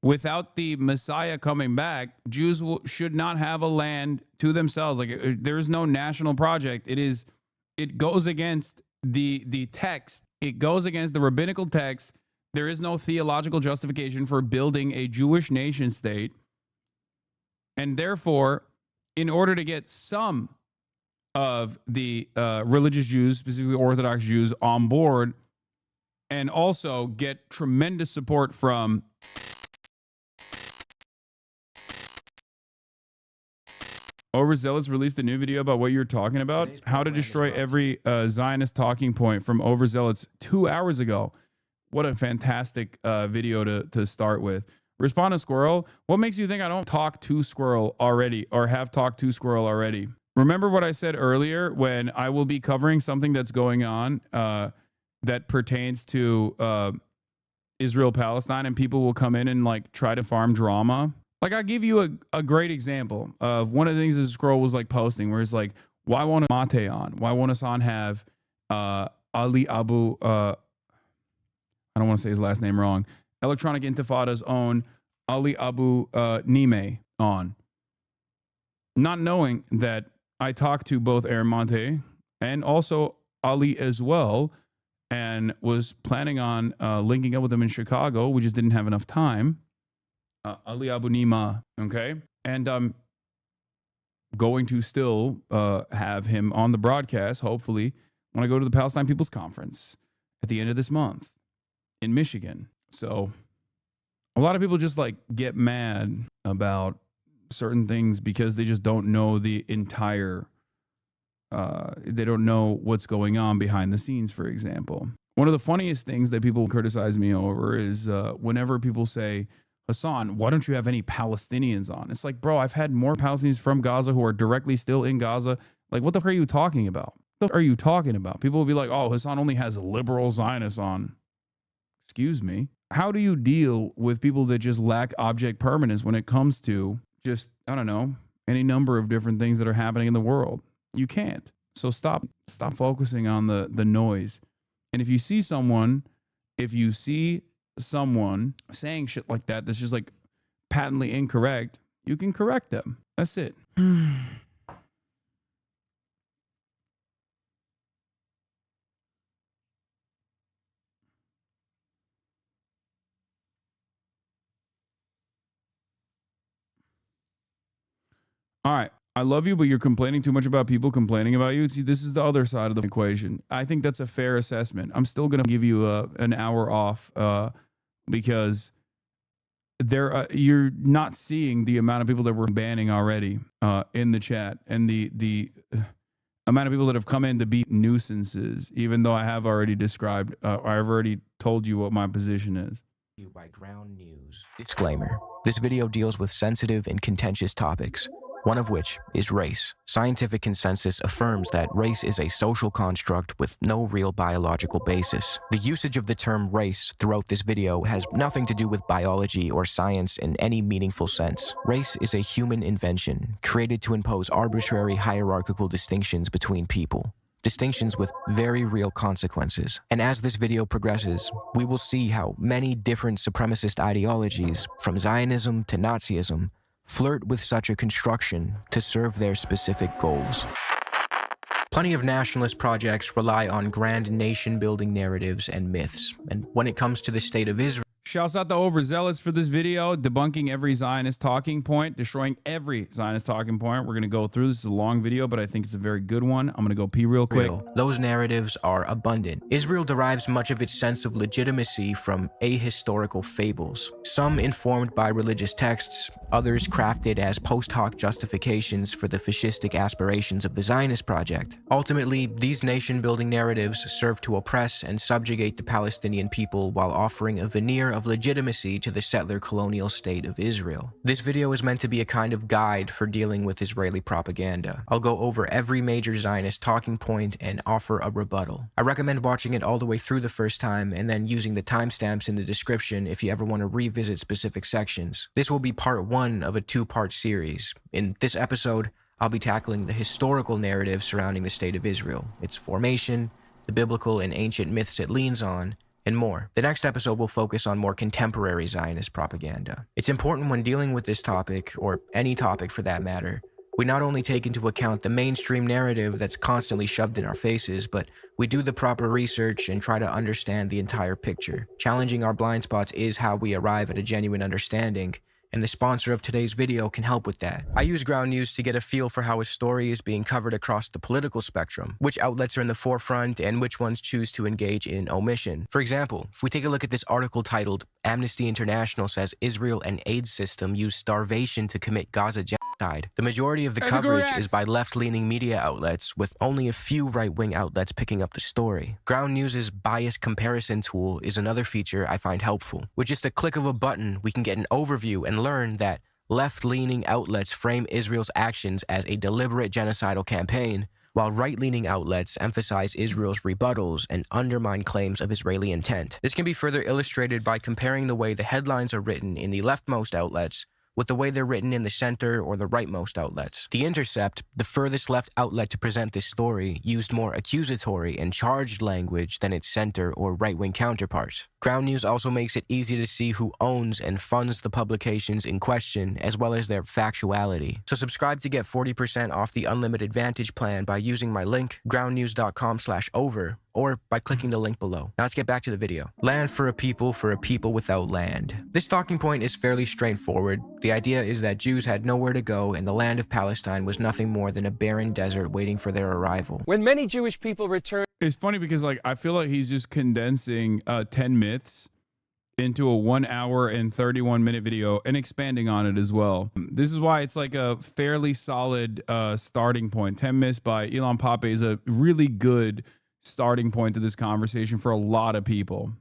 without the Messiah coming back, Jews should not have a land to themselves. Like, there's no national project. It goes against the text. It goes against the rabbinical text. There is no theological justification for building a Jewish nation state. And therefore, in order to get some of the religious Jews, specifically Orthodox Jews, on board, and also get tremendous support from Overzealots released a new video about what you're talking about. How to destroy every Zionist talking point from Overzealots 2 hours ago. What a fantastic video to start with. Respond to Squirrel. What makes you think I don't talk to Squirrel already or have talked to Squirrel already? Remember what I said earlier when I will be covering something that's going on that pertains to Israel-Palestine, and people will come in and like try to farm drama? Like, I'll give you a great example of one of the things that Scroll was like posting, where it's like, why won't Mate on? Why won't Hasan have Ali Abu, I don't want to say his last name wrong, Electronic Intifada's own Ali Abu Nime on? Not knowing that I talked to both Aaron Monte and also Ali as well, and was planning on linking up with them in Chicago. We just didn't have enough time. Ali Abu Nima, okay? And I'm going to still have him on the broadcast, hopefully, when I go to the Palestine People's Conference at the end of this month in Michigan. So a lot of people just like get mad about certain things because they just don't know the entire, they don't know what's going on behind the scenes, for example. One of the funniest things that people criticize me over is whenever people say, Hasan, why don't you have any Palestinians on? It's like, bro, I've had more Palestinians from Gaza who are directly still in Gaza. Like, what the fuck are you talking about? What the fuck are you talking about? People will be like, oh, Hasan only has liberal Zionists on. Excuse me. How do you deal with people that just lack object permanence when it comes to just, I don't know, any number of different things that are happening in the world? You can't. So stop focusing on the noise. And if you see someone saying shit like that, that's just like patently incorrect, you can correct them. That's it. All right. I love you, but you're complaining too much about people complaining about you. See, this is the other side of the equation. I think that's a fair assessment. I'm still going to give you an hour off because you're not seeing the amount of people that we're banning already in the chat, and the amount of people that have come in to be nuisances, even though I have already described, I've already told you what my position is. By Ground News. Disclaimer. This video deals with sensitive and contentious topics, one of which is race. Scientific consensus affirms that race is a social construct with no real biological basis. The usage of the term race throughout this video has nothing to do with biology or science in any meaningful sense. Race is a human invention created to impose arbitrary hierarchical distinctions between people. Distinctions with very real consequences. And as this video progresses, we will see how many different supremacist ideologies, from Zionism to Nazism, flirt with such a construction to serve their specific goals. Plenty of nationalist projects rely on grand nation-building narratives and myths, and when it comes to the state of Israel, shouts out to Overzealots for this video, debunking every Zionist talking point, destroying every Zionist talking point. We're going to go through. This is a long video, but I think it's a very good one. I'm going to go pee real quick. Those narratives are abundant. Israel derives much of its sense of legitimacy from ahistorical fables, some informed by religious texts, others crafted as post hoc justifications for the fascistic aspirations of the Zionist project. Ultimately, these nation-building narratives serve to oppress and subjugate the Palestinian people while offering a veneer of legitimacy to the settler colonial state of Israel. This video is meant to be a kind of guide for dealing with Israeli propaganda. I'll go over every major Zionist talking point and offer a rebuttal. I recommend watching it all the way through the first time and then using the timestamps in the description if you ever want to revisit specific sections. This will be part 1 of a 2-part series. In this episode, I'll be tackling the historical narrative surrounding the state of Israel, its formation, the biblical and ancient myths it leans on, and more. The next episode will focus on more contemporary Zionist propaganda. It's important when dealing with this topic, or any topic for that matter, we not only take into account the mainstream narrative that's constantly shoved in our faces, but we do the proper research and try to understand the entire picture. Challenging our blind spots is how we arrive at a genuine understanding, and the sponsor of today's video can help with that. I use Ground News to get a feel for how a story is being covered across the political spectrum, which outlets are in the forefront, and which ones choose to engage in omission. For example, if we take a look at this article titled, "Amnesty International says Israel and aid system use starvation to commit Gaza genocide," the majority of the coverage is by left-leaning media outlets, with only a few right-wing outlets picking up the story. Ground News's bias comparison tool is another feature I find helpful. With just a click of a button, we can get an overview and learn that left-leaning outlets frame Israel's actions as a deliberate genocidal campaign, while right-leaning outlets emphasize Israel's rebuttals and undermine claims of Israeli intent. This can be further illustrated by comparing the way the headlines are written in the leftmost outlets with the way they're written in the center or the rightmost outlets. The Intercept, the furthest left outlet to present this story, used more accusatory and charged language than its center or right-wing counterparts. Ground News also makes it easy to see who owns and funds the publications in question, as well as their factuality. So subscribe to get 40% off the Unlimited Vantage plan by using my link, groundnews.com/over, or by clicking the link below. Now let's get back to the video. Land for a people without land. This talking point is fairly straightforward. The idea is that Jews had nowhere to go, and the land of Palestine was nothing more than a barren desert waiting for their arrival. When many Jewish people return... It's funny because like I feel like he's just condensing 10 myths into a 1 hour and 31-minute video and expanding on it as well. This is why it's like a fairly solid starting point. 10 myths by Elon Pape is a really good starting point to this conversation for a lot of people.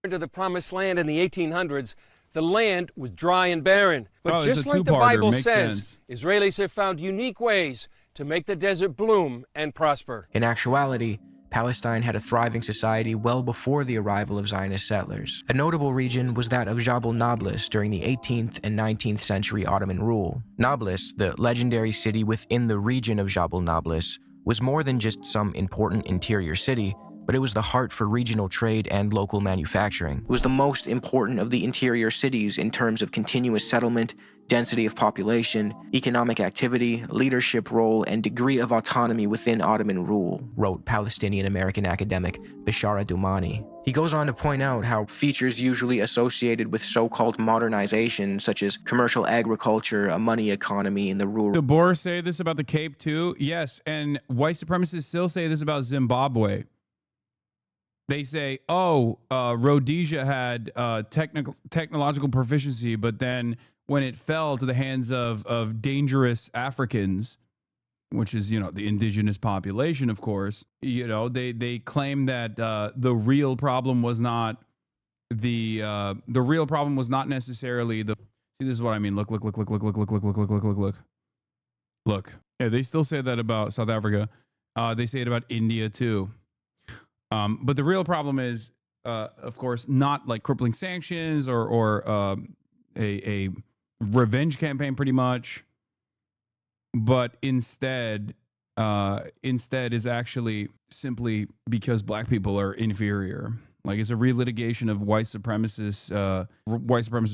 To the promised land in the 1800s, the land was dry and barren. But just like the Bible says, Israelis have found unique ways to make the desert bloom and prosper. In actuality, Palestine had a thriving society well before the arrival of Zionist settlers. A notable region was that of Jabal Nablus during the 18th and 19th century Ottoman rule. Nablus, the legendary city within the region of Jabal Nablus, was more than just some important interior city, but it was the heart for regional trade and local manufacturing. It was the most important of the interior cities in terms of continuous settlement, density of population, economic activity, leadership role, and degree of autonomy within Ottoman rule, wrote Palestinian-American academic Bashara Doumani. He goes on to point out how features usually associated with so-called modernization, such as commercial agriculture, a money economy, and the rural... The Boers say this about the Cape too? Yes, and white supremacists still say this about Zimbabwe. They say, oh, Rhodesia had technological proficiency, but then when it fell to the hands of dangerous Africans, which is, you know, the indigenous population, of course, you know, they claim that the real problem was not necessarily the... See, this is what I mean. Look. Yeah, they still say that about South Africa. They say it about India too. But the real problem is, of course, not like crippling sanctions or a revenge campaign, pretty much, but instead is actually simply because black people are inferior. Like it's a relitigation of white supremacist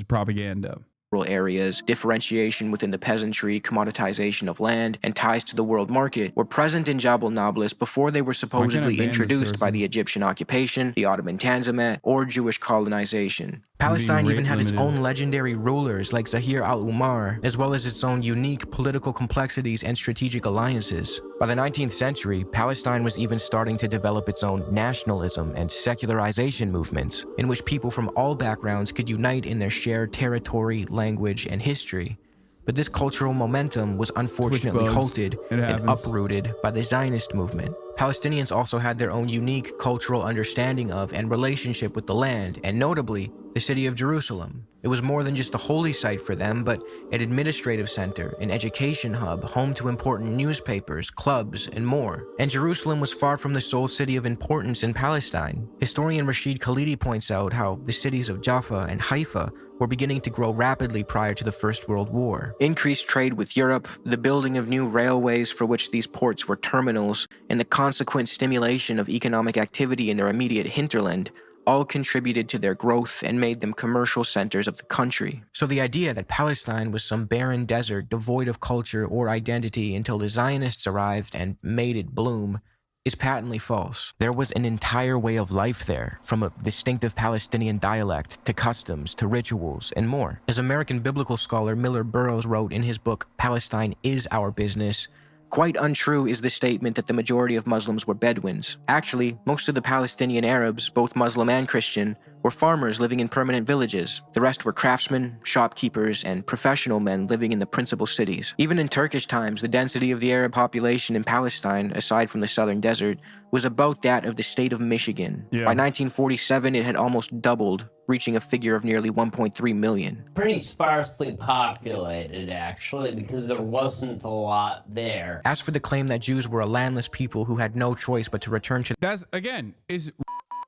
propaganda. Areas, differentiation within the peasantry, commoditization of land, and ties to the world market were present in Jabal Nablus before they were supposedly introduced by the Egyptian occupation, the Ottoman Tanzimat, or Jewish colonization. Palestine even had its own legendary rulers like Zahir al-Umar, as well as its own unique political complexities and strategic alliances. By the 19th century, Palestine was even starting to develop its own nationalism and secularization movements, in which people from all backgrounds could unite in their shared territory, language, and history. But this cultural momentum was unfortunately halted and uprooted by the Zionist movement. Palestinians also had their own unique cultural understanding of and relationship with the land, and notably, the city of Jerusalem. It was more than just a holy site for them, but an administrative center, an education hub, home to important newspapers, clubs, and more. And Jerusalem was far from the sole city of importance in Palestine. Historian Rashid Khalidi points out how the cities of Jaffa and Haifa were beginning to grow rapidly prior to the First World War. Increased trade with Europe, the building of new railways for which these ports were terminals, and the consequent stimulation of economic activity in their immediate hinterland all contributed to their growth and made them commercial centers of the country. So the idea that Palestine was some barren desert devoid of culture or identity until the Zionists arrived and made it bloom is patently false. There was an entire way of life there, from a distinctive Palestinian dialect to customs to rituals and more. As American biblical scholar Miller Burrows wrote in his book, Palestine is Our Business, quite untrue is the statement that the majority of Muslims were Bedouins. Actually, most of the Palestinian Arabs, both Muslim and Christian, were farmers living in permanent villages. The rest were craftsmen, shopkeepers, and professional men living in the principal cities. Even in Turkish times, the density of the Arab population in Palestine, aside from the southern desert, was about that of the state of Michigan. Yeah. By 1947, it had almost doubled, reaching a figure of nearly 1.3 million. Pretty sparsely populated, actually, because there wasn't a lot there. As for the claim that Jews were a landless people who had no choice but to return to... That's, again, is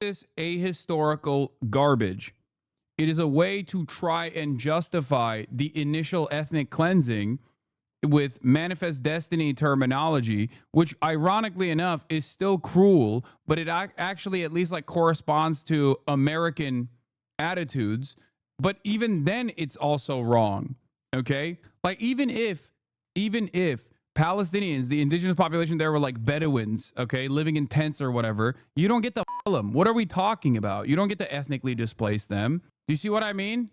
this ahistorical garbage. It is a way to try and justify the initial ethnic cleansing with manifest destiny terminology, which ironically enough is still cruel, but it actually at least like corresponds to American attitudes. But even then it's also wrong. Okay? Like even if Palestinians, the indigenous population there, were like Bedouins, okay, living in tents or whatever, you don't get to them. What are we talking about? You don't get to ethnically displace them. Do you see what I mean?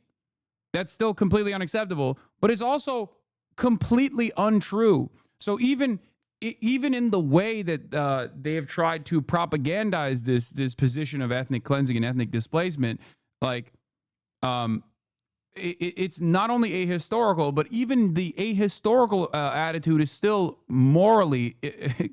That's still completely unacceptable, but it's also completely untrue. So even in the way that they have tried to propagandize this position of ethnic cleansing and ethnic displacement, like it's not only ahistorical, but even the ahistorical attitude is still morally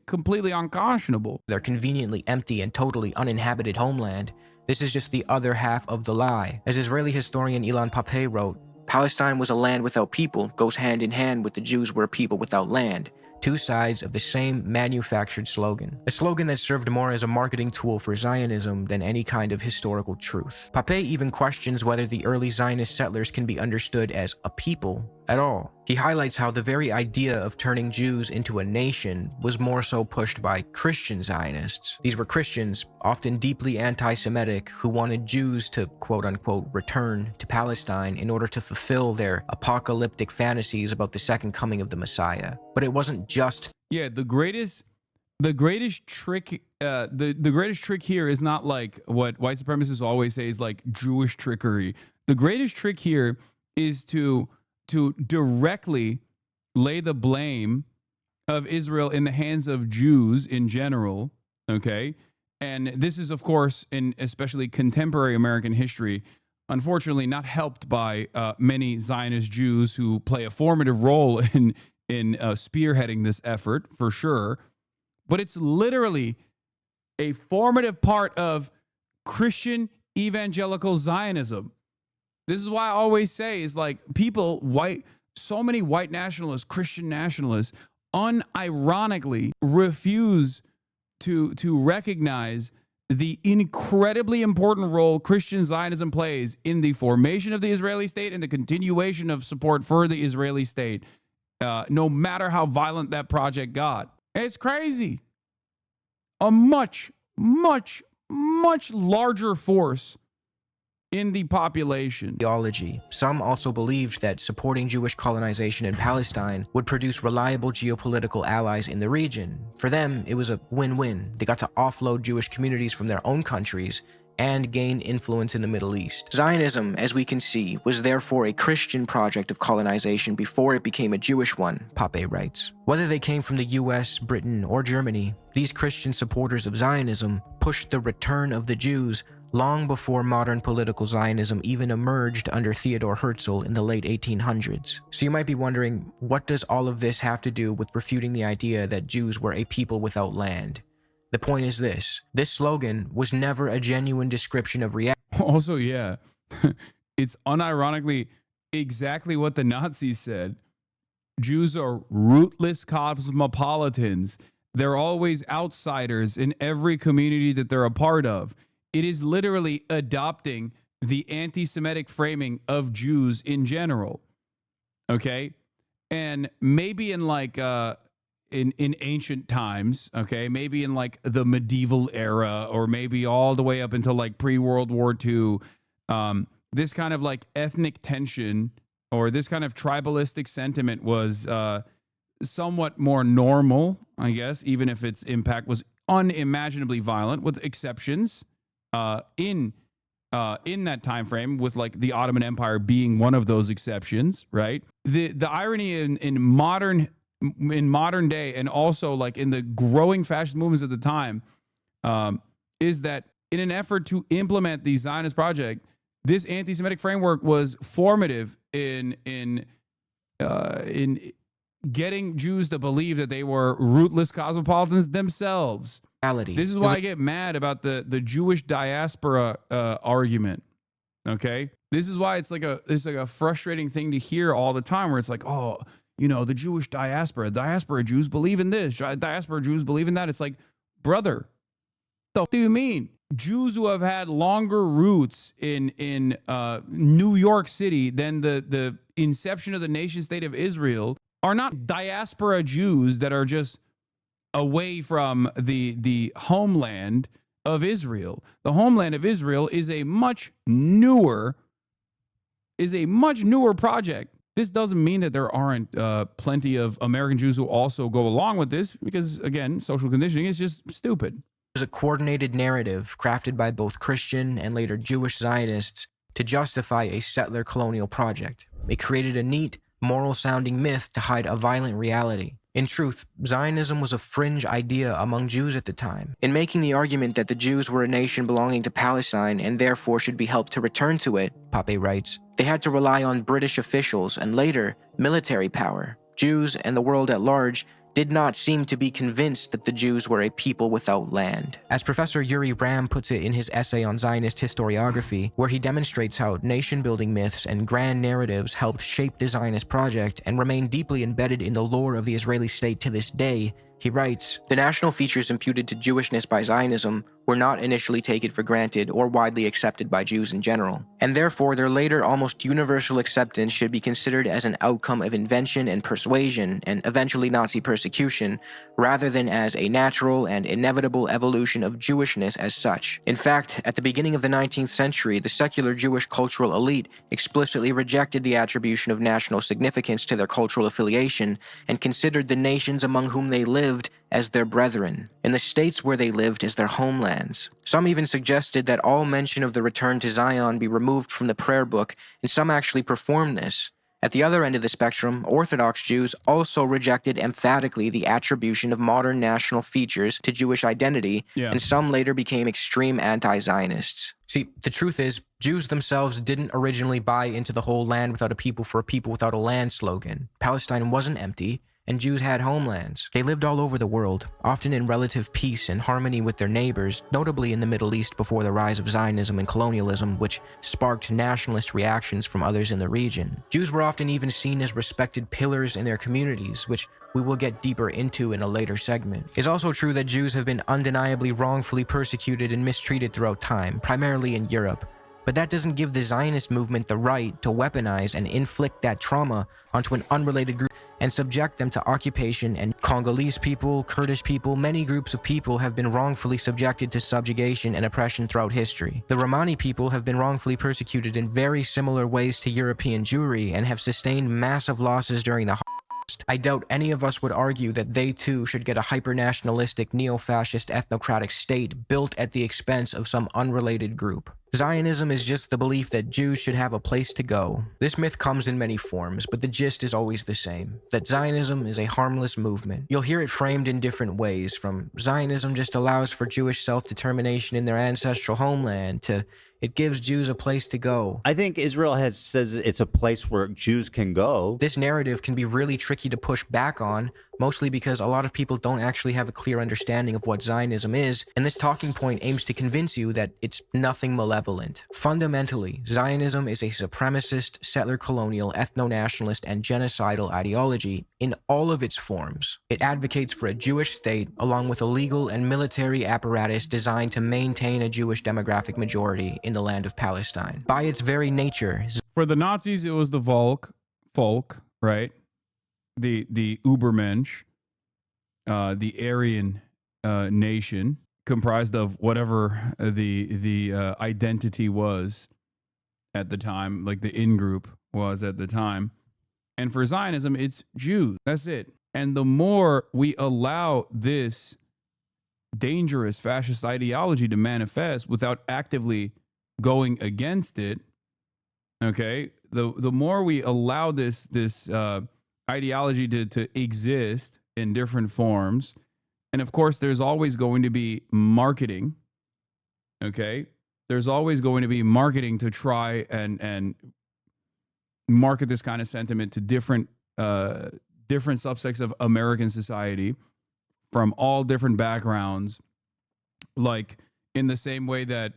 completely unconscionable. Their conveniently empty and totally uninhabited homeland. This is just the other half of the lie. As Israeli historian Ilan Pappé wrote, Palestine was a land without people goes hand in hand with the Jews were a people without land. Two sides of the same manufactured slogan. A slogan that served more as a marketing tool for Zionism than any kind of historical truth. Pappé even questions whether the early Zionist settlers can be understood as a people at all. He highlights how the very idea of turning Jews into a nation was more so pushed by Christian Zionists. These were Christians, often deeply anti-Semitic, who wanted Jews to quote-unquote return to Palestine in order to fulfill their apocalyptic fantasies about the second coming of the Messiah. But it wasn't just... Yeah, the greatest trick the greatest trick here is not like what white supremacists always say is like Jewish trickery. The greatest trick here is to directly lay the blame of Israel in the hands of Jews in general, okay? And this is, of course, in especially contemporary American history, unfortunately not helped by many Zionist Jews who play a formative role in spearheading this effort, for sure. But it's literally a formative part of Christian evangelical Zionism. This is why I always say is like people, so many white nationalists, Christian nationalists, unironically refuse to recognize the incredibly important role Christian Zionism plays in the formation of the Israeli state and the continuation of support for the Israeli state, no matter how violent that project got. It's crazy. A much, much, much larger force in the population. Theology. Some also believed that supporting Jewish colonization in Palestine would produce reliable geopolitical allies in the region. For them, it was a win-win. They got to offload Jewish communities from their own countries and gain influence in the Middle East. Zionism, as we can see, was therefore a Christian project of colonization before it became a Jewish one, Pappé writes. Whether they came from the US, Britain, or Germany, these Christian supporters of Zionism pushed the return of the Jews long before modern political Zionism even emerged under Theodor Herzl in the late 1800s. So you might be wondering, what does all of this have to do with refuting the idea that Jews were a people without land? The point is this slogan was never a genuine description of reality. Also, yeah, it's unironically exactly what the Nazis said. Jews are rootless cosmopolitans. They're always outsiders in every community that they're a part of. It is literally adopting the anti-Semitic framing of Jews in general. Okay? And maybe in like in ancient times, okay, maybe in like the medieval era, or maybe all the way up until like pre-World War II, this kind of like ethnic tension or this kind of tribalistic sentiment was somewhat more normal, I guess, even if its impact was unimaginably violent, with exceptions in that time frame, with like the Ottoman Empire being one of those exceptions, right? The irony in modern day, and also like in the growing fascist movements at the time, is that in an effort to implement the Zionist project, this anti-Semitic framework was formative in getting Jews to believe that they were rootless cosmopolitans themselves. This is why I get mad about the Jewish diaspora argument. Okay, this is why it's like a frustrating thing to hear all the time, where it's like, oh, the Jewish diaspora Jews believe in this, diaspora Jews believe in that. It's like, brother, what do you mean? Jews who have had longer roots in New York City than the inception of the nation state of Israel are not diaspora Jews that are just away from the homeland of Israel. The homeland of Israel is a much newer project. This doesn't mean that there aren't plenty of American Jews who also go along with this, because again, social conditioning is just stupid. Was a coordinated narrative crafted by both Christian and later Jewish Zionists to justify a settler colonial project. It created a neat, moral-sounding myth to hide a violent reality. In truth, Zionism was a fringe idea among Jews at the time. In making the argument that the Jews were a nation belonging to Palestine and therefore should be helped to return to it, Pape writes, they had to rely on British officials and later, military power. Jews and the world at large did not seem to be convinced that the Jews were a people without land. As Professor Yuri Ram puts it in his essay on Zionist historiography, where he demonstrates how nation-building myths and grand narratives helped shape the Zionist project and remain deeply embedded in the lore of the Israeli state to this day, he writes, the national features imputed to Jewishness by Zionism were not initially taken for granted or widely accepted by Jews in general, and therefore their later almost universal acceptance should be considered as an outcome of invention and persuasion and eventually Nazi persecution, rather than as a natural and inevitable evolution of Jewishness as such. In fact, at the beginning of the 19th century, the secular Jewish cultural elite explicitly rejected the attribution of national significance to their cultural affiliation and considered the nations among whom they lived as their brethren, and the states where they lived as their homelands. Some even suggested that all mention of the return to Zion be removed from the prayer book, and some actually performed this. At the other end of the spectrum, Orthodox Jews also rejected emphatically the attribution of modern national features to Jewish identity, and some later became extreme anti-Zionists. See, the truth is, Jews themselves didn't originally buy into the whole land without a people for a people without a land slogan. Palestine wasn't empty, and Jews had homelands. They lived all over the world, often in relative peace and harmony with their neighbors, notably in the Middle East before the rise of Zionism and colonialism, which sparked nationalist reactions from others in the region. Jews were often even seen as respected pillars in their communities, which we will get deeper into in a later segment. It's also true that Jews have been undeniably wrongfully persecuted and mistreated throughout time, primarily in Europe. But that doesn't give the Zionist movement the right to weaponize and inflict that trauma onto an unrelated group and subject them to occupation. And Congolese people, Kurdish people, many groups of people have been wrongfully subjected to subjugation and oppression throughout history. The Romani people have been wrongfully persecuted in very similar ways to European Jewry and have sustained massive losses during the Holocaust. I doubt any of us would argue that they too should get a hyper-nationalistic, neo-fascist, ethnocratic state built at the expense of some unrelated group. Zionism is just the belief that Jews should have a place to go. This myth comes in many forms, but the gist is always the same, that Zionism is a harmless movement. You'll hear it framed in different ways, from Zionism just allows for Jewish self-determination in their ancestral homeland, to it gives Jews a place to go. I think Israel says it's a place where Jews can go. This narrative can be really tricky to push back on, mostly because a lot of people don't actually have a clear understanding of what Zionism is, and this talking point aims to convince you that it's nothing malevolent. Fundamentally, Zionism is a supremacist, settler colonial, ethno-nationalist, and genocidal ideology in all of its forms. It advocates for a Jewish state, along with a legal and military apparatus designed to maintain a Jewish demographic majority in the land of Palestine. By its very nature, for the Nazis, it was the folk, right? The Ubermensch. the Aryan nation, comprised of whatever the identity was at the time, like the in-group was at the time. And for Zionism, it's Jews. That's it. And the more we allow this dangerous fascist ideology to manifest without actively going against it, okay, the more we allow this ideology to exist in different forms, and of course, there's always going to be marketing, okay? There's always going to be marketing to try and market this kind of sentiment to different subsects of American society from all different backgrounds. Like in the same way that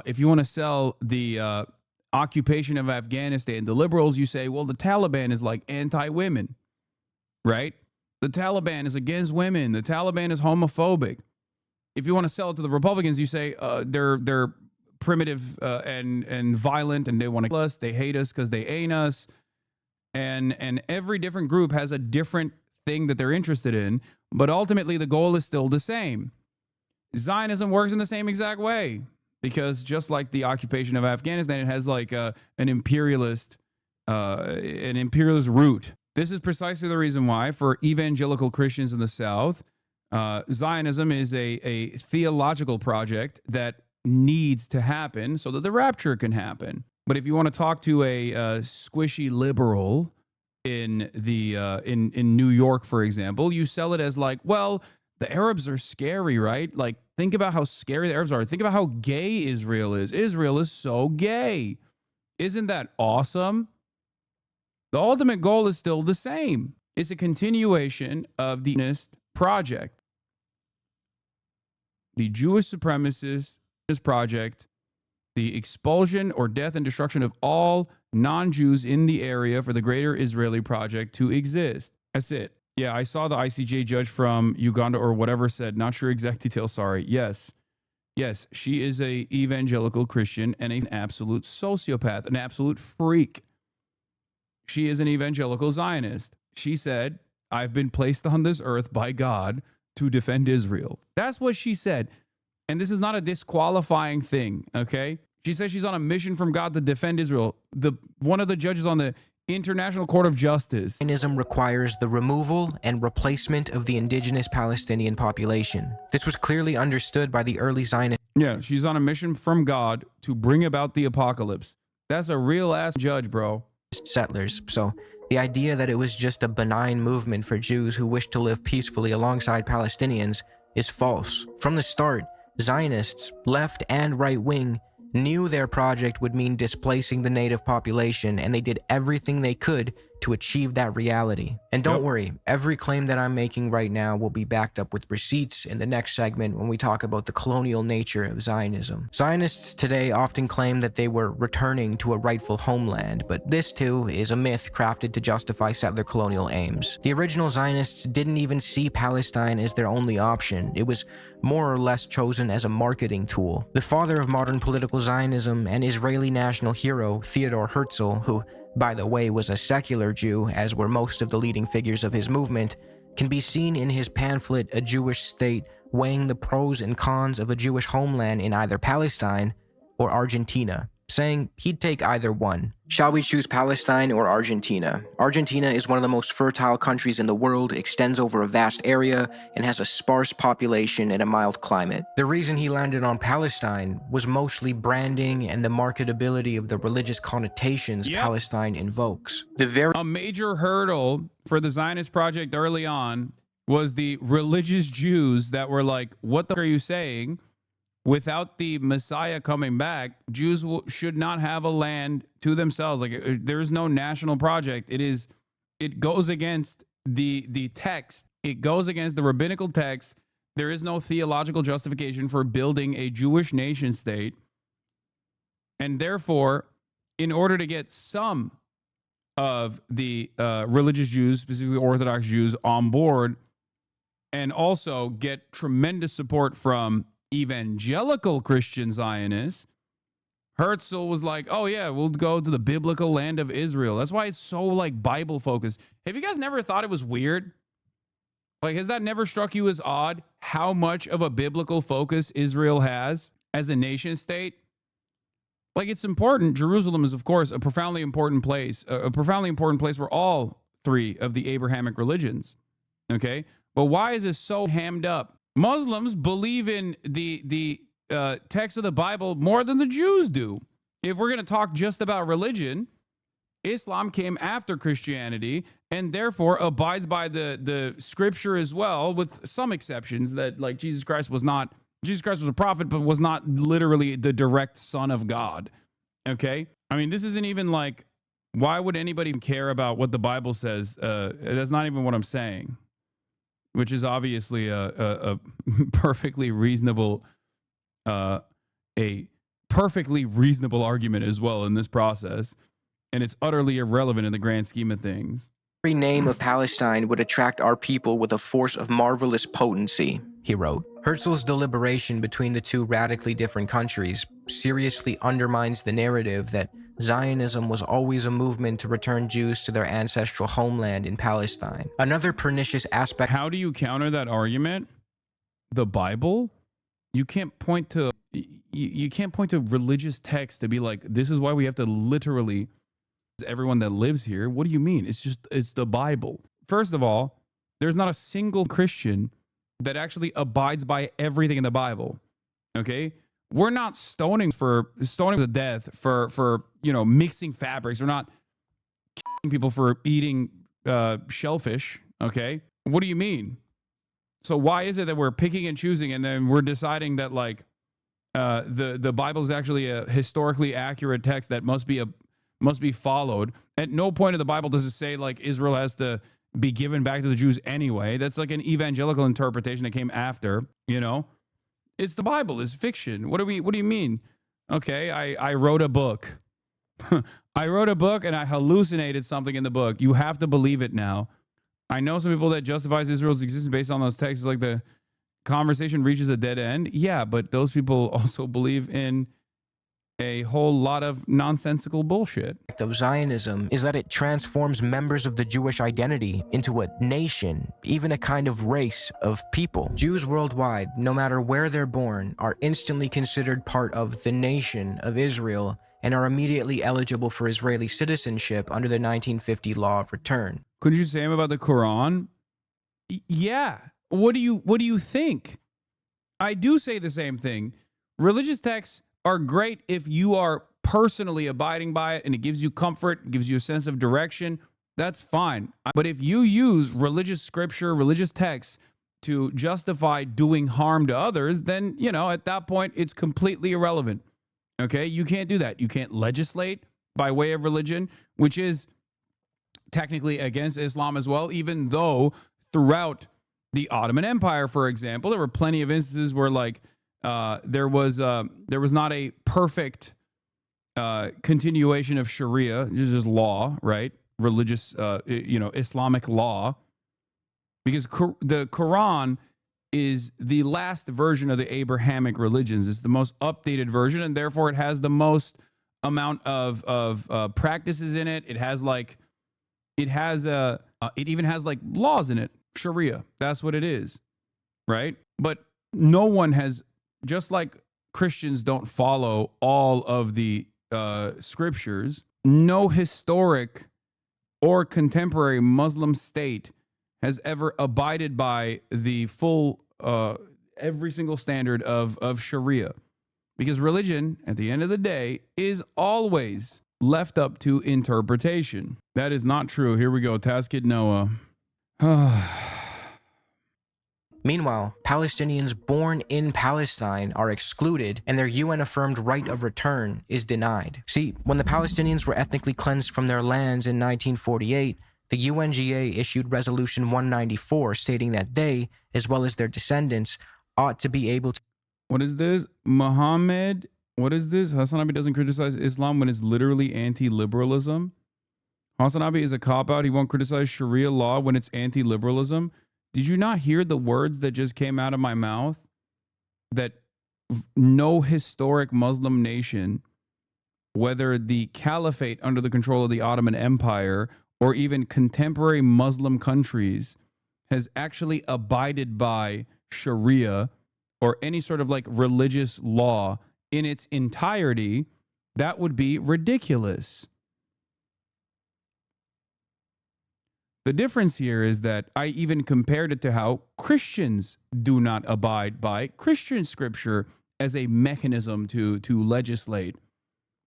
if you want to sell the occupation of Afghanistan, the liberals, you say, well, the Taliban is like anti-women, right? The Taliban is against women. The Taliban is homophobic. If you want to sell it to the Republicans, you say they're primitive and violent, and they want to kill us. They hate us because they ain't us. And every different group has a different thing that they're interested in, but ultimately the goal is still the same. Zionism works in the same exact way, because just like the occupation of Afghanistan, it has like an imperialist root. This is precisely the reason why, for evangelical Christians in the South, Zionism is a theological project that needs to happen so that the rapture can happen. But if you want to talk to a squishy liberal in New York, for example, you sell it as like, well, the Arabs are scary, right? Like, think about how scary the Arabs are. Think about how gay Israel is. Israel is so gay. Isn't that awesome? The ultimate goal is still the same. It's a continuation of the Zionist project. The Jewish supremacist project, the expulsion or death and destruction of all non-Jews in the area for the greater Israeli project to exist. That's it. Yeah, I saw the ICJ judge from Uganda or whatever said, not sure exact details, sorry. Yes, she is a evangelical Christian and an absolute sociopath, an absolute freak. She is an evangelical Zionist. She said, I've been placed on this earth by God to defend Israel. That's what she said. And this is not a disqualifying thing, okay? She says she's on a mission from God to defend Israel. One of the judges on the International Court of Justice. Zionism requires the removal and replacement of the indigenous Palestinian population. This was clearly understood by the early Zionists. Yeah, she's on a mission from God to bring about the apocalypse. That's a real-ass judge, bro. Settlers. So the idea that it was just a benign movement for Jews who wished to live peacefully alongside Palestinians is false. From the start, Zionists, left and right wing, knew their project would mean displacing the native population, and they did everything they could to achieve that reality. And don't worry, every claim that I'm making right now will be backed up with receipts in the next segment when we talk about the colonial nature of Zionism. Zionists today often claim that they were returning to a rightful homeland, but this too is a myth crafted to justify settler colonial aims. The original Zionists didn't even see Palestine as their only option. It was more or less chosen as a marketing tool. The father of modern political Zionism and Israeli national hero Theodor Herzl, who by the way was a secular Jew, as were most of the leading figures of his movement, can be seen in his pamphlet A Jewish State, weighing the pros and cons of a Jewish homeland in either Palestine or Argentina, saying he'd take either one. Shall we choose Palestine or Argentina? Argentina is one of the most fertile countries in the world, extends over a vast area, and has a sparse population and a mild climate. The reason he landed on Palestine was mostly branding and the marketability of the religious connotations Palestine invokes. A major hurdle for the Zionist project early on was the religious Jews that were like, what the fuck are you saying? Without the Messiah coming back, Jews should not have a land to themselves. Like, there's no national project. It goes against the text. It goes against the rabbinical text. There is no theological justification for building a Jewish nation state. And therefore, in order to get some of the religious Jews, specifically Orthodox Jews, on board, and also get tremendous support from evangelical Christian Zionists, Herzl was like, oh yeah, we'll go to the biblical land of Israel. That's why it's so like Bible focused. Have you guys never thought it was weird Like, has that never struck you as odd how much of a biblical focus Israel has as a nation state? Like, it's important. Jerusalem is, of course, a profoundly important place for all three of the Abrahamic religions. Okay? But why is this so hammed up? Muslims believe in the text of the Bible more than the Jews do. If we're going to talk just about religion, Islam came after Christianity and therefore abides by the scripture as well, with some exceptions that, like, Jesus Christ was a prophet, but was not literally the direct son of God. Okay? I mean, this isn't even like, why would anybody care about what the Bible says? That's not even what I'm saying, which is obviously a perfectly reasonable, argument as well in this process. And it's utterly irrelevant in the grand scheme of things. Every name of Palestine would attract our people with a force of marvelous potency, he wrote. Herzl's deliberation between the two radically different countries seriously undermines the narrative that Zionism was always a movement to return Jews to their ancestral homeland in Palestine. Another pernicious aspect... How do you counter that argument? The Bible? You can't point to religious text to be like, this is why we have to literally... everyone that lives here. What do you mean? It's the Bible. First of all, there's not a single Christian that actually abides by everything in the Bible. Okay? We're not stoning to death for mixing fabrics. We're not killing people for eating shellfish. Okay? What do you mean? So why is it that we're picking and choosing and then we're deciding that, like, the Bible is actually a historically accurate text that must be followed? At no point in the Bible does it say, like, Israel has to be given back to the Jews anyway. That's like an evangelical interpretation that came after, It's the Bible. It's fiction. What do you mean? Okay, I wrote a book. I wrote a book and I hallucinated something in the book. You have to believe it now. I know some people that justifies Israel's existence based on those texts, like the conversation reaches a dead end. Yeah, but those people also believe in a whole lot of nonsensical bullshit. Of Zionism is that it transforms members of the Jewish identity into a nation, even a kind of race of people. Jews worldwide, no matter where they're born, are instantly considered part of the nation of Israel and are immediately eligible for Israeli citizenship under the 1950 Law of Return. Could you say about the Quran? Yeah. What do you think? I do say the same thing. Religious texts are great if you are personally abiding by it and it gives you comfort, gives you a sense of direction. That's fine. But if you use religious scripture, religious texts to justify doing harm to others, then, at that point, it's completely irrelevant. Okay? You can't do that. You can't legislate by way of religion, which is technically against Islam as well, even though throughout the Ottoman Empire, for example, there were plenty of instances where, like, there was not a perfect continuation of Sharia, just law, right? Religious, Islamic law, because the Quran is the last version of the Abrahamic religions. It's the most updated version, and therefore it has the most amount of practices in it. It even has like laws in it, Sharia. That's what it is, right? But no one has. Just like Christians don't follow all of the scriptures, no historic or contemporary Muslim state has ever abided by the full, every single standard of Sharia. Because religion, at the end of the day, is always left up to interpretation. That is not true. Here we go. Taskid Noah. Meanwhile, Palestinians born in Palestine are excluded and their UN-affirmed right of return is denied. See, when the Palestinians were ethnically cleansed from their lands in 1948, the UNGA issued Resolution 194 stating that they, as well as their descendants, ought to be able to... What is this? Muhammad? What is this? HasanAbi doesn't criticize Islam when it's literally anti-liberalism. HasanAbi is a cop-out. He won't criticize Sharia law when it's anti-liberalism. Did you not hear the words that just came out of my mouth? That no historic Muslim nation, whether the caliphate under the control of the Ottoman Empire or even contemporary Muslim countries, has actually abided by Sharia or any sort of like religious law in its entirety, that would be ridiculous. The difference here is that I even compared it to how Christians do not abide by Christian scripture as a mechanism to legislate.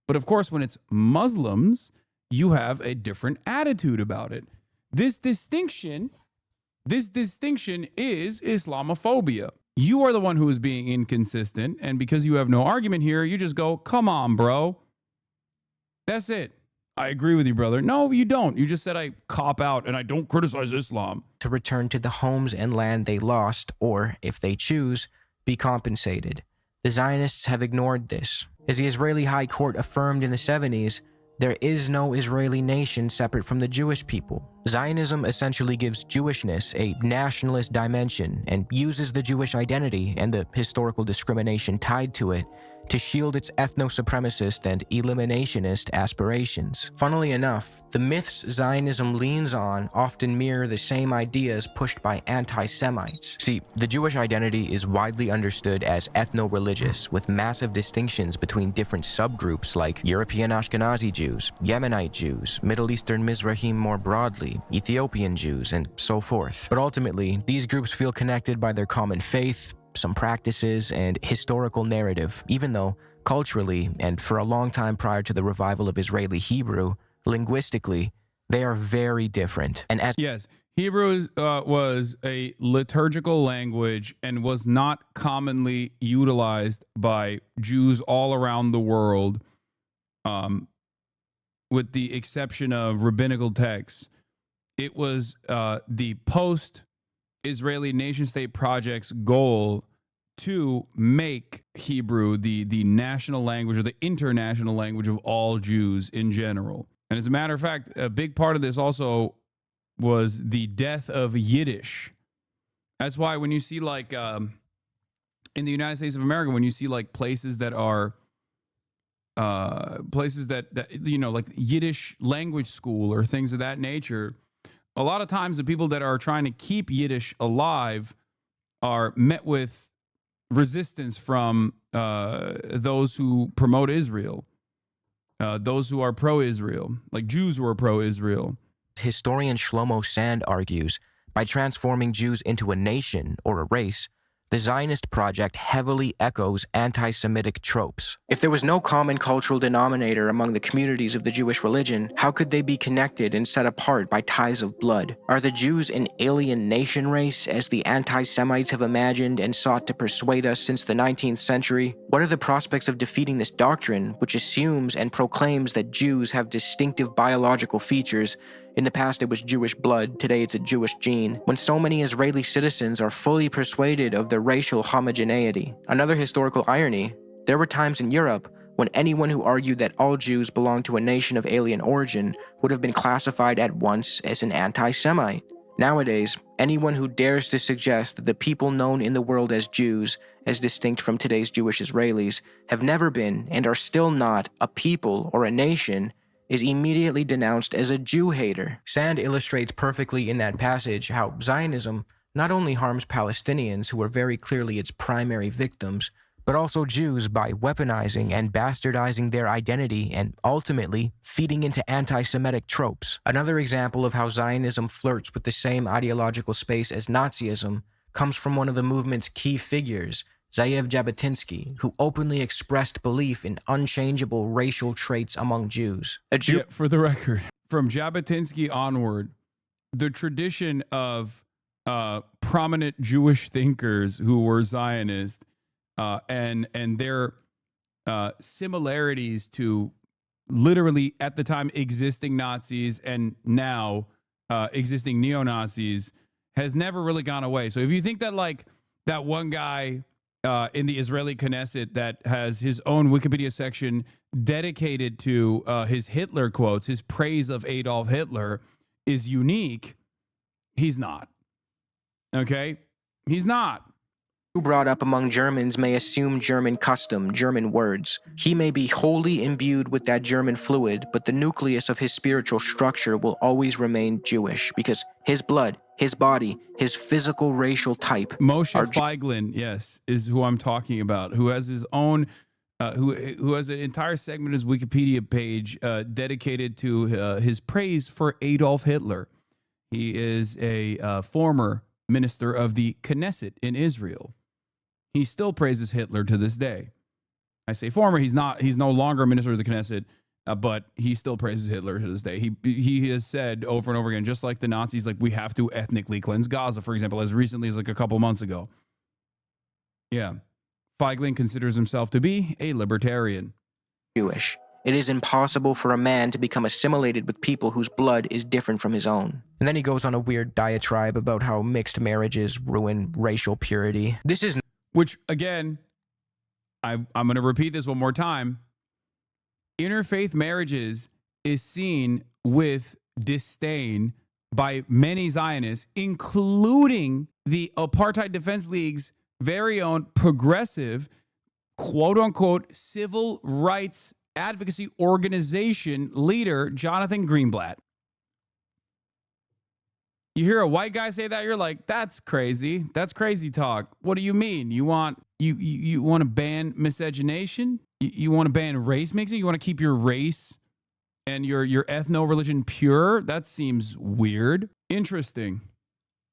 But of course, when it's Muslims, you have a different attitude about it. This distinction is Islamophobia. You are the one who is being inconsistent, and because you have no argument here, you just go, come on, bro. That's it. I agree with you, brother. No, you don't. You just said I cop out and I don't criticize Islam. To return to the homes and land they lost, or, if they choose, be compensated. The Zionists have ignored this. As the Israeli High Court affirmed in the 70s, there is no Israeli nation separate from the Jewish people. Zionism essentially gives Jewishness a nationalist dimension and uses the Jewish identity and the historical discrimination tied to it to shield its ethno-supremacist and eliminationist aspirations. Funnily enough, the myths Zionism leans on often mirror the same ideas pushed by anti-Semites. See, the Jewish identity is widely understood as ethno-religious, with massive distinctions between different subgroups like European Ashkenazi Jews, Yemenite Jews, Middle Eastern Misrahi more broadly, Ethiopian Jews, and so forth. But ultimately, these groups feel connected by their common faith, some practices, and historical narrative, even though, culturally, and for a long time prior to the revival of Israeli Hebrew, linguistically, they are very different. And as yes, Hebrew was a liturgical language and was not commonly utilized by Jews all around the world, with the exception of rabbinical texts. It was the post-Israeli nation-state project's goal to make Hebrew the national language or the international language of all Jews in general. And as a matter of fact, a big part of this also was the death of Yiddish. That's why when you see like in the United States of America, when you see like places that are places that you know, like Yiddish language school or things of that nature, a lot of times the people that are trying to keep Yiddish alive are met with resistance from those who promote Israel, those who are pro-Israel, like Jews who are pro-Israel. historian Shlomo Sand argues, by transforming Jews into a nation or a race, the Zionist project heavily echoes anti-Semitic tropes. If there was no common cultural denominator among the communities of the Jewish religion, how could they be connected and set apart by ties of blood? Are the Jews an alien nation race, as the anti-Semites have imagined and sought to persuade us since the 19th century? What are the prospects of defeating this doctrine, which assumes and proclaims that Jews have distinctive biological features? In the past, it was Jewish blood. Today, it's a Jewish gene. When so many Israeli citizens are fully persuaded of their racial homogeneity. Another historical irony, there were times in Europe when anyone who argued that all Jews belonged to a nation of alien origin would have been classified at once as an anti-Semite. Nowadays, anyone who dares to suggest that the people known in the world as Jews, as distinct from today's Jewish Israelis, have never been and are still not a people or a nation, is immediately denounced as a Jew hater. Sand illustrates perfectly in that passage how Zionism not only harms Palestinians, who are very clearly its primary victims, but also Jews by weaponizing and bastardizing their identity and ultimately feeding into anti-Semitic tropes. Another example of how Zionism flirts with the same ideological space as Nazism comes from one of the movement's key figures, Ze'ev Jabotinsky, who openly expressed belief in unchangeable racial traits among Jews. Yeah, for the record, from Jabotinsky onward, the tradition of prominent Jewish thinkers who were Zionist and their similarities to literally at the time existing Nazis and now existing neo-Nazis has never really gone away. So if you think that like that one guy in the Israeli Knesset that has his own Wikipedia section dedicated to his Hitler quotes, his praise of Adolf Hitler is unique, he's not. Okay? He's not. Who brought up among Germans may assume German custom, German words. He may be wholly imbued with that German fluid, but the nucleus of his spiritual structure will always remain Jewish, because his blood, his body, his physical racial type. Moshe Feiglin, yes, is who I'm talking about, who has his own, who has an entire segment of his Wikipedia page dedicated to his praise for Adolf Hitler. He is a former minister of the Knesset in Israel. He still praises Hitler to this day. I say former, he's no longer a minister of the Knesset, but he still praises Hitler to this day. He has said over and over again, just like the Nazis, like we have to ethnically cleanse Gaza, for example, as recently as like a couple months ago. Yeah. Feiglin considers himself to be a libertarian. Jewish. It is impossible for a man to become assimilated with people whose blood is different from his own. And then he goes on a weird diatribe about how mixed marriages ruin racial purity. This is... Which, again, I'm going to repeat this one more time. Interfaith marriages is seen with disdain by many Zionists, including the Apartheid Defense League's very own progressive, quote-unquote, civil rights advocacy organization leader, Jonathan Greenblatt. You hear a white guy say that, you're like, that's crazy. That's crazy talk. What do you mean? You want to ban miscegenation? You want to ban race mixing? You want to keep your race and your ethno-religion pure? That seems weird. Interesting.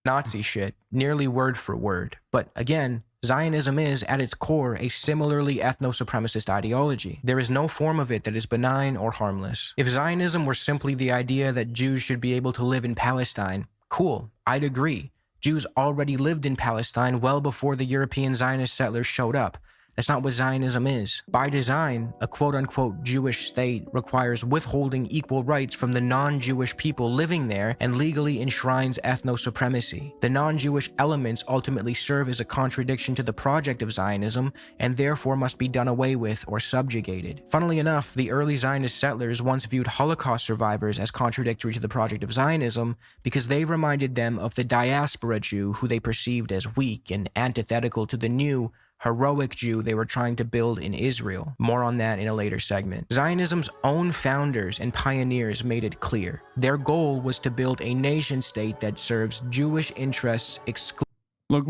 Nazi shit, nearly word for word. But again, Zionism is, at its core, a similarly ethno-supremacist ideology. There is no form of it that is benign or harmless. If Zionism were simply the idea that Jews should be able to live in Palestine, cool, I'd agree. Jews already lived in Palestine well before the European Zionist settlers showed up. That's not what Zionism is. By design, a quote-unquote Jewish state requires withholding equal rights from the non-Jewish people living there and legally enshrines ethno-supremacy. The non-Jewish elements ultimately serve as a contradiction to the project of Zionism and therefore must be done away with or subjugated. Funnily enough, the early Zionist settlers once viewed Holocaust survivors as contradictory to the project of Zionism because they reminded them of the diaspora Jew who they perceived as weak and antithetical to the new, heroic Jew they were trying to build in Israel. More on that in a later segment. Zionism's own founders and pioneers made it clear. Their goal was to build a nation state that serves Jewish interests exclusively. Look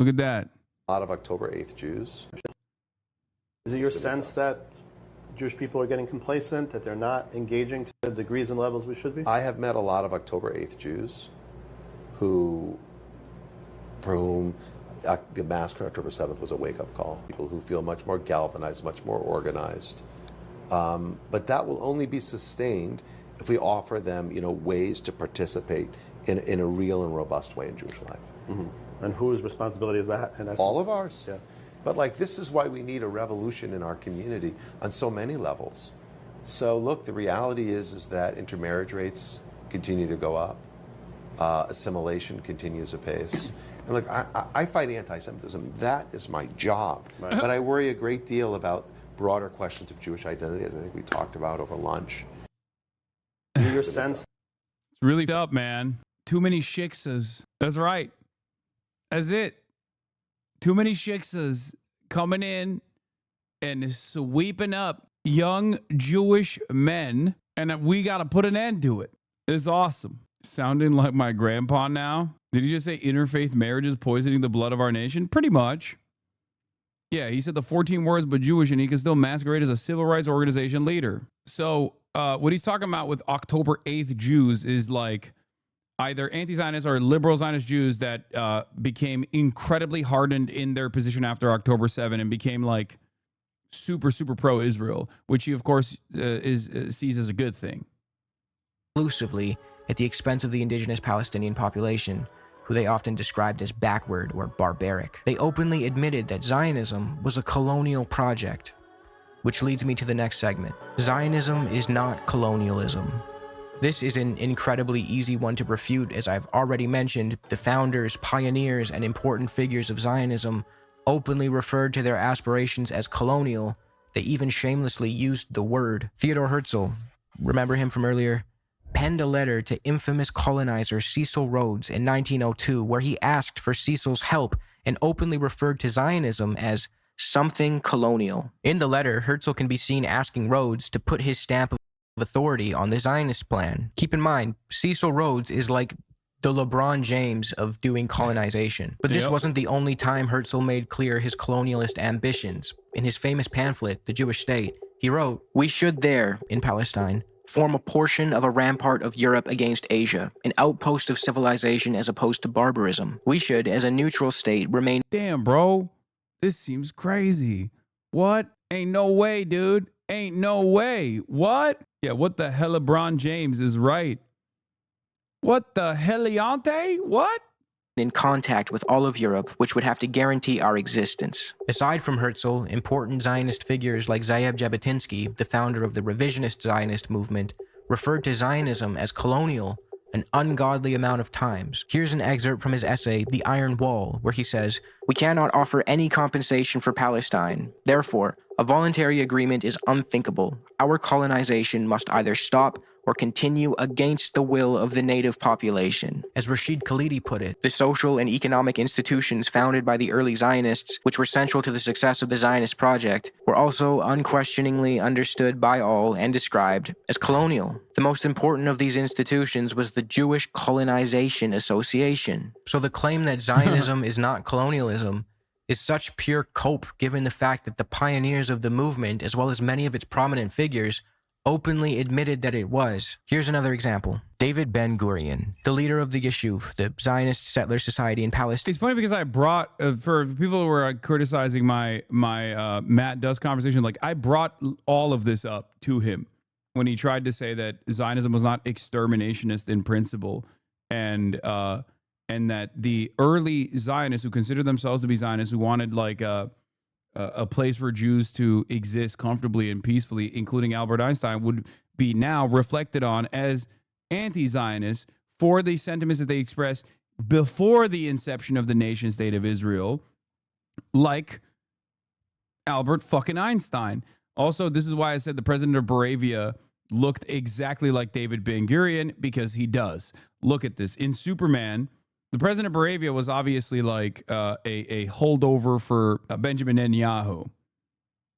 at that. A lot of October 8th Jews. Is it your sense that Jewish people are getting complacent, that they're not engaging to the degrees and levels we should be? I have met a lot of October 8th Jews for whom the massacre on October 7th was a wake-up call. People who feel much more galvanized, much more organized. But that will only be sustained if we offer them, ways to participate in a real and robust way in Jewish life. Mm-hmm. And whose responsibility is that? In essence? All of ours. Yeah. But this is why we need a revolution in our community on so many levels. So look, the reality is that intermarriage rates continue to go up. Assimilation continues apace. And look, I fight anti-Semitism. That is my job. Right. But I worry a great deal about broader questions of Jewish identity, as I think we talked about over lunch. In your sense? It's really up, man. Too many shiksas. That's right. That's it. Too many shiksas coming in and sweeping up young Jewish men, and we got to put an end to it. It's awesome. Sounding like my grandpa now. Did he just say interfaith marriage is poisoning the blood of our nation? Pretty much. Yeah, he said the 14 words but Jewish, and he can still masquerade as a civil rights organization leader. So what he's talking about with October 8th Jews is like either anti-Zionist or liberal Zionist Jews that became incredibly hardened in their position after October 7 and became like super, super pro-Israel, which he, of course, sees as a good thing. Exclusively at the expense of the indigenous Palestinian population, who they often described as backward or barbaric. They openly admitted that Zionism was a colonial project, which leads me to the next segment. Zionism is not colonialism. This is an incredibly easy one to refute, as I've already mentioned. The founders, pioneers, and important figures of Zionism openly referred to their aspirations as colonial. They even shamelessly used the word. Theodor Herzl, remember him from earlier? Penned a letter to infamous colonizer Cecil Rhodes in 1902 where he asked for Cecil's help and openly referred to Zionism as something colonial. In the letter, Herzl can be seen asking Rhodes to put his stamp of authority on the Zionist plan. Keep in mind, Cecil Rhodes is like the LeBron James of doing colonization. But this wasn't the only time Herzl made clear his colonialist ambitions. In his famous pamphlet, The Jewish State, he wrote, "We should there, in Palestine, form a portion of a rampart of Europe against Asia, an outpost of civilization as opposed to barbarism. We should, as a neutral state, remain..." Damn, bro. This seems crazy. What? Ain't no way, dude. Ain't no way. What? Yeah, what the hell, LeBron James is right. What the heliante? What? "In contact with all of Europe, which would have to guarantee our existence." Aside from Herzl, important Zionist figures like Ze'ev Jabotinsky, the founder of the revisionist Zionist movement, referred to Zionism as colonial an ungodly amount of times. Here's an excerpt from his essay, The Iron Wall, where he says, "We cannot offer any compensation for Palestine. Therefore, a voluntary agreement is unthinkable. Our colonization must either stop or continue against the will of the native population." As Rashid Khalidi put it, the social and economic institutions founded by the early Zionists, which were central to the success of the Zionist project, were also unquestioningly understood by all and described as colonial. The most important of these institutions was the Jewish Colonization Association. So the claim that Zionism is not colonialism is such pure cope given the fact that the pioneers of the movement, as well as many of its prominent figures, openly admitted that it was. Here's another example. David Ben-Gurion, the leader of the Yishuv, the Zionist settler society in Palestine. It's funny because I brought, for people who were criticizing my Matt Duss conversation, like I brought all of this up to him when he tried to say that Zionism was not exterminationist in principle, and that the early Zionists who considered themselves to be Zionists, who wanted like a place for Jews to exist comfortably and peacefully, including Albert Einstein, would be now reflected on as anti-Zionists for the sentiments that they expressed before the inception of the nation state of Israel, like Albert fucking Einstein. Also, this is why I said the president of Moravia looked exactly like David Ben-Gurion, because he does. Look at this. In Superman, the president of Moravia was obviously like a holdover for Benjamin Netanyahu.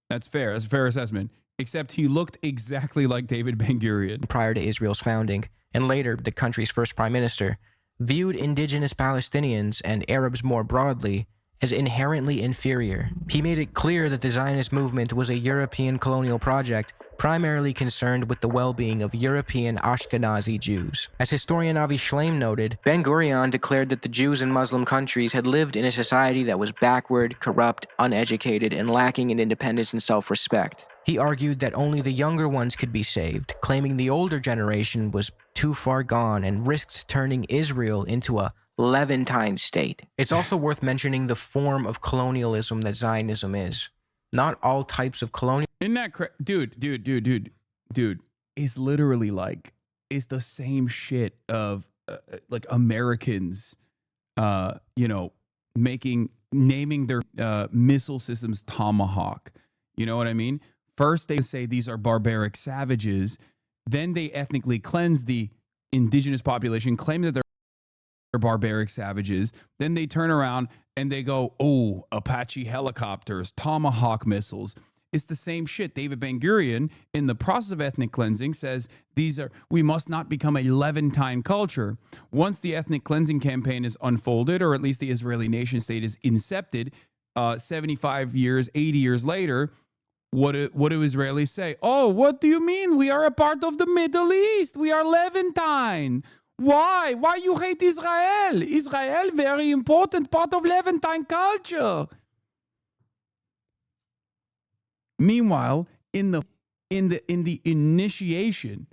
That's fair. That's a fair assessment. Except he looked exactly like David Ben-Gurion. Prior to Israel's founding, and later the country's first prime minister, viewed indigenous Palestinians and Arabs more broadly as inherently inferior. He made it clear that the Zionist movement was a European colonial project primarily concerned with the well-being of European Ashkenazi Jews. As historian Avi Shleim noted, Ben-Gurion declared that the Jews in Muslim countries had lived in a society that was backward, corrupt, uneducated, and lacking in independence and self-respect. He argued that only the younger ones could be saved, claiming the older generation was too far gone and risked turning Israel into a Levantine state. It's also worth mentioning the form of colonialism that Zionism is. Not all types of colonial... Isn't that dude, it's literally like, it's the same shit of like Americans, naming their missile systems Tomahawk. You know what I mean? First, they say these are barbaric savages. Then they ethnically cleanse the indigenous population, claim that they're barbaric savages. Then they turn around and they go, oh, Apache helicopters, Tomahawk missiles. It's the same shit. David Ben-Gurion, in the process of ethnic cleansing, says we must not become a Levantine culture. Once the ethnic cleansing campaign is unfolded, or at least the Israeli nation state is incepted, 75 years, 80 years later, what do Israelis say? Oh, what do you mean? We are a part of the Middle East. We are Levantine. Why? Why you hate Israel? Israel, very important part of Levantine culture. Meanwhile, in the initiation,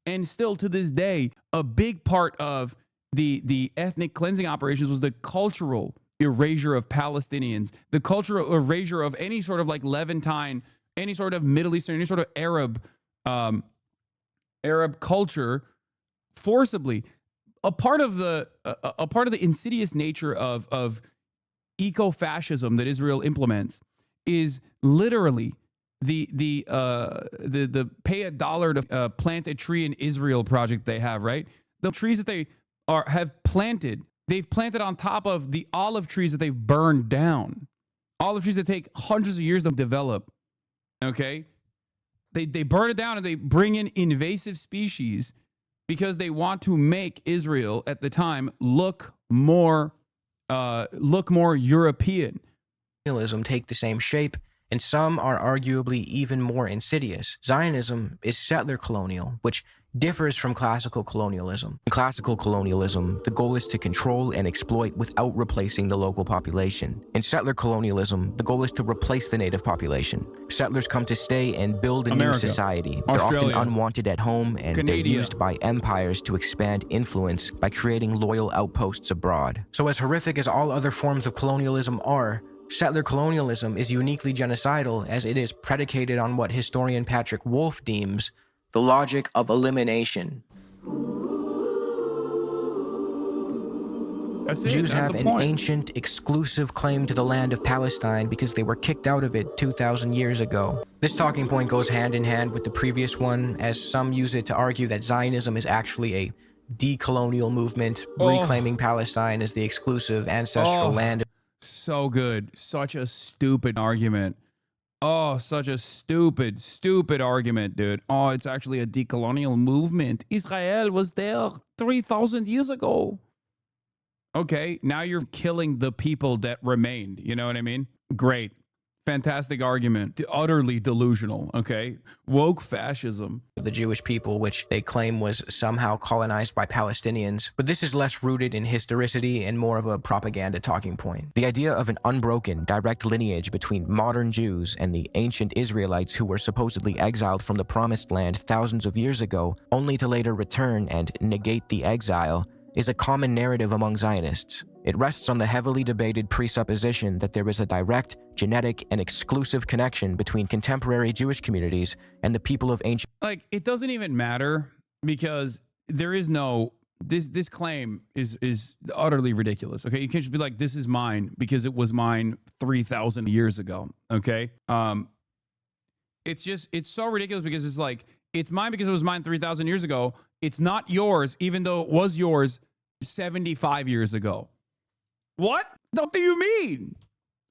and still to this day, a big part of the ethnic cleansing operations was the cultural erasure of Palestinians, the cultural erasure of any sort of like Levantine, any sort of Middle Eastern, any sort of Arab culture, forcibly. A part of the insidious nature of eco-fascism that Israel implements is literally the pay $1 to plant a tree in Israel project they have, right? The trees that they have planted, they've planted on top of the olive trees that they've burned down. Olive trees that take hundreds of years to develop. Okay? They burn it down and they bring in invasive species because they want to make Israel at the time look more European. Colonialism take the same shape, and some are arguably even more insidious. Zionism is settler colonial, which differs from classical colonialism. In classical colonialism, the goal is to control and exploit without replacing the local population. In settler colonialism, the goal is to replace the native population. Settlers come to stay and build a new society. They're often unwanted at home, and they're used by empires to expand influence by creating loyal outposts abroad. So as horrific as all other forms of colonialism are, settler colonialism is uniquely genocidal, as it is predicated on what historian Patrick Wolfe deems the logic of elimination. Jews have an ancient, exclusive claim to the land of Palestine because they were kicked out of it 2,000 years ago. This talking point goes hand in hand with the previous one, as some use it to argue that Zionism is actually a decolonial movement, reclaiming Palestine as the exclusive ancestral land. So good. Such a stupid argument. Oh, such a stupid argument, dude. Oh, it's actually a decolonial movement. Israel was there 3,000 years ago. Okay, now you're killing the people that remained. You know what I mean? Great. Fantastic argument. Utterly delusional, okay? Woke fascism. The Jewish people, which they claim was somehow colonized by Palestinians, but this is less rooted in historicity and more of a propaganda talking point. The idea of an unbroken, direct lineage between modern Jews and the ancient Israelites who were supposedly exiled from the Promised Land thousands of years ago, only to later return and negate the exile, is a common narrative among Zionists. It rests on the heavily debated presupposition that there is a direct, genetic, and exclusive connection between contemporary Jewish communities and the people of ancient... Like, it doesn't even matter, because there is no... This claim is utterly ridiculous, okay? You can't just be like, this is mine because it was mine 3,000 years ago, okay? It's so ridiculous because it's like, it's mine because it was mine 3,000 years ago. It's not yours, even though it was yours 75 years ago. What? What do you mean?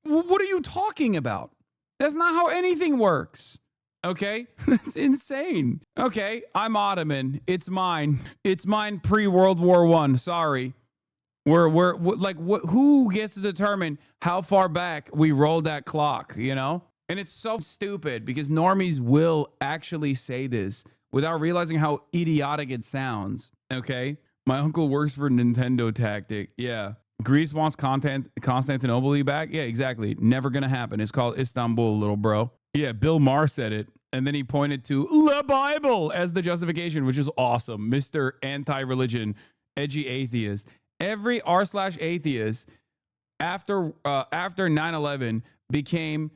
What are you talking about? That's not how anything works. Okay? That's insane. Okay, I'm Ottoman. It's mine. It's mine pre-World War I. Sorry. We're like, who gets to determine how far back we rolled that clock, you know? And it's so stupid because normies will actually say this without realizing how idiotic it sounds. Okay? My uncle works for Nintendo Tactic. Yeah. Greece wants Constantinople back? Yeah, exactly. Never gonna happen. It's called Istanbul, little bro. Yeah, Bill Maher said it. And then he pointed to the Bible as the justification, which is awesome. Mr. Anti-Religion, edgy atheist. Every r/atheist after 9/11 became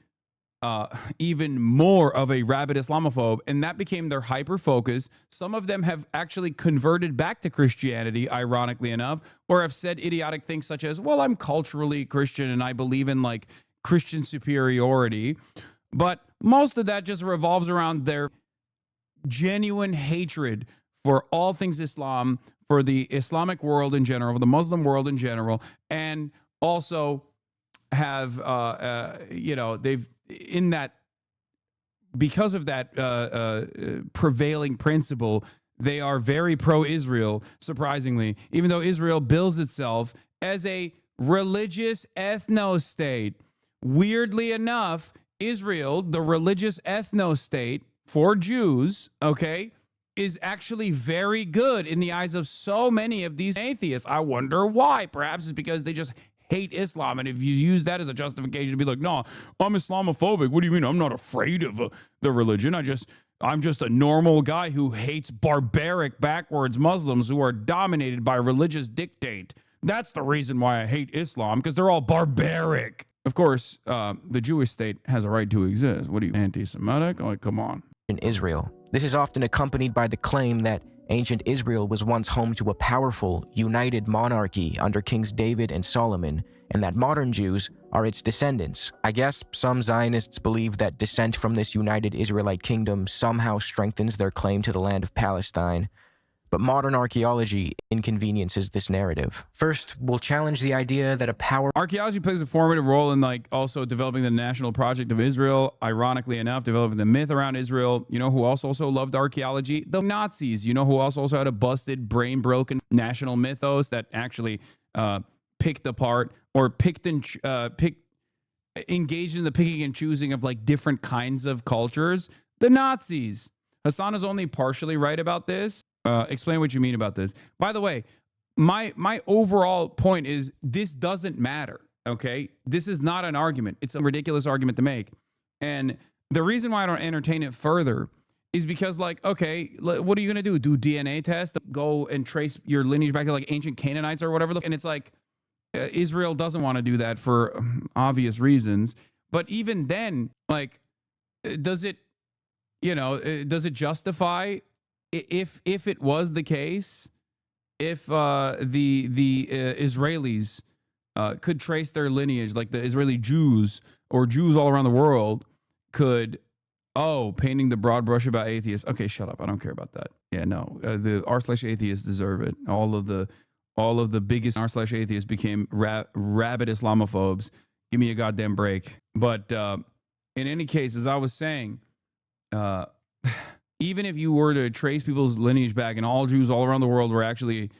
even more of a rabid Islamophobe, and that became their hyper focus. Some of them have actually converted back to Christianity, ironically enough, or have said idiotic things such as, well, I'm culturally Christian and I believe in like Christian superiority. But most of that just revolves around their genuine hatred for all things Islam, for the Islamic world in general, for the Muslim world in general, and also have, they've, in that, because of that prevailing principle, they are very pro-Israel, surprisingly, even though Israel bills itself as a religious ethno-state. Weirdly enough, Israel, the religious ethno-state for Jews, okay, is actually very good in the eyes of so many of these atheists. I wonder why. Perhaps it's because they just hate Islam, and if you use that as a justification to be like, no, I'm Islamophobic. What do you mean? I'm not afraid of the religion. I'm just a normal guy who hates barbaric, backwards Muslims who are dominated by religious dictate. That's the reason why I hate Islam, because they're all barbaric. Of course, the Jewish state has a right to exist. What are you, anti-Semitic? Like, come on. In Israel, this is often accompanied by the claim that ancient Israel was once home to a powerful, united monarchy under Kings David and Solomon, and that modern Jews are its descendants. I guess some Zionists believe that descent from this united Israelite kingdom somehow strengthens their claim to the land of Palestine. but modern archaeology inconveniences this narrative. First, we'll challenge the idea that a power... Archaeology plays a formative role in like also developing the national project of Israel. Ironically enough, developing the myth around Israel. You know who also loved archaeology? The Nazis. You know who also had a busted, brain-broken national mythos that actually picked apart or engaged in the picking and choosing of like different kinds of cultures? The Nazis. Hasan is only partially right about this. Explain what you mean about this. By the way, my overall point is this doesn't matter, okay? This is not an argument. It's a ridiculous argument to make. And the reason why I don't entertain it further is because, like, okay, what are you going to do? Do DNA tests? Go and trace your lineage back to, like, ancient Canaanites or whatever? And it's like, Israel doesn't want to do that for obvious reasons. But even then, like, does it, you know, does it justify... If it was the case, if the Israelis could trace their lineage, like the Israeli Jews or Jews all around the world could, painting the broad brush about atheists. Okay, shut up. I don't care about that. Yeah, no, the r/atheists deserve it. All of the biggest r/atheists became rabid Islamophobes. Give me a goddamn break. But in any case, as I was saying, even if you were to trace people's lineage back and all Jews all around the world were actually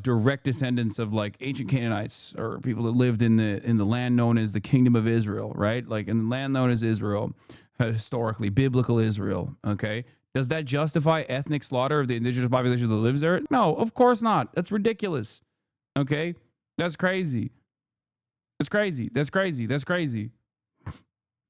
direct descendants of like ancient Canaanites or people that lived in the land known as the Kingdom of Israel, right? Like in the land known as Israel, historically, biblical Israel, okay? Does that justify ethnic slaughter of the indigenous population that lives there? No, of course not. That's ridiculous, okay? That's crazy. That's crazy. That's crazy. That's crazy.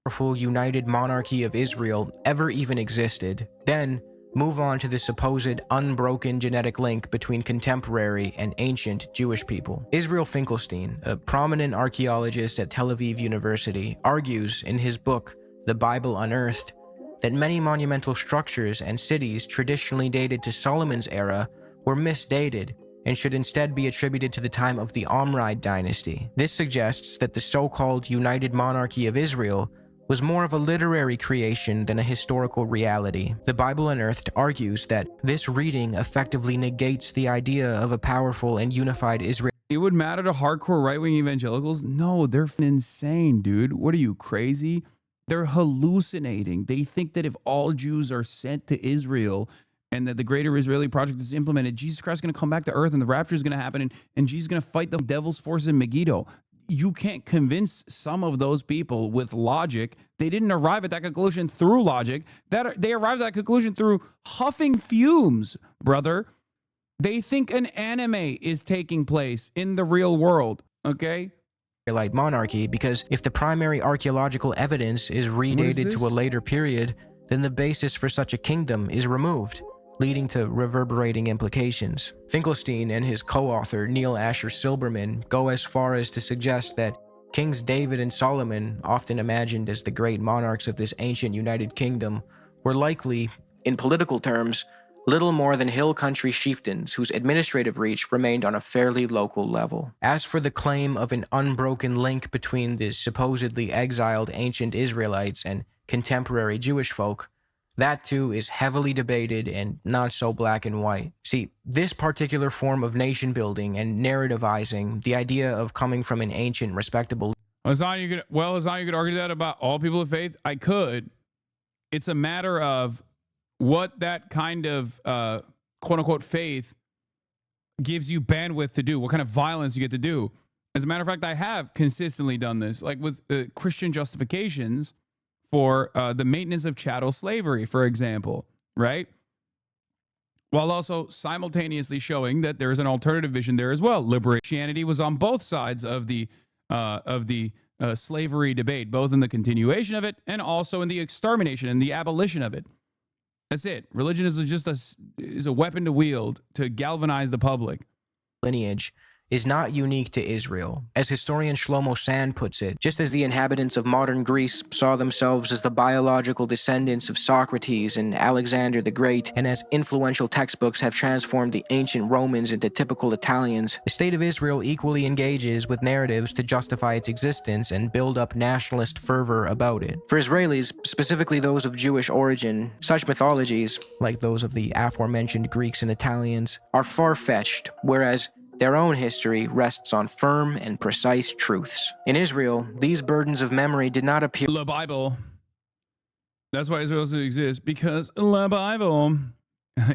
Powerful united monarchy of Israel ever even existed, then move on to the supposed unbroken genetic link between contemporary and ancient Jewish people. Israel Finkelstein, a prominent archaeologist at Tel Aviv University, argues in his book, The Bible Unearthed, that many monumental structures and cities traditionally dated to Solomon's era were misdated and should instead be attributed to the time of the Omride dynasty. This suggests that the so-called united monarchy of Israel was more of a literary creation than a historical reality. The Bible Unearthed argues that this reading effectively negates the idea of a powerful and unified Israel. It would matter to hardcore right-wing evangelicals? No, they're insane, dude. What are you, crazy? They're hallucinating. They think that if all Jews are sent to Israel and that the greater Israeli project is implemented, Jesus Christ is going to come back to earth and the rapture is going to happen and Jesus is going to fight the devil's forces in Megiddo. You can't convince some of those people with logic. They didn't arrive at that conclusion through logic. They arrived at that conclusion through huffing fumes, brother. They think an anime is taking place in the real world, okay? Israelite monarchy, because if the primary archaeological evidence is redated to a later period, then the basis for such a kingdom is removed, leading to reverberating implications. Finkelstein and his co-author Neil Asher Silberman go as far as to suggest that Kings David and Solomon, often imagined as the great monarchs of this ancient United Kingdom, were likely, in political terms, little more than hill country chieftains whose administrative reach remained on a fairly local level. As for the claim of an unbroken link between the supposedly exiled ancient Israelites and contemporary Jewish folk, that too is heavily debated and not so black and white. See, this particular form of nation building and narrativizing, the idea of coming from an ancient, respectable... Hasan, you could argue that about all people of faith. I could. It's a matter of what that kind of quote-unquote faith gives you bandwidth to do, what kind of violence you get to do. As a matter of fact, I have consistently done this, like with Christian justifications for the maintenance of chattel slavery, for example, right? While also simultaneously showing that there is an alternative vision there as well. Christianity was on both sides of the slavery debate, both in the continuation of it and also in the extermination and the abolition of it. That's it. Religion is just a weapon to wield to galvanize the public. Lineage is not unique to Israel. As historian Shlomo Sand puts it, just as the inhabitants of modern Greece saw themselves as the biological descendants of Socrates and Alexander the Great, and as influential textbooks have transformed the ancient Romans into typical Italians, the state of Israel equally engages with narratives to justify its existence and build up nationalist fervor about it. For Israelis, specifically those of Jewish origin, such mythologies, like those of the aforementioned Greeks and Italians, are far-fetched, whereas their own history rests on firm and precise truths. In Israel, these burdens of memory did not appear. The Bible. That's why Israel exists, because the Bible,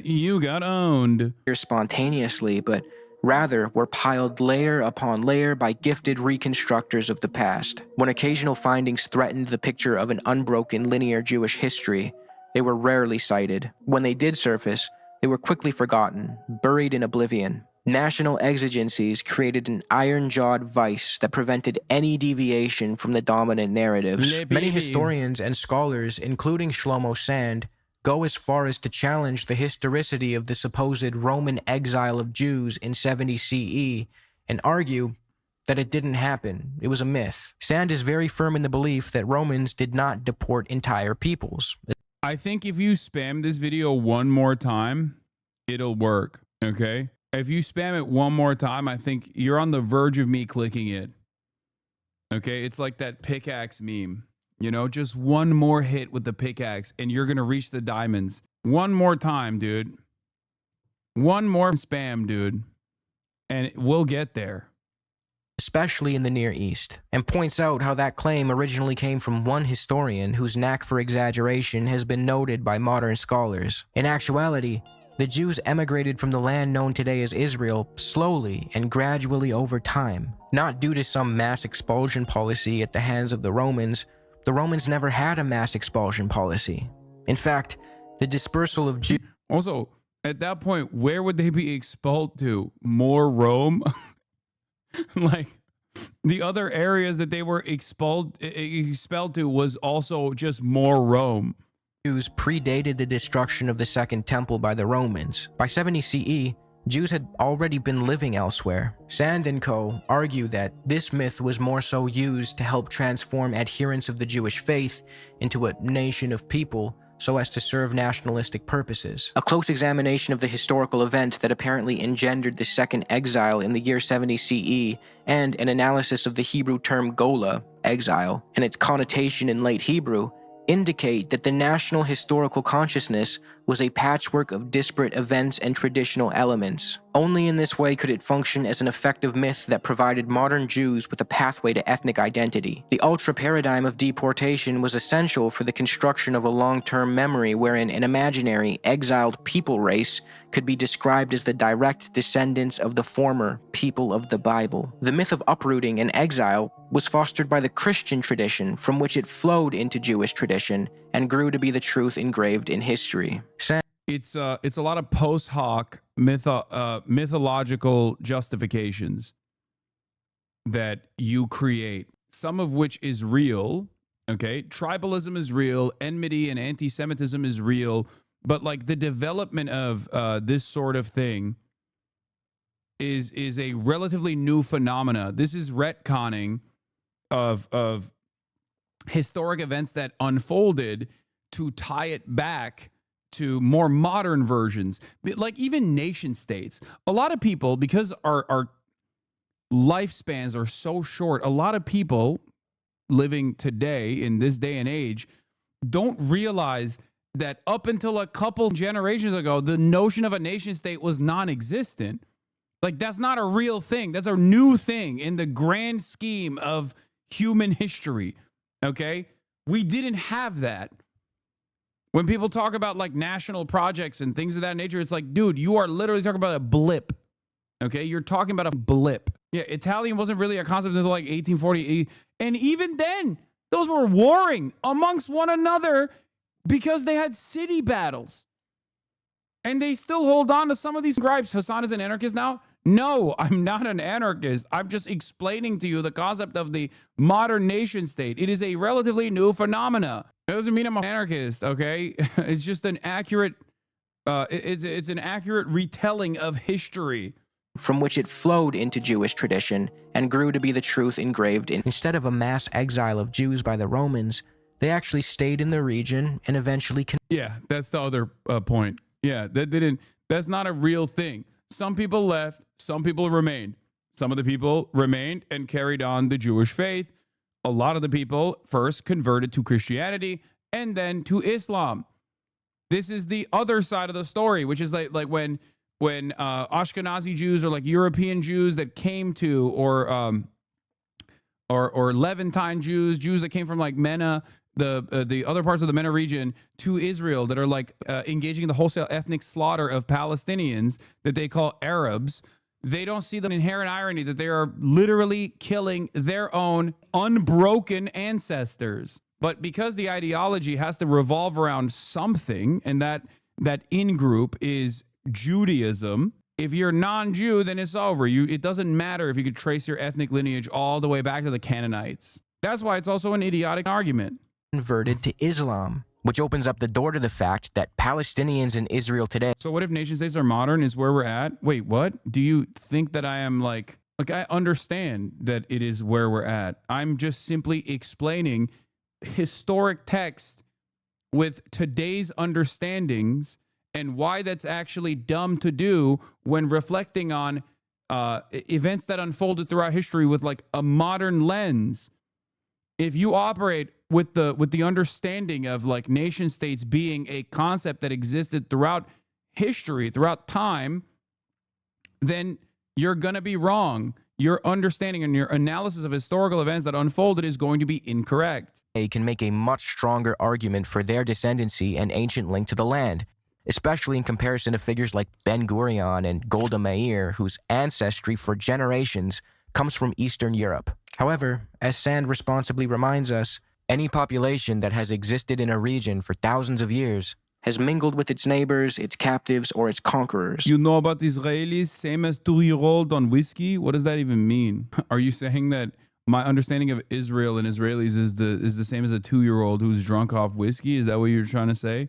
you got owned. Spontaneously, but rather were piled layer upon layer by gifted reconstructors of the past. When occasional findings threatened the picture of an unbroken linear Jewish history, they were rarely cited. When they did surface, they were quickly forgotten, buried in oblivion. National exigencies created an iron-jawed vice that prevented any deviation from the dominant narratives. Many historians and scholars, including Shlomo Sand, go as far as to challenge the historicity of the supposed Roman exile of Jews in 70 CE and argue that it didn't happen. It was a myth. Sand is very firm in the belief that Romans did not deport entire peoples. I think if you spam this video one more time, it'll work, okay? If you spam it one more time, I think you're on the verge of me clicking it. Okay, it's like that pickaxe meme. You know, just one more hit with the pickaxe and you're going to reach the diamonds. One more time, dude. One more spam, dude. And we'll get there. Especially in the Near East, and points out how that claim originally came from one historian whose knack for exaggeration has been noted by modern scholars. In actuality, the Jews emigrated from the land known today as Israel slowly and gradually over time. Not due to some mass expulsion policy at the hands of the Romans never had a mass expulsion policy. In fact, the dispersal of Jews... Also, at that point, where would they be expelled to? More Rome? Like, the other areas that they were expelled to was also just more Rome. Jews predated the destruction of the Second Temple by the Romans. By 70 CE, Jews had already been living elsewhere. Sand and co. argue that this myth was more so used to help transform adherents of the Jewish faith into a nation of people so as to serve nationalistic purposes. A close examination of the historical event that apparently engendered the second exile in the year 70 CE, and an analysis of the Hebrew term gola, exile, and its connotation in late Hebrew, indicate that the national historical consciousness was a patchwork of disparate events and traditional elements. Only in this way could it function as an effective myth that provided modern Jews with a pathway to ethnic identity. The ultra-paradigm of deportation was essential for the construction of a long-term memory wherein an imaginary, exiled people race could be described as the direct descendants of the former people of the Bible. The myth of uprooting and exile was fostered by the Christian tradition, from which it flowed into Jewish tradition and grew to be the truth engraved in history. It's a lot of post hoc mythological justifications that you create, some of which is real. Okay, tribalism is real, enmity and anti-Semitism is real, but like the development of this sort of thing is a relatively new phenomena. This is retconning of historic events that unfolded to tie it back to more modern versions, like even nation states. A lot of people, because our lifespans are so short, a lot of people living today in this day and age don't realize that up until a couple generations ago, the notion of a nation state was non-existent. Like, that's not a real thing. That's a new thing in the grand scheme of human history. Okay? We didn't have that. When people talk about like national projects and things of that nature, it's like, dude, you are literally talking about a blip. Okay? You're talking about a blip. Yeah, Italian wasn't really a concept until like 1840. And even then, those were warring amongst one another because they had city battles. And they still hold on to some of these gripes. Hasan is an anarchist now? No, I'm not an anarchist. I'm just explaining to you the concept of the modern nation state. It is a relatively new phenomena. It doesn't mean I'm an anarchist, okay? It's just an accurate, it's an accurate retelling of history. from which it flowed into Jewish tradition and grew to be the truth engraved in. Instead of a mass exile of Jews by the Romans, they actually stayed in the region and eventually... Yeah, that's the other point. Yeah, that's not a real thing. Some people left, some people remained. Some of the people remained and carried on the Jewish faith. A lot of the people first converted to Christianity and then to Islam. This is the other side of the story, which is like when Ashkenazi Jews or like European Jews that came to, or Levantine Jews that came from like MENA, the other parts of the MENA region to Israel, that are like engaging in the wholesale ethnic slaughter of Palestinians that they call Arabs. They don't see the inherent irony that they are literally killing their own unbroken ancestors. But because the ideology has to revolve around something, and that in-group is Judaism, if you're non-Jew, then it's over. It doesn't matter if you could trace your ethnic lineage all the way back to the Canaanites. That's why it's also an idiotic argument. Converted to Islam, which opens up the door to the fact that Palestinians in Israel today... So what if nation states are modern is where we're at? Wait, what? Do you think that I am like I understand that it is where we're at. I'm just simply explaining historic text with today's understandings and why that's actually dumb to do when reflecting on events that unfolded throughout history with like a modern lens. If you operate with the understanding of like nation states being a concept that existed throughout history, throughout time, then you're going to be wrong. Your understanding and your analysis of historical events that unfolded is going to be incorrect. They can make a much stronger argument for their descendancy and ancient link to the land, especially in comparison to figures like Ben-Gurion and Golda Meir, whose ancestry for generations comes from Eastern Europe. However, as Sand responsibly reminds us, any population that has existed in a region for thousands of years has mingled with its neighbors, its captives, or its conquerors. You know about Israelis, same as 2-year-old on whiskey? What does that even mean? Are you saying that my understanding of Israel and Israelis is the same as a 2-year-old who's drunk off whiskey? Is that what you're trying to say?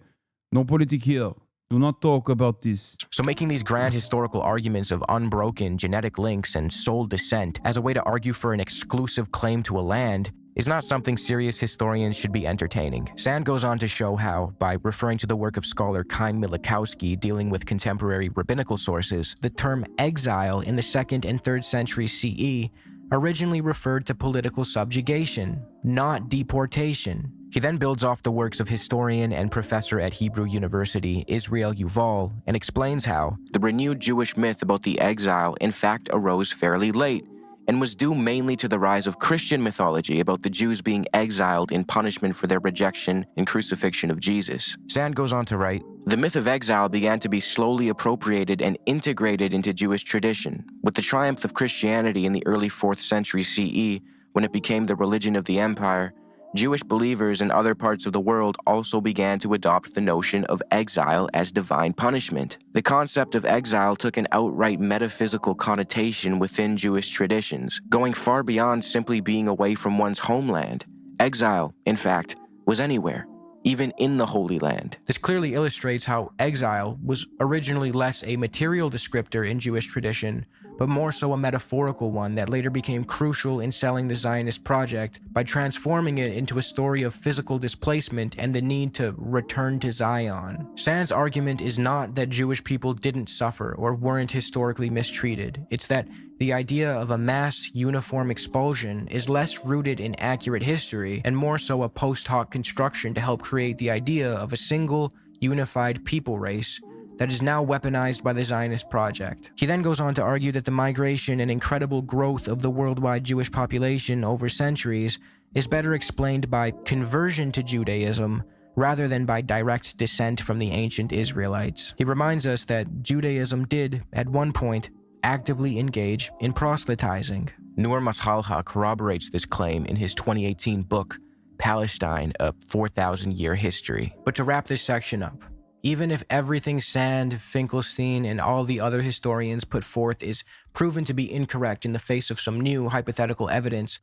No politique here. Do not talk about this. So making these grand historical arguments of unbroken genetic links and soul descent as a way to argue for an exclusive claim to a land is not something serious historians should be entertaining. Sand goes on to show how, by referring to the work of scholar Chaim Milikowski dealing with contemporary rabbinical sources, the term exile in the 2nd and 3rd century CE originally referred to political subjugation, not deportation. He then builds off the works of historian and professor at Hebrew University Israel Yuval and explains how the renewed Jewish myth about the exile in fact arose fairly late and was due mainly to the rise of Christian mythology about the Jews being exiled in punishment for their rejection and crucifixion of Jesus. Sand goes on to write, the myth of exile began to be slowly appropriated and integrated into Jewish tradition. With the triumph of Christianity in the early 4th century CE, when it became the religion of the empire, Jewish believers in other parts of the world also began to adopt the notion of exile as divine punishment. The concept of exile took an outright metaphysical connotation within Jewish traditions, going far beyond simply being away from one's homeland. Exile, in fact, was anywhere, even in the Holy Land. This clearly illustrates how exile was originally less a material descriptor in Jewish tradition, but more so a metaphorical one that later became crucial in selling the Zionist project by transforming it into a story of physical displacement and the need to return to Zion. Sand's argument is not that Jewish people didn't suffer or weren't historically mistreated. It's that the idea of a mass, uniform expulsion is less rooted in accurate history and more so a post hoc construction to help create the idea of a single, unified people race that is now weaponized by the Zionist project. He then goes on to argue that the migration and incredible growth of the worldwide Jewish population over centuries is better explained by conversion to Judaism rather than by direct descent from the ancient Israelites. He reminds us that Judaism did, at one point, actively engage in proselytizing. Nur Mashalha corroborates this claim in his 2018 book, Palestine, A 4,000-Year History. But to wrap this section up, even if everything Sand, Finkelstein, and all the other historians put forth is proven to be incorrect in the face of some new hypothetical evidence,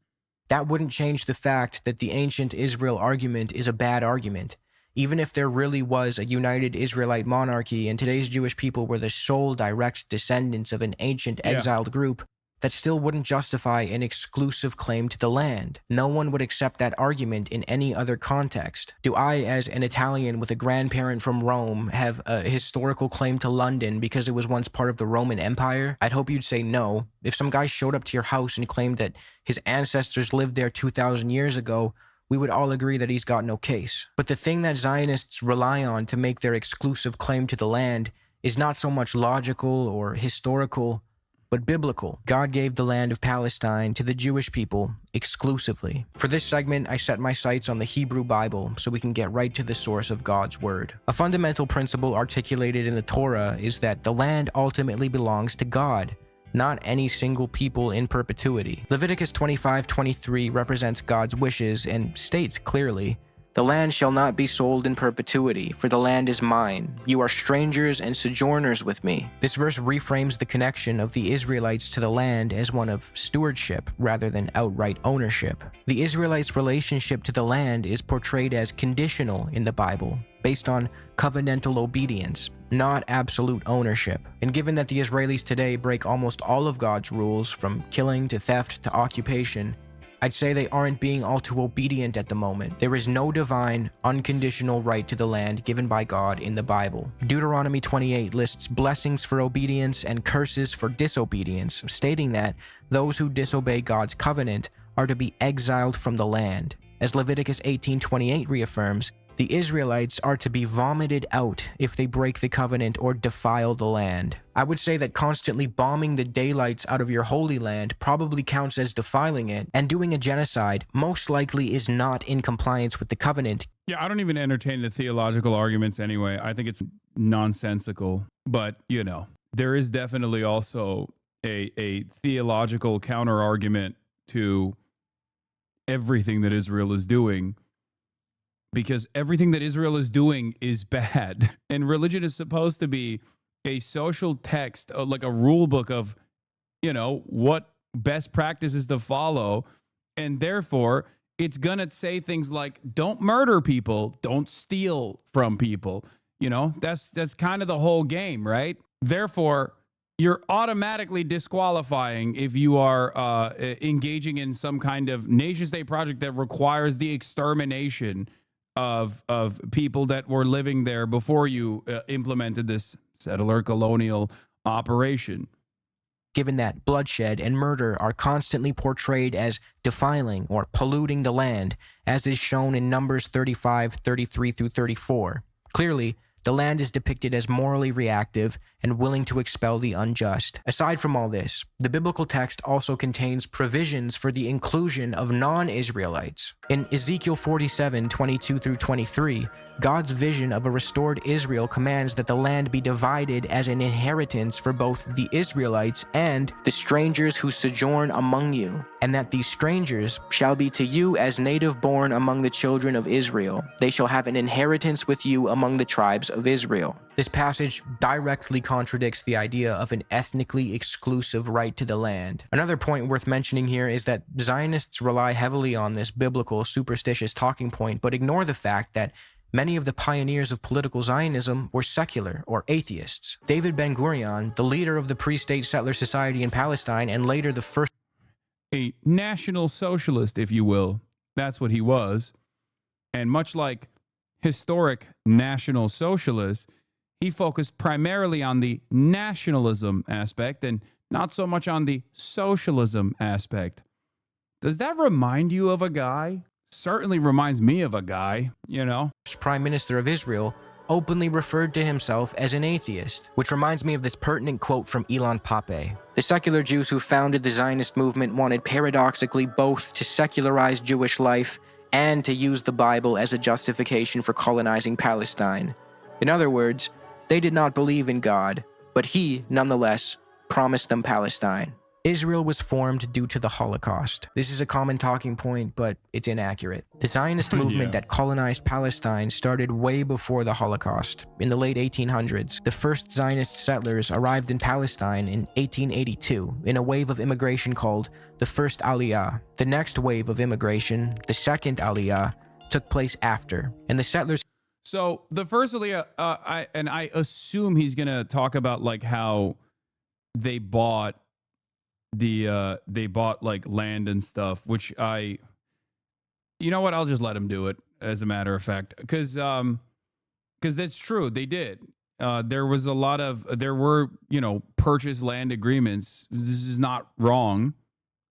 that wouldn't change the fact that the ancient Israel argument is a bad argument. Even if there really was a united Israelite monarchy and today's Jewish people were the sole direct descendants of an ancient exiled group, that still wouldn't justify an exclusive claim to the land. No one would accept that argument in any other context. Do I, as an Italian with a grandparent from Rome, have a historical claim to London because it was once part of the Roman Empire? I'd hope you'd say no. If some guy showed up to your house and claimed that his ancestors lived there 2,000 years ago, we would all agree that he's got no case. But the thing that Zionists rely on to make their exclusive claim to the land is not so much logical or historical, but biblical. God gave the land of Palestine to the Jewish people exclusively. For this segment, I set my sights on the Hebrew Bible so we can get right to the source of God's word. A fundamental principle articulated in the Torah is that the land ultimately belongs to God, not any single people in perpetuity. Leviticus 25:23 represents God's wishes and states clearly, "The land shall not be sold in perpetuity, for the land is mine. You are strangers and sojourners with me." This verse reframes the connection of the Israelites to the land as one of stewardship rather than outright ownership. The Israelites' relationship to the land is portrayed as conditional in the Bible, based on covenantal obedience, not absolute ownership. And given that the Israelis today break almost all of God's rules, from killing to theft to occupation, I'd say they aren't being all too obedient at the moment. There is no divine, unconditional right to the land given by God in the Bible. Deuteronomy 28 lists blessings for obedience and curses for disobedience, stating that those who disobey God's covenant are to be exiled from the land. As Leviticus 18:28 reaffirms, the Israelites are to be vomited out if they break the covenant or defile the land. I would say that constantly bombing the daylights out of your holy land probably counts as defiling it, and doing a genocide most likely is not in compliance with the covenant. Yeah, I don't even entertain the theological arguments anyway. I think it's nonsensical. But, you know, there is definitely also a theological counter-argument to everything that Israel is doing, because everything that Israel is doing is bad. And religion is supposed to be a social text, like a rule book of, you know, what best practices to follow. And therefore, it's going to say things like, don't murder people, don't steal from people. You know, that's kind of the whole game, right? Therefore, you're automatically disqualifying if you are engaging in some kind of nation-state project that requires the extermination of people that were living there before you implemented this settler colonial operation. Given that bloodshed and murder are constantly portrayed as defiling or polluting the land, as is shown in Numbers 35, 33 through 34. Clearly, the land is depicted as morally reactive and willing to expel the unjust. Aside from all this, the biblical text also contains provisions for the inclusion of non-Israelites. In Ezekiel 47, 22 through 23, God's vision of a restored Israel commands that the land be divided as an inheritance for both the Israelites and the strangers who sojourn among you, and that these strangers shall be to you as native born among the children of Israel. They shall have an inheritance with you among the tribes of Israel. This passage directly contradicts the idea of an ethnically exclusive right to the land. Another point worth mentioning here is that Zionists rely heavily on this biblical superstitious talking point, but ignore the fact that many of the pioneers of political Zionism were secular or atheists. David Ben-Gurion, the leader of the pre-state settler society in Palestine and later the first... A national socialist, if you will. That's what he was. And much like historic national socialists, he focused primarily on the nationalism aspect and not so much on the socialism aspect. Does that remind you of a guy? Certainly reminds me of a guy, you know. Prime Minister of Israel openly referred to himself as an atheist, which reminds me of this pertinent quote from Ilan Pappé. The secular Jews who founded the Zionist movement wanted paradoxically both to secularize Jewish life and to use the Bible as a justification for colonizing Palestine. In other words, they did not believe in God, but he, nonetheless, promised them Palestine. Israel was formed due to the Holocaust. This is a common talking point, but it's inaccurate. The Zionist movement that colonized Palestine started way before the Holocaust. In the late 1800s, the first Zionist settlers arrived in Palestine in 1882 in a wave of immigration called the First Aliyah. The next wave of immigration, the Second Aliyah, took place after, and the settlers... So the first Aliyah, I assume he's gonna talk about like how they bought like land and stuff, which you know what, I'll just let him do it as a matter of fact, because that's true, they did. There were, you know, purchase land agreements. This is not wrong,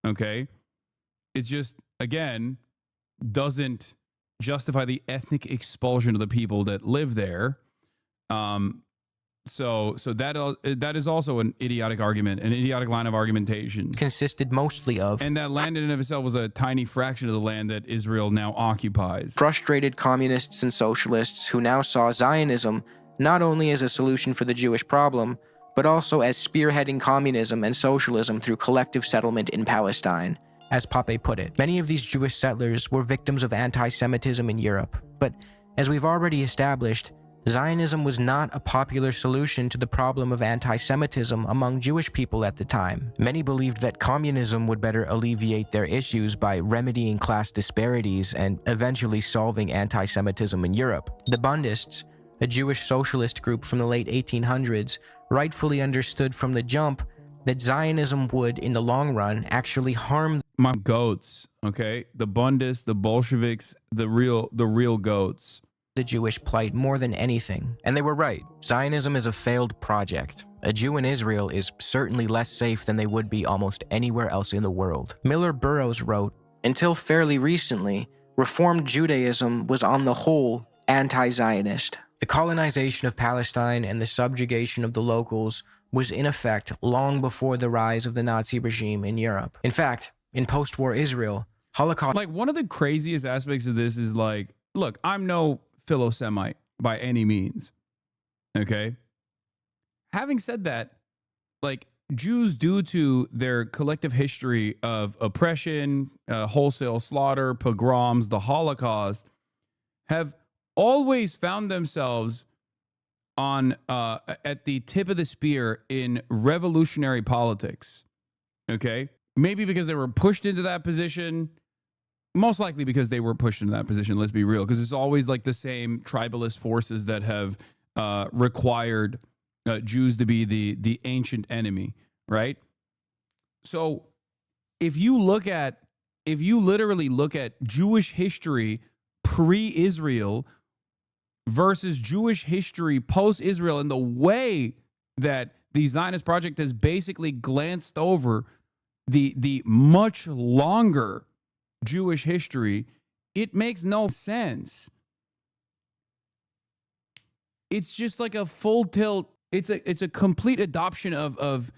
okay? It just, again, doesn't justify the ethnic expulsion of the people that live there. So that is also an idiotic argument, an idiotic line of argumentation. Consisted mostly of, and that land in and of itself was a tiny fraction of the land that Israel now occupies. Frustrated communists and socialists who now saw Zionism not only as a solution for the Jewish problem, but also as spearheading communism and socialism through collective settlement in Palestine. As Pape put it, many of these Jewish settlers were victims of anti-Semitism in Europe, but as we've already established, Zionism was not a popular solution to the problem of anti-Semitism among Jewish people at the time. Many believed that communism would better alleviate their issues by remedying class disparities and eventually solving anti-Semitism in Europe. The Bundists, a Jewish socialist group from the late 1800s, rightfully understood from the jump that Zionism would, in the long run, actually harm my goats, okay? The Bundists, the Bolsheviks, the real goats. The Jewish plight more than anything. And they were right. Zionism is a failed project. A Jew in Israel is certainly less safe than they would be almost anywhere else in the world. Miller Burroughs wrote, "Until fairly recently, Reformed Judaism was on the whole anti-Zionist. The colonization of Palestine and the subjugation of the locals was in effect long before the rise of the Nazi regime in Europe. In fact, in post-war Israel, Holocaust..." Like, one of the craziest aspects of this is like, look, I'm no Philo-Semite by any means, okay? Having said that, like, Jews, due to their collective history of oppression, wholesale slaughter, pogroms, the Holocaust, have always found themselves on at the tip of the spear in revolutionary politics, okay? Maybe because they were pushed into that position, most likely because they were pushed into that position, let's be real, because it's always like the same tribalist forces that have required Jews to be the ancient enemy, right? So if you literally look at Jewish history pre-Israel versus Jewish history post-Israel, and the way that the Zionist project has basically glanced over the much longer Jewish history, it makes no sense. It's just like a full tilt. It's a complete adoption of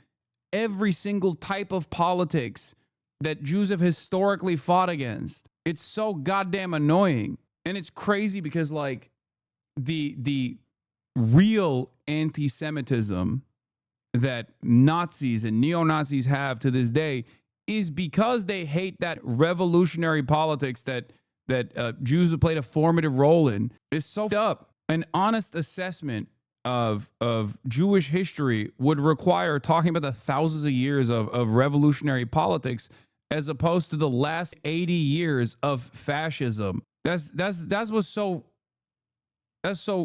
every single type of politics that Jews have historically fought against. It's so goddamn annoying. And it's crazy because, like, the real anti-Semitism that Nazis and neo-Nazis have to this day is because they hate that revolutionary politics that Jews have played a formative role in. It's so up. An honest assessment of Jewish history would require talking about the thousands of years of revolutionary politics as opposed to the last 80 years of fascism. That's what's so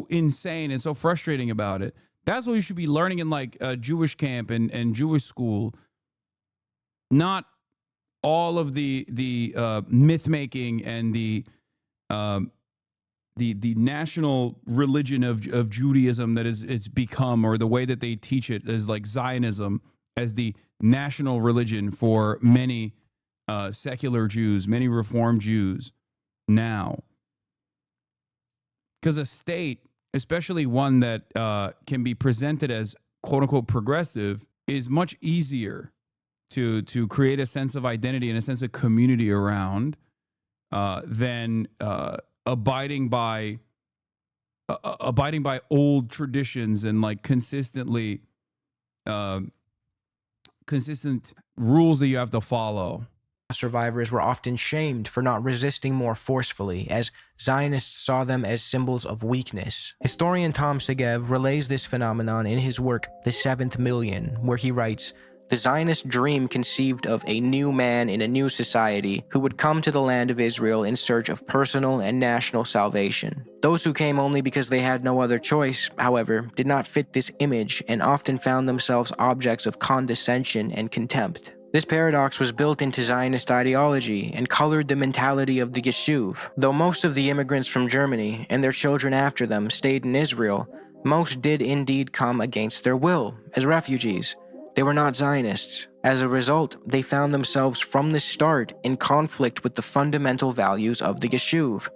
insane and so frustrating about it. That's what you should be learning in like Jewish camp and Jewish school. Not all of the myth making and the national religion of Judaism that it's become, or the way that they teach it as like Zionism as the national religion for many secular Jews, many Reformed Jews now. Because a state, especially one that can be presented as quote unquote progressive, is much easier to create a sense of identity and a sense of community around than abiding by old traditions and like consistent rules that you have to follow. Survivors were often shamed for not resisting more forcefully, as Zionists saw them as symbols of weakness. Historian Tom Segev relays this phenomenon in his work The Seventh Million, where he writes, The Zionist dream conceived of a new man in a new society who would come to the land of Israel in search of personal and national salvation. Those who came only because they had no other choice, however, did not fit this image and often found themselves objects of condescension and contempt. This paradox was built into Zionist ideology and colored the mentality of the Yishuv. Though most of the immigrants from Germany and their children after them stayed in Israel, most did indeed come against their will as refugees. They were not Zionists. As a result, they found themselves from the start in conflict with the fundamental values of the Yishuv.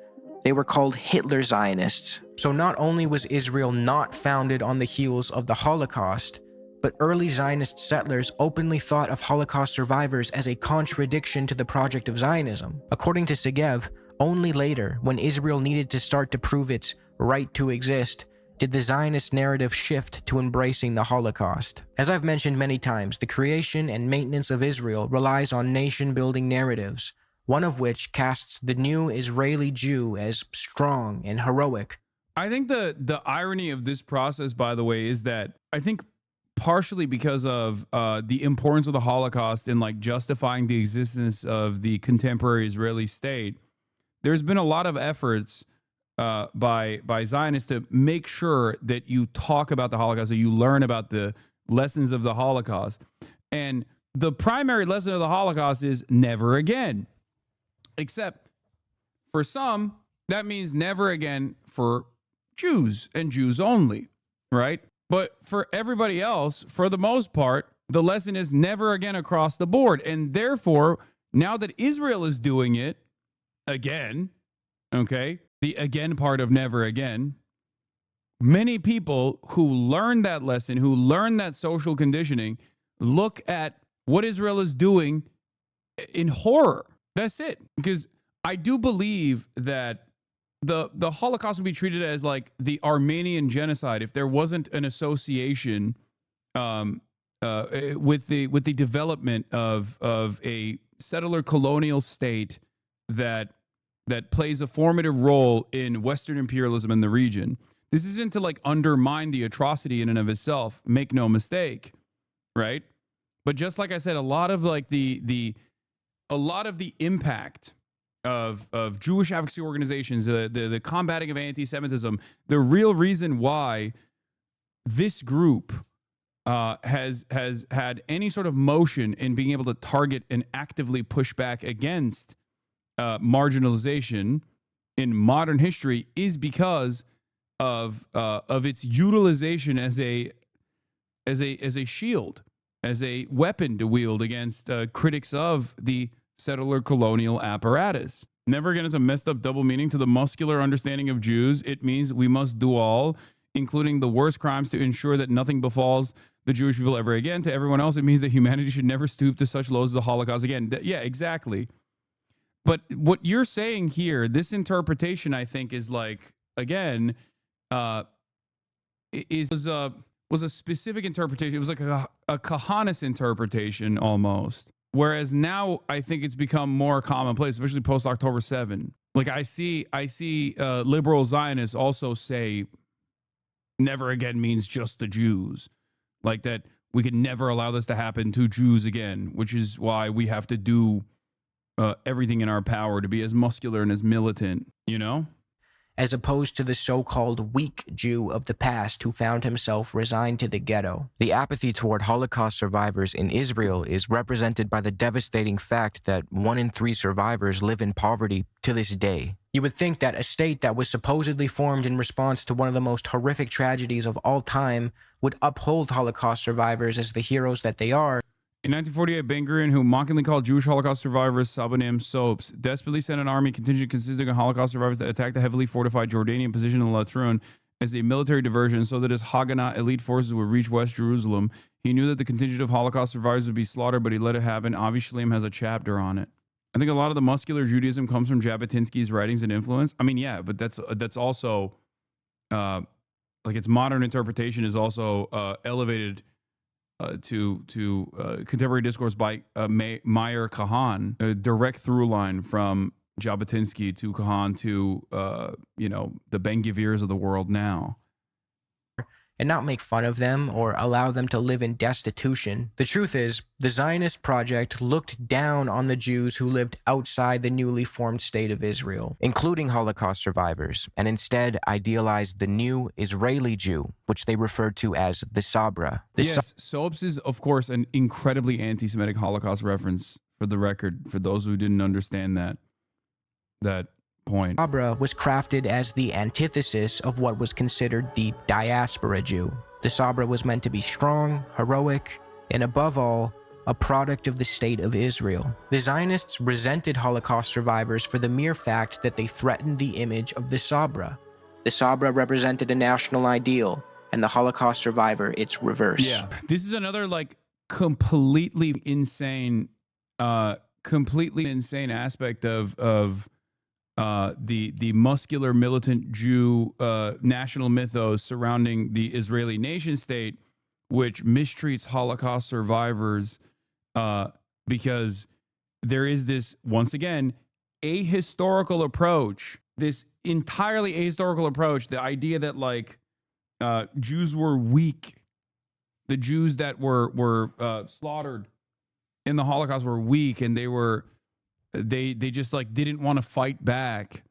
They were called Hitler Zionists. So not only was Israel not founded on the heels of the Holocaust, but early Zionist settlers openly thought of Holocaust survivors as a contradiction to the project of Zionism. According to Segev, only later, when Israel needed to start to prove its right to exist, did the Zionist narrative shift to embracing the Holocaust. As I've mentioned many times, the creation and maintenance of Israel relies on nation-building narratives, one of which casts the new Israeli Jew as strong and heroic. I think the irony of this process, by the way, is that I think partially because of the importance of the Holocaust in like justifying the existence of the contemporary Israeli state, there's been a lot of efforts by Zionists to make sure that you talk about the Holocaust, that you learn about the lessons of the Holocaust. And the primary lesson of the Holocaust is never again. Except for some, that means never again for Jews and Jews only, right? But for everybody else, for the most part, the lesson is never again across the board. And therefore, now that Israel is doing it again, okay, the again part of never again, many people who learn that lesson, who learn that social conditioning, look at what Israel is doing in horror. That's it. Because I do believe that the Holocaust would be treated as like the Armenian genocide if there wasn't an association with the development of a settler colonial state that plays a formative role in Western imperialism in the region. This isn't to like undermine the atrocity in and of itself, make no mistake, right? But just like I said, a lot of like the impact of Jewish advocacy organizations, the combating of anti-Semitism, the real reason why this group has had any sort of motion in being able to target and actively push back against marginalization in modern history is because of its utilization as a shield, as a weapon to wield against critics of the settler colonial apparatus. Never again is a messed up double meaning to the muscular understanding of Jews. It means we must do all, including the worst crimes, to ensure that nothing befalls the Jewish people ever again. To everyone else, it means that humanity should never stoop to such lows as the Holocaust again. Yeah, exactly. But what you're saying here, this interpretation, I think, is like, again, was a specific interpretation. It was like a Kahanis interpretation almost. Whereas now I think it's become more commonplace, especially post October 7. Like I see liberal Zionists also say never again means just the Jews. Like that we can never allow this to happen to Jews again, which is why we have to do everything in our power to be as muscular and as militant, you know? As opposed to the so-called weak Jew of the past who found himself resigned to the ghetto. The apathy toward Holocaust survivors in Israel is represented by the devastating fact that 1 in 3 survivors live in poverty to this day. You would think that a state that was supposedly formed in response to one of the most horrific tragedies of all time would uphold Holocaust survivors as the heroes that they are. In 1948, Ben-Gurion, who mockingly called Jewish Holocaust survivors Sabanim soaps, desperately sent an army contingent consisting of Holocaust survivors that attacked the heavily fortified Jordanian position in Latrun as a military diversion so that his Haganah elite forces would reach West Jerusalem. He knew that the contingent of Holocaust survivors would be slaughtered, but he let it happen. Avi Shalem has a chapter on it. I think a lot of the muscular Judaism comes from Jabotinsky's writings and influence. I mean, yeah, but that's also, like its modern interpretation is also elevated to contemporary discourse by Meir Kahan, a direct through line from Jabotinsky to Kahan to the Ben Gvirs of the world now. and not make fun of them or allow them to live in destitution. The truth is, the Zionist project looked down on the Jews who lived outside the newly formed state of Israel, including Holocaust survivors, and instead idealized the new Israeli Jew, which they referred to as the Sabra. Yes, Soaps is, of course, an incredibly anti-Semitic Holocaust reference, for the record, for those who didn't understand that point. Sabra was crafted as the antithesis of what was considered the diaspora Jew. The Sabra was meant to be strong, heroic, and above all, a product of the state of Israel. The Zionists resented Holocaust survivors for the mere fact that they threatened the image of the Sabra. The Sabra represented a national ideal, and the Holocaust survivor its reverse. Yeah, this is another like completely insane aspect of the muscular militant Jew national mythos surrounding the Israeli nation state, which mistreats Holocaust survivors because there is this, once again, ahistorical approach, this entirely ahistorical approach, the idea that like Jews were weak, the Jews that were slaughtered in the Holocaust were weak, and they just like didn't want to fight back,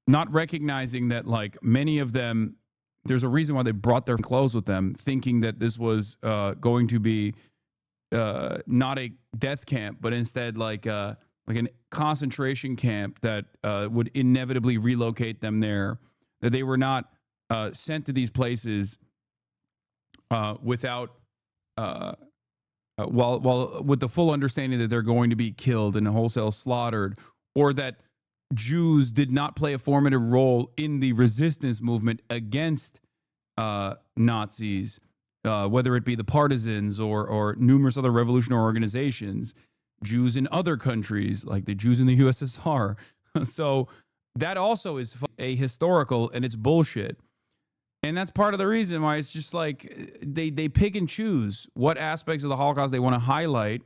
not recognizing that like many of them, there's a reason why they brought their clothes with them, thinking that this was going to be not a death camp, but instead like a concentration camp that would inevitably relocate them there, that they were not sent to these places without while with the full understanding that they're going to be killed and wholesale slaughtered, or that Jews did not play a formative role in the resistance movement against Nazis, whether it be the partisans or numerous other revolutionary organizations, Jews in other countries like the Jews in the USSR. So that also is ahistorical, and it's bullshit. And that's part of the reason why it's just like they pick and choose what aspects of the Holocaust they want to highlight.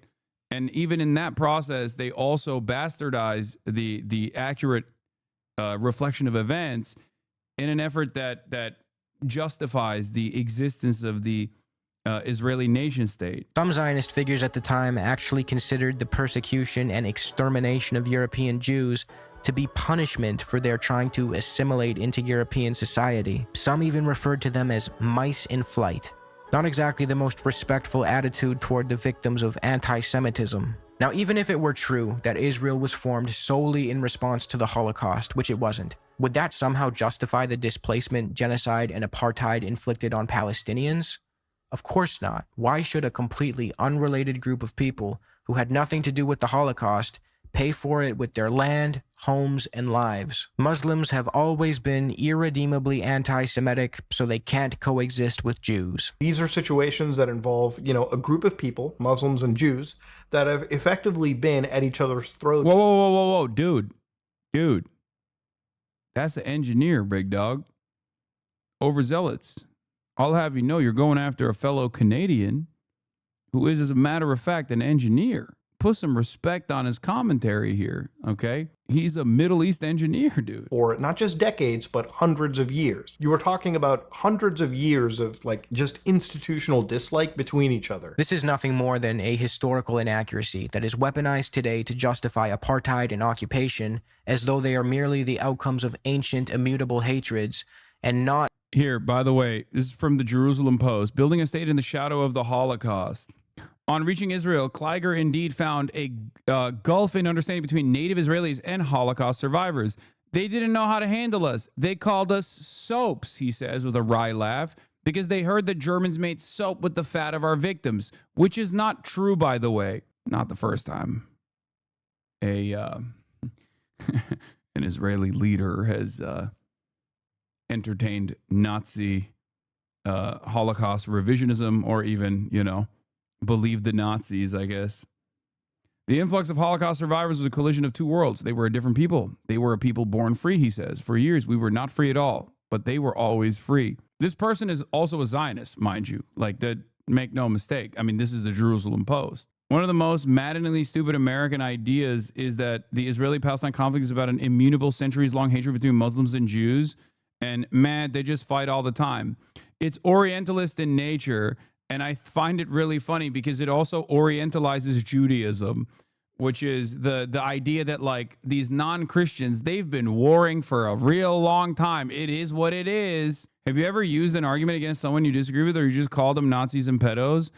And even in that process, they also bastardize the accurate reflection of events in an effort that justifies the existence of the Israeli nation state. Some Zionist figures at the time actually considered the persecution and extermination of European Jews to be punishment for their trying to assimilate into European society. Some even referred to them as mice in flight. Not exactly the most respectful attitude toward the victims of anti-Semitism. Now, even if it were true that Israel was formed solely in response to the Holocaust, which it wasn't, would that somehow justify the displacement, genocide, and apartheid inflicted on Palestinians? Of course not. Why should a completely unrelated group of people who had nothing to do with the Holocaust pay for it with their land, homes, and lives? Muslims have always been irredeemably anti-Semitic, so they can't coexist with Jews. These are situations that involve, a group of people, Muslims and Jews, that have effectively been at each other's throats. Whoa, dude. That's the engineer, big dog. Overzealots. I'll have you know you're going after a fellow Canadian who is, as a matter of fact, an engineer. Put some respect on his commentary here, okay? He's a Middle East engineer, dude. For not just decades, but hundreds of years. You were talking about hundreds of years of, just institutional dislike between each other. This is nothing more than a historical inaccuracy that is weaponized today to justify apartheid and occupation as though they are merely the outcomes of ancient, immutable hatreds and not... Here, by the way, this is from the Jerusalem Post. Building a state in the shadow of the Holocaust. On reaching Israel, Kleiger indeed found a gulf in understanding between native Israelis and Holocaust survivors. They didn't know how to handle us. They called us soaps, he says with a wry laugh, because they heard that Germans made soap with the fat of our victims, which is not true, by the way. Not the first time an Israeli leader has entertained Nazi Holocaust revisionism, or even, believed the Nazis, I guess. The influx of Holocaust survivors was a collision of two worlds. They were a different people. They were a people born free, he says. For years, we were not free at all, but they were always free. This person is also a Zionist, mind you. Make no mistake. I mean, this is the Jerusalem Post. One of the most maddeningly stupid American ideas is that the Israeli-Palestine conflict is about an immutable, centuries-long hatred between Muslims and Jews. And they just fight all the time. It's Orientalist in nature, and I find it really funny because it also Orientalizes Judaism, which is the idea that like these non-Christians, they've been warring for a real long time. It is what it is. Have you ever used an argument against someone you disagree with, or you just called them Nazis and pedos?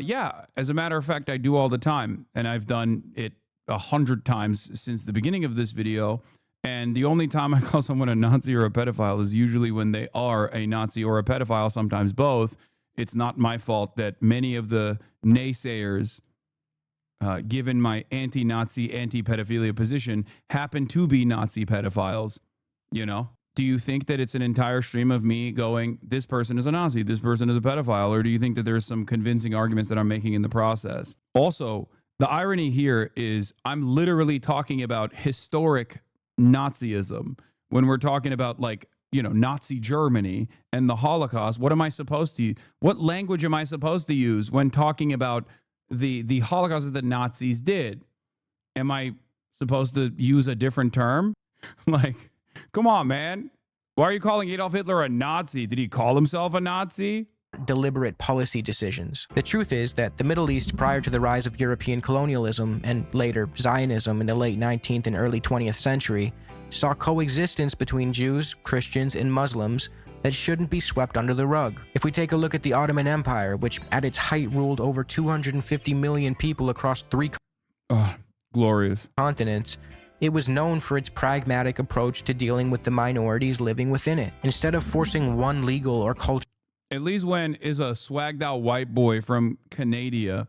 Yeah, as a matter of fact, I do all the time, and I've done it 100 times since the beginning of this video. And the only time I call someone a Nazi or a pedophile is usually when they are a Nazi or a pedophile, sometimes both. It's not my fault that many of the naysayers, given my anti-Nazi, anti-pedophilia position, happen to be Nazi pedophiles, you know? Do you think that it's an entire stream of me going, this person is a Nazi, this person is a pedophile, or do you think that there's some convincing arguments that I'm making in the process? Also, the irony here is I'm literally talking about historic Nazism when we're talking about, like, you know, Nazi Germany and the Holocaust. What language am I supposed to use when talking about the Holocaust that the Nazis did? Am I supposed to use a different term? Like, come on, man. Why are you calling Adolf Hitler a Nazi? Did he call himself a Nazi? Deliberate policy decisions. The truth is that the Middle East, prior to the rise of European colonialism and later Zionism in the late 19th and early 20th century, saw coexistence between Jews, Christians, and Muslims that shouldn't be swept under the rug. If we take a look at the Ottoman Empire, which at its height ruled over 250 million people across 3 glorious continents, it was known for its pragmatic approach to dealing with the minorities living within it. Instead of forcing one legal or cultural At least when is a swagged out white boy from Canada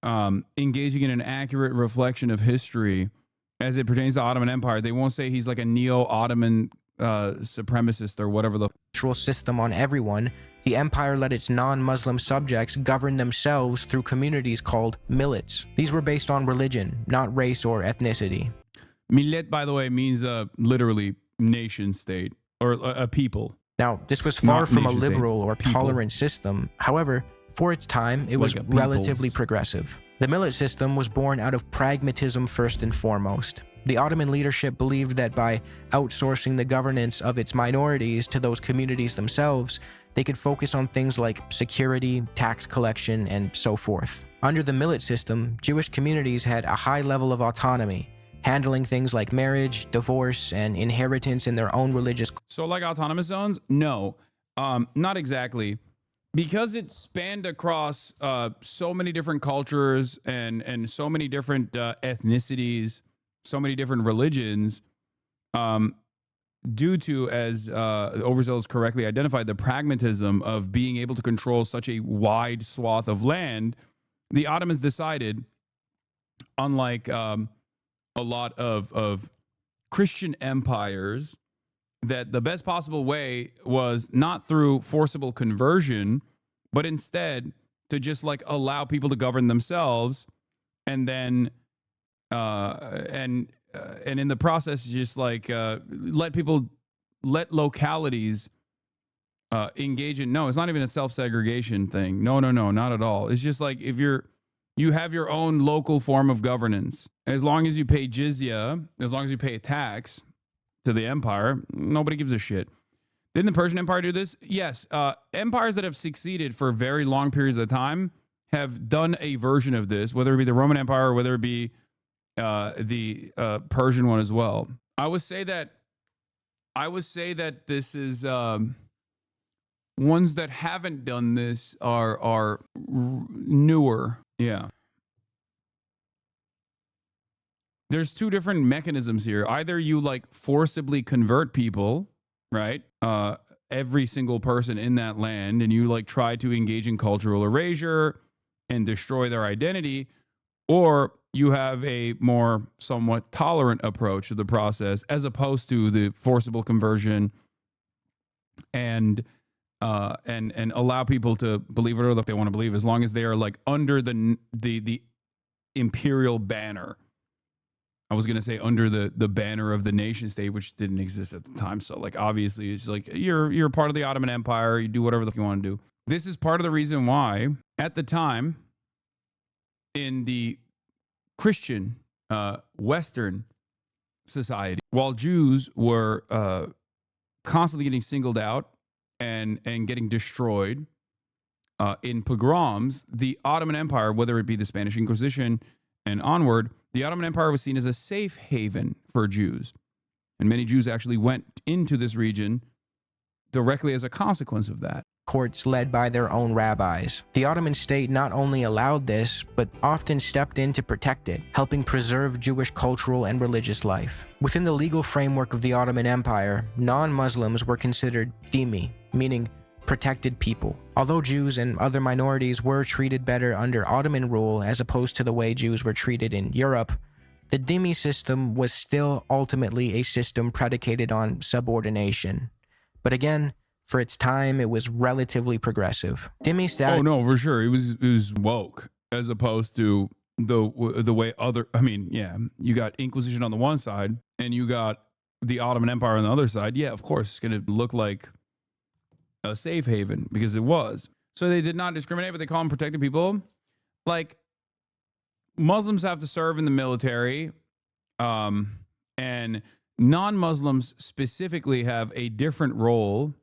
engaging in an accurate reflection of history as it pertains to the Ottoman Empire, they won't say he's like a neo-Ottoman supremacist or whatever the system on everyone. The empire let its non-Muslim subjects govern themselves through communities called millets. These were based on religion, not race or ethnicity. Millet, by the way, means literally nation state or a people. Now, this was far from a liberal or tolerant system. However, for its time, it was relatively progressive. The millet system was born out of pragmatism first and foremost. The Ottoman leadership believed that by outsourcing the governance of its minorities to those communities themselves, they could focus on things like security, tax collection, and so forth. Under the millet system, Jewish communities had a high level of autonomy, handling things like marriage, divorce, and inheritance in their own religious. So like autonomous zones? No, not exactly. Because it spanned across so many different cultures and so many different ethnicities, so many different religions, due to, as Overzealots correctly identified, the pragmatism of being able to control such a wide swath of land, the Ottomans decided, unlike a lot of Christian empires, that the best possible way was not through forcible conversion, but instead to just like allow people to govern themselves, and then and in the process just like let localities engage in. No, it's not even a self-segregation thing. No, not at all. It's just like if you have your own local form of governance, as long as you pay jizya, as long as you pay a tax to the empire, nobody gives a shit. Didn't the Persian Empire do this? Yes. Empires that have succeeded for very long periods of time have done a version of this, whether it be the Roman Empire or whether it be the Persian one as well. I would say that this is ones that haven't done this are newer. Yeah. There's two different mechanisms here. Either you like forcibly convert people, right? Every single person in that land, and you like try to engage in cultural erasure and destroy their identity, or you have a more somewhat tolerant approach to the process as opposed to the forcible conversion and allow people to believe whatever they want to believe as long as they are like under the imperial banner. I was going to say under the banner of the nation state, which didn't exist at the time. So like, obviously it's like, you're part of the Ottoman Empire. You do whatever you want to do. This is part of the reason why at the time in the Christian Western society, while Jews were constantly getting singled out and getting destroyed in pogroms, the Ottoman Empire, whether it be the Spanish Inquisition and onward, the Ottoman Empire was seen as a safe haven for Jews. And many Jews actually went into this region directly as a consequence of that. Courts led by their own rabbis. The Ottoman state not only allowed this, but often stepped in to protect it, helping preserve Jewish cultural and religious life. Within the legal framework of the Ottoman Empire, non-Muslims were considered dhimmi, meaning protected people. Although Jews and other minorities were treated better under Ottoman rule as opposed to the way Jews were treated in Europe, the dhimmi system was still ultimately a system predicated on subordination. But again, for its time, it was relatively progressive. Dhimmi status. Oh no, for sure, it was woke as opposed to the way other. I mean, yeah, you got Inquisition on the one side, and you got the Ottoman Empire on the other side. Yeah, of course, it's gonna look like a safe haven because it was. So they did not discriminate, but they call them protected people. Like Muslims have to serve in the military, and non-Muslims specifically have a different role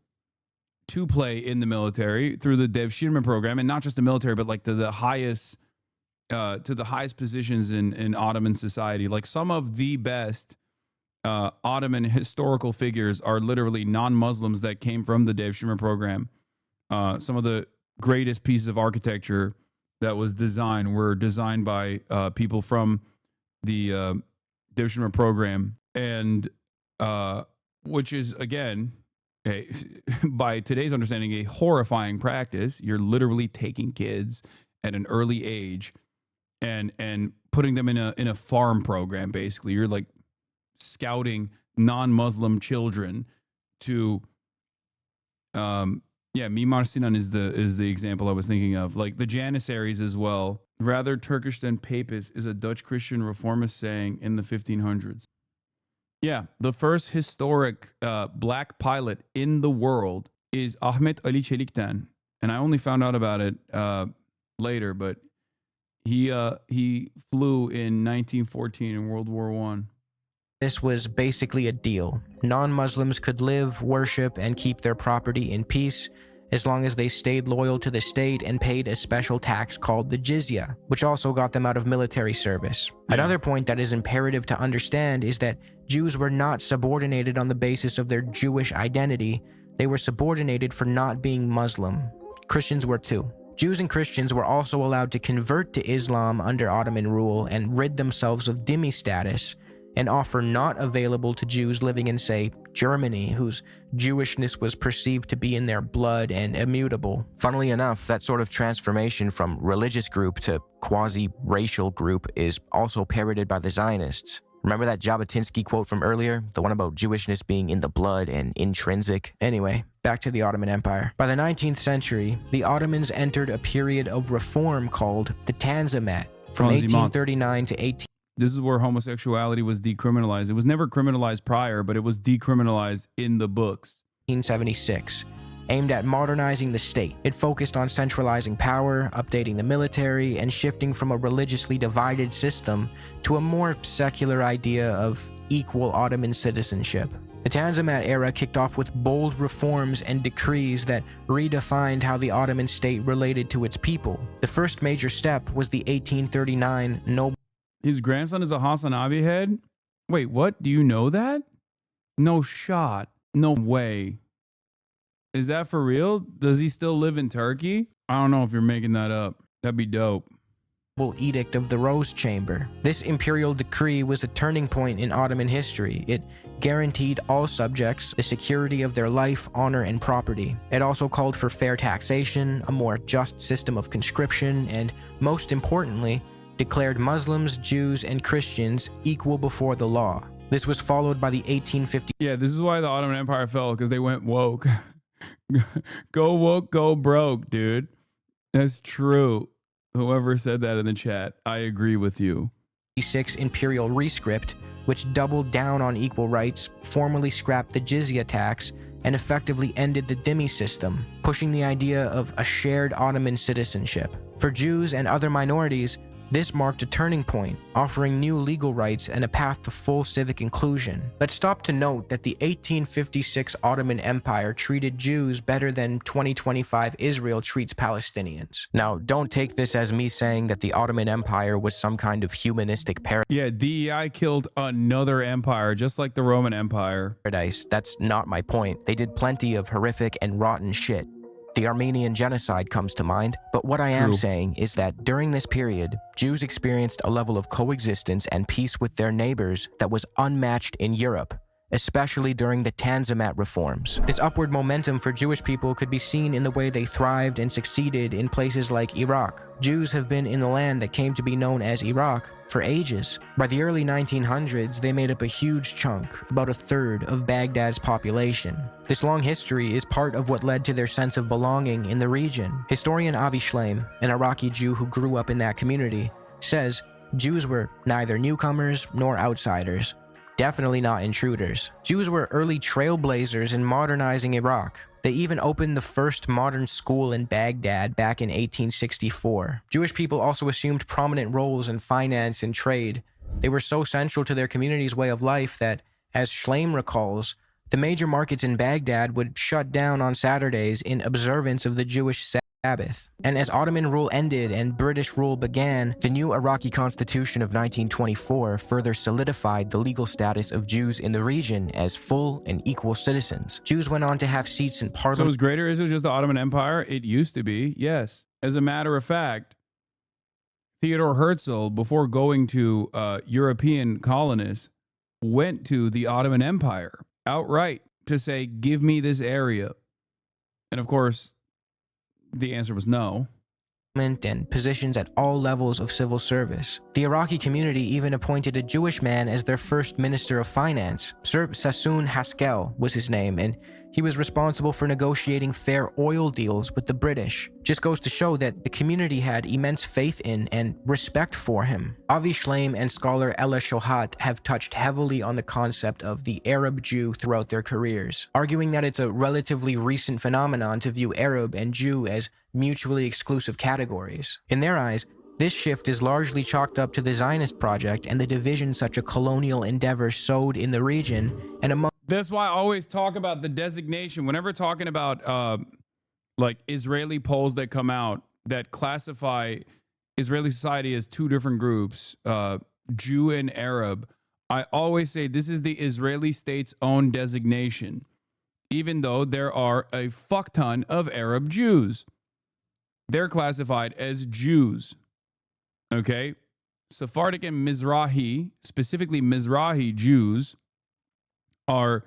to play in the military through the Devshirme program, and not just the military, but like to the highest positions in Ottoman society. Like some of the best Ottoman historical figures are literally non-Muslims that came from the Devshirme program. Some of the greatest pieces of architecture that was designed were designed by people from the Devshirme program, and which is again, by today's understanding, a horrifying practice. You're literally taking kids at an early age and putting them in a farm program. Basically, you're like scouting non-Muslim children to Mimar Sinan is the example I was thinking of. Like the Janissaries as well. Rather Turkish than papist is a Dutch Christian reformist saying in the 1500s. Yeah, the first historic black pilot in the world is Ahmet Ali Çelik'ten, and I only found out about it later, but he flew in 1914 in World War I. This was basically a deal. Non-Muslims could live, worship, and keep their property in peace as long as they stayed loyal to the state and paid a special tax called the jizya, which also got them out of military service. Yeah. Another point that is imperative to understand is that Jews were not subordinated on the basis of their Jewish identity. They were subordinated for not being Muslim. Christians were too. Jews and Christians were also allowed to convert to Islam under Ottoman rule and rid themselves of dhimmi status, an offer not available to Jews living in, say, Germany, whose Jewishness was perceived to be in their blood and immutable. Funnily enough, that sort of transformation from religious group to quasi-racial group is also parroted by the Zionists. Remember that Jabotinsky quote from earlier? The one about Jewishness being in the blood and intrinsic? Anyway, back to the Ottoman Empire. By the 19th century, the Ottomans entered a period of reform called the Tanzimat, from 1839 to 18... This is where homosexuality was decriminalized. It was never criminalized prior, but it was decriminalized in the books. 1876, aimed at modernizing the state. It focused on centralizing power, updating the military, and shifting from a religiously divided system to a more secular idea of equal Ottoman citizenship. The Tanzimat era kicked off with bold reforms and decrees that redefined how the Ottoman state related to its people. The first major step was the 1839 Noble. His grandson is a HasanAbi head? Wait, what? Do you know that? No shot. No way. Is that for real? Does he still live in Turkey? I don't know if you're making that up. That'd be dope. Edict of the Rose Chamber. This imperial decree was a turning point in Ottoman history. It guaranteed all subjects the security of their life, honor, and property. It also called for fair taxation, a more just system of conscription, and most importantly, declared Muslims, Jews, and Christians equal before the law. This was followed by the 1850. Yeah, this is why the Ottoman Empire fell, because they went woke. Go woke, go broke, dude. That's true. Whoever said that in the chat, I agree with you. 1956 Imperial Rescript, which doubled down on equal rights, formally scrapped the jizya tax, and effectively ended the dhimmi system, pushing the idea of a shared Ottoman citizenship. For Jews and other minorities, This marked a turning point, offering new legal rights and a path to full civic inclusion. Let's stop to note that the 1856 Ottoman Empire treated Jews better than 2025 Israel treats Palestinians. Now, don't take this as me saying that the Ottoman Empire was some kind of humanistic paradise. Yeah, DEI killed another empire, just like the Roman Empire. That's not my point. They did plenty of horrific and rotten shit. The Armenian genocide comes to mind, but what I am saying is that during this period, Jews experienced a level of coexistence and peace with their neighbors that was unmatched in Europe, especially during the Tanzimat reforms. This upward momentum for Jewish people could be seen in the way they thrived and succeeded in places like Iraq. Jews have been in the land that came to be known as Iraq for ages. By the early 1900s, they made up a huge chunk, about a third of Baghdad's population. This long history is part of what led to their sense of belonging in the region. Historian Avi Shleim, an Iraqi Jew who grew up in that community, says Jews were neither newcomers nor outsiders. Definitely not intruders. Jews were early trailblazers in modernizing Iraq. They even opened the first modern school in Baghdad back in 1864. Jewish people also assumed prominent roles in finance and trade. They were so central to their community's way of life that, as Shleim recalls, the major markets in Baghdad would shut down on Saturdays in observance of the Jewish Sabbath. And as Ottoman rule ended and British rule began, the new Iraqi constitution of 1924 further solidified the legal status of Jews in the region as full and equal citizens. Jews went on to have seats in parliament. So it was greater? Is it just the Ottoman Empire? It used to be, yes. As a matter of fact, Theodor Herzl, before going to European colonists, went to the Ottoman Empire outright to say, give me this area. And of course, the answer was no. And positions at all levels of civil service. The Iraqi community even appointed a Jewish man as their first minister of finance. Sir Sassoon Haskel was his name, and he was responsible for negotiating fair oil deals with the British. Just goes to show that the community had immense faith in and respect for him. Avi Shleim and scholar Ella Shohat have touched heavily on the concept of the Arab Jew throughout their careers, arguing that it's a relatively recent phenomenon to view Arab and Jew as mutually exclusive categories. In their eyes, this shift is largely chalked up to the Zionist project and the division such a colonial endeavor sowed in the region and among. That's why I always talk about the designation. Whenever talking about like Israeli polls that come out that classify Israeli society as two different groups, Jew and Arab, I always say this is the Israeli state's own designation, even though there are a fuck ton of Arab Jews. They're classified as Jews. Okay? Sephardic and Misrahi, specifically Misrahi Jews, are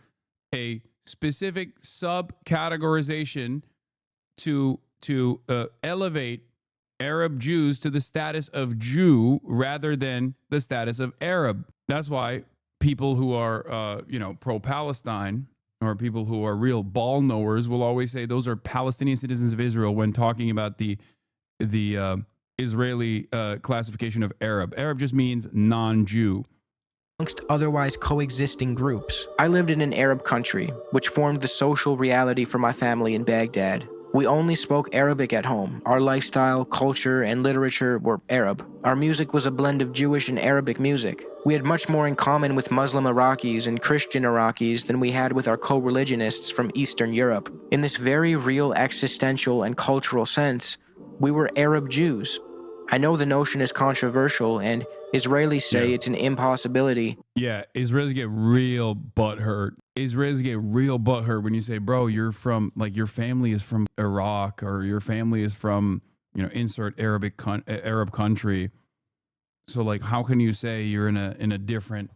a specific subcategorization to elevate Arab Jews to the status of Jew rather than the status of Arab. That's why people who are, pro-Palestine or people who are real ball knowers will always say those are Palestinian citizens of Israel when talking about the Israeli classification of Arab. Arab just means non-Jew. Amongst otherwise coexisting groups. I lived in an Arab country, which formed the social reality for my family in Baghdad. We only spoke Arabic at home. Our lifestyle, culture, and literature were Arab. Our music was a blend of Jewish and Arabic music. We had much more in common with Muslim Iraqis and Christian Iraqis than we had with our co-religionists from Eastern Europe. In this very real existential and cultural sense, we were Arab Jews. I know the notion is controversial, and Israelis say it's an impossibility. Yeah, Israelis get real butthurt. Israelis get real butthurt when you say, bro, you're from, like, your family is from Iraq, or your family is from, insert Arab country. So, like, how can you say you're in a different,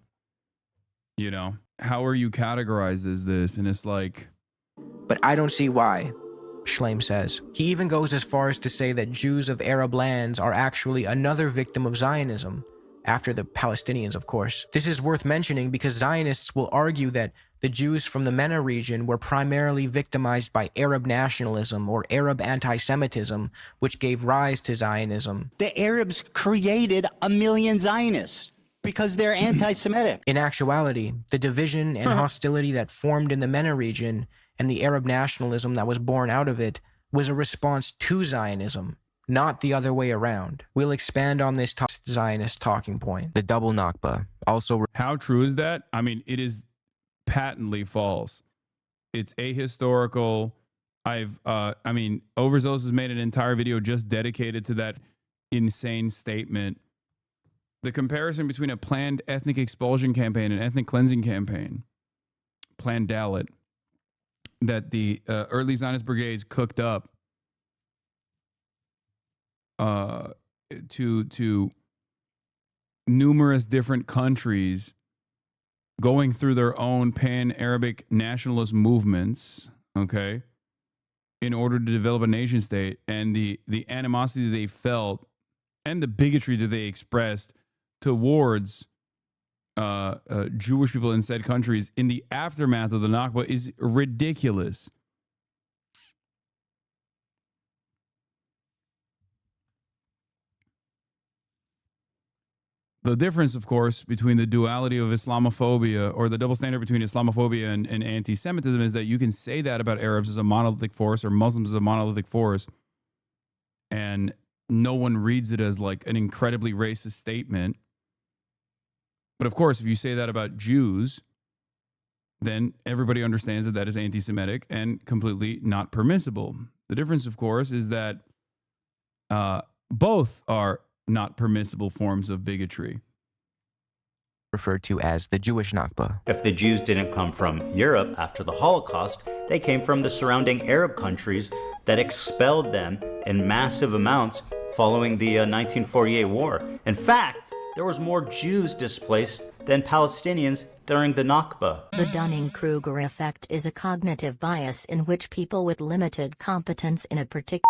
how are you categorized as this? And it's like... But I don't see why, Shleim says. He even goes as far as to say that Jews of Arab lands are actually another victim of Zionism, after the Palestinians, of course. This is worth mentioning because Zionists will argue that the Jews from the MENA region were primarily victimized by Arab nationalism or Arab anti-Semitism, which gave rise to Zionism. The Arabs created 1 million Zionists because they're anti-Semitic. In actuality, the division and hostility that formed in the MENA region and the Arab nationalism that was born out of it was a response to Zionism, not the other way around. We'll expand on this Zionist talking point, the double Nakba. Also, how true is that? I mean, it is patently false. It's ahistorical. I mean, Overzealous has made an entire video just dedicated to that insane statement. The comparison between a planned ethnic expulsion campaign and ethnic cleansing campaign, planned Dalit, that the early Zionist brigades cooked up to numerous different countries going through their own pan-Arabic nationalist movements, okay, in order to develop a nation state, and the animosity they felt and the bigotry that they expressed towards Jewish people in said countries in the aftermath of the Nakba is ridiculous. The difference, of course, between the duality of Islamophobia, or the double standard between Islamophobia and anti-Semitism, is that you can say that about Arabs as a monolithic force or Muslims as a monolithic force, and no one reads it as like an incredibly racist statement. But of course, if you say that about Jews, then everybody understands that that is anti-Semitic and completely not permissible. The difference, of course, is that both are not permissible forms of bigotry. Referred to as the Jewish Nakba. If the Jews didn't come from Europe after the Holocaust, they came from the surrounding Arab countries that expelled them in massive amounts following the 1948 war. In fact, there was more Jews displaced than Palestinians during the Nakba. The Dunning-Kruger effect is a cognitive bias in which people with limited competence in a particular...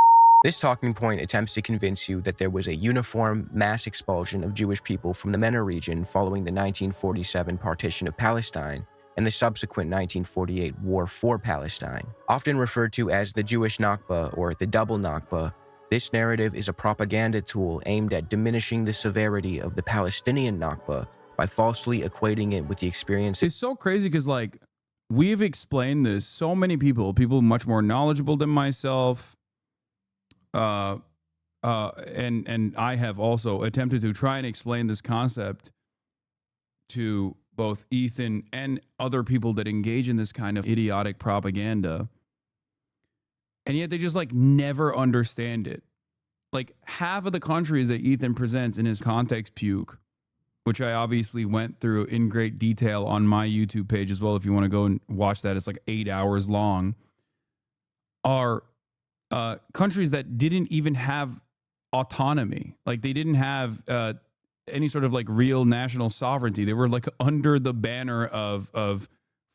This talking point attempts to convince you that there was a uniform mass expulsion of Jewish people from the MENA region following the 1947 partition of Palestine and the subsequent 1948 war for Palestine. Often referred to as the Jewish Nakba or the double Nakba, this narrative is a propaganda tool aimed at diminishing the severity of the Palestinian Nakba by falsely equating it with the experience. It's so crazy because, like, we've explained this, so many people much more knowledgeable than myself, and I have also attempted to try and explain this concept to both Ethan and other people that engage in this kind of idiotic propaganda. And yet they just like never understand it. Like half of the countries that Ethan presents in his context puke, which I obviously went through in great detail on my YouTube page as well. If you want to go and watch that, it's like 8 hours long, are countries that didn't even have autonomy. Like they didn't have any sort of like real national sovereignty. They were like under the banner of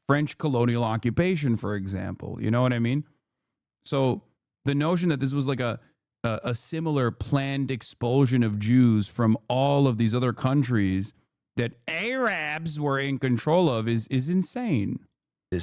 French colonial occupation, for example. You know what I mean? So the notion that this was like a similar planned expulsion of Jews from all of these other countries that Arabs were in control of is insane.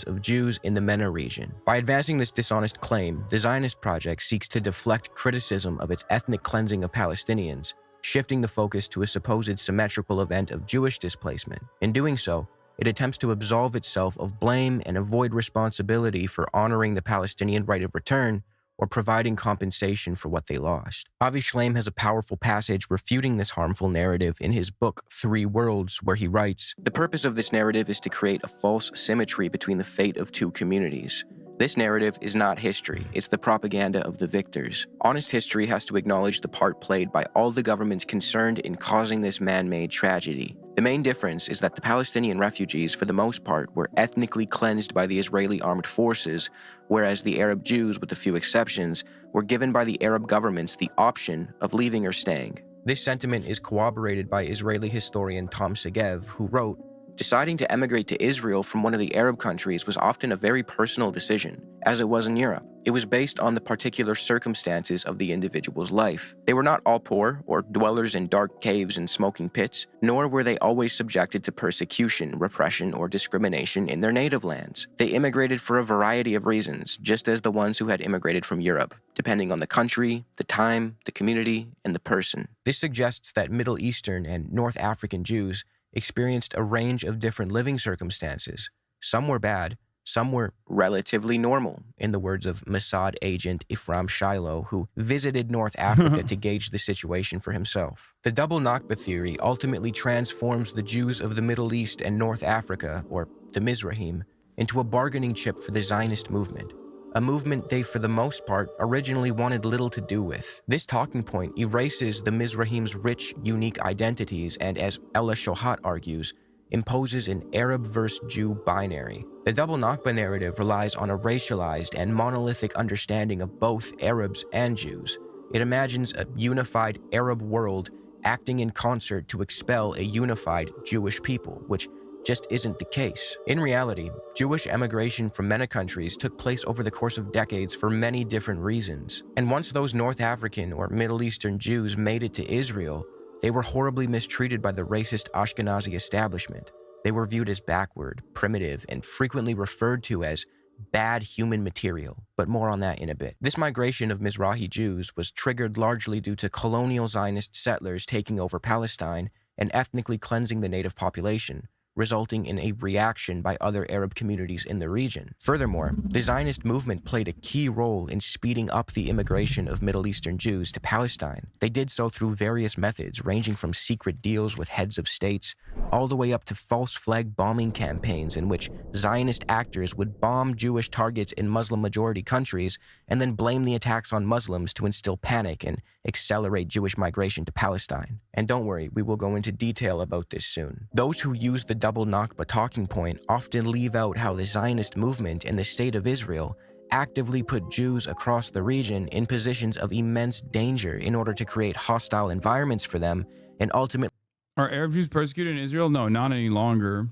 Of Jews in the MENA region. By advancing this dishonest claim, the Zionist project seeks to deflect criticism of its ethnic cleansing of Palestinians, shifting the focus to a supposed symmetrical event of Jewish displacement. In doing so, it attempts to absolve itself of blame and avoid responsibility for honoring the Palestinian right of return or providing compensation for what they lost. Avi Shlaim has a powerful passage refuting this harmful narrative in his book, 3 Worlds, where he writes, "The purpose of this narrative is to create a false symmetry between the fate of two communities. This narrative is not history, it's the propaganda of the victors. Honest history has to acknowledge the part played by all the governments concerned in causing this man-made tragedy. The main difference is that the Palestinian refugees, for the most part, were ethnically cleansed by the Israeli armed forces, whereas the Arab Jews, with a few exceptions, were given by the Arab governments the option of leaving or staying." This sentiment is corroborated by Israeli historian Tom Segev, who wrote, "Deciding to emigrate to Israel from one of the Arab countries was often a very personal decision, as it was in Europe. It was based on the particular circumstances of the individual's life. They were not all poor or dwellers in dark caves and smoking pits, nor were they always subjected to persecution, repression, or discrimination in their native lands. They immigrated for a variety of reasons, just as the ones who had immigrated from Europe, depending on the country, the time, the community, and the person." This suggests that Middle Eastern and North African Jews experienced a range of different living circumstances. Some were bad, Some were relatively normal, in the words of Mossad agent Ifram Shiloh, who visited North Africa to gauge the situation for himself. The double Nakba theory ultimately transforms the Jews of the Middle East and North Africa, or the Misrahim, into a bargaining chip for the Zionist movement, a movement they, for the most part, originally wanted little to do with. This talking point erases the Misrahim's rich, unique identities and, as Ella Shohat argues, imposes an Arab versus Jew binary. The double Nakba narrative relies on a racialized and monolithic understanding of both Arabs and Jews. It imagines a unified Arab world acting in concert to expel a unified Jewish people, which just isn't the case. In reality, Jewish emigration from many countries took place over the course of decades for many different reasons. And once those North African or Middle Eastern Jews made it to Israel, they were horribly mistreated by the racist Ashkenazi establishment. They were viewed as backward, primitive, and frequently referred to as bad human material, but more on that in a bit. This migration of Misrahi Jews was triggered largely due to colonial Zionist settlers taking over Palestine and ethnically cleansing the native population, resulting in a reaction by other Arab communities in the region. Furthermore, the Zionist movement played a key role in speeding up the immigration of Middle Eastern Jews to Palestine. They did so through various methods, ranging from secret deals with heads of states, all the way up to false flag bombing campaigns in which Zionist actors would bomb Jewish targets in Muslim-majority countries and then blame the attacks on Muslims to instill panic and accelerate Jewish migration to Palestine. And don't worry, we will go into detail about this soon. Those who use the double Nakba talking point often leave out how the Zionist movement and the State of Israel actively put Jews across the region in positions of immense danger in order to create hostile environments for them and ultimately... Are Arab Jews persecuted in Israel? No, not any longer.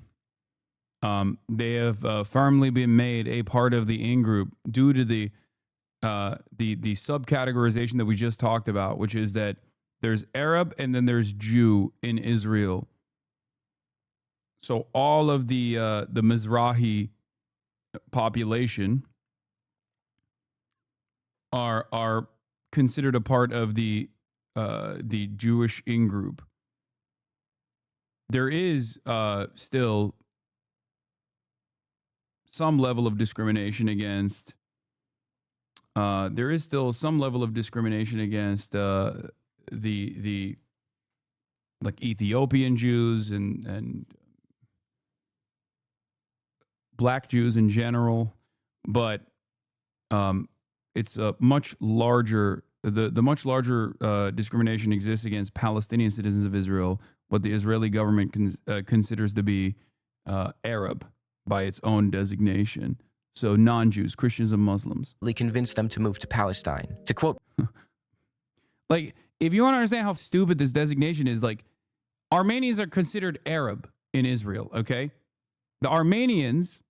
They have firmly been made a part of the in-group due to the subcategorization that we just talked about, which is that there's Arab and then there's Jew in Israel. So all of the Misrahi population are considered a part of the Jewish in-group. There is still some level of discrimination against. There is still some level of discrimination against the like Ethiopian Jews and Black Jews in general, but it's a much larger. The much larger discrimination exists against Palestinian citizens of Israel, what the Israeli government considers to be Arab by its own designation. So non-Jews, Christians and Muslims. Convince them to move to Palestine. To quote... Like, if you want to understand how stupid this designation is, like, Armenians are considered Arab in Israel, okay? The Armenians,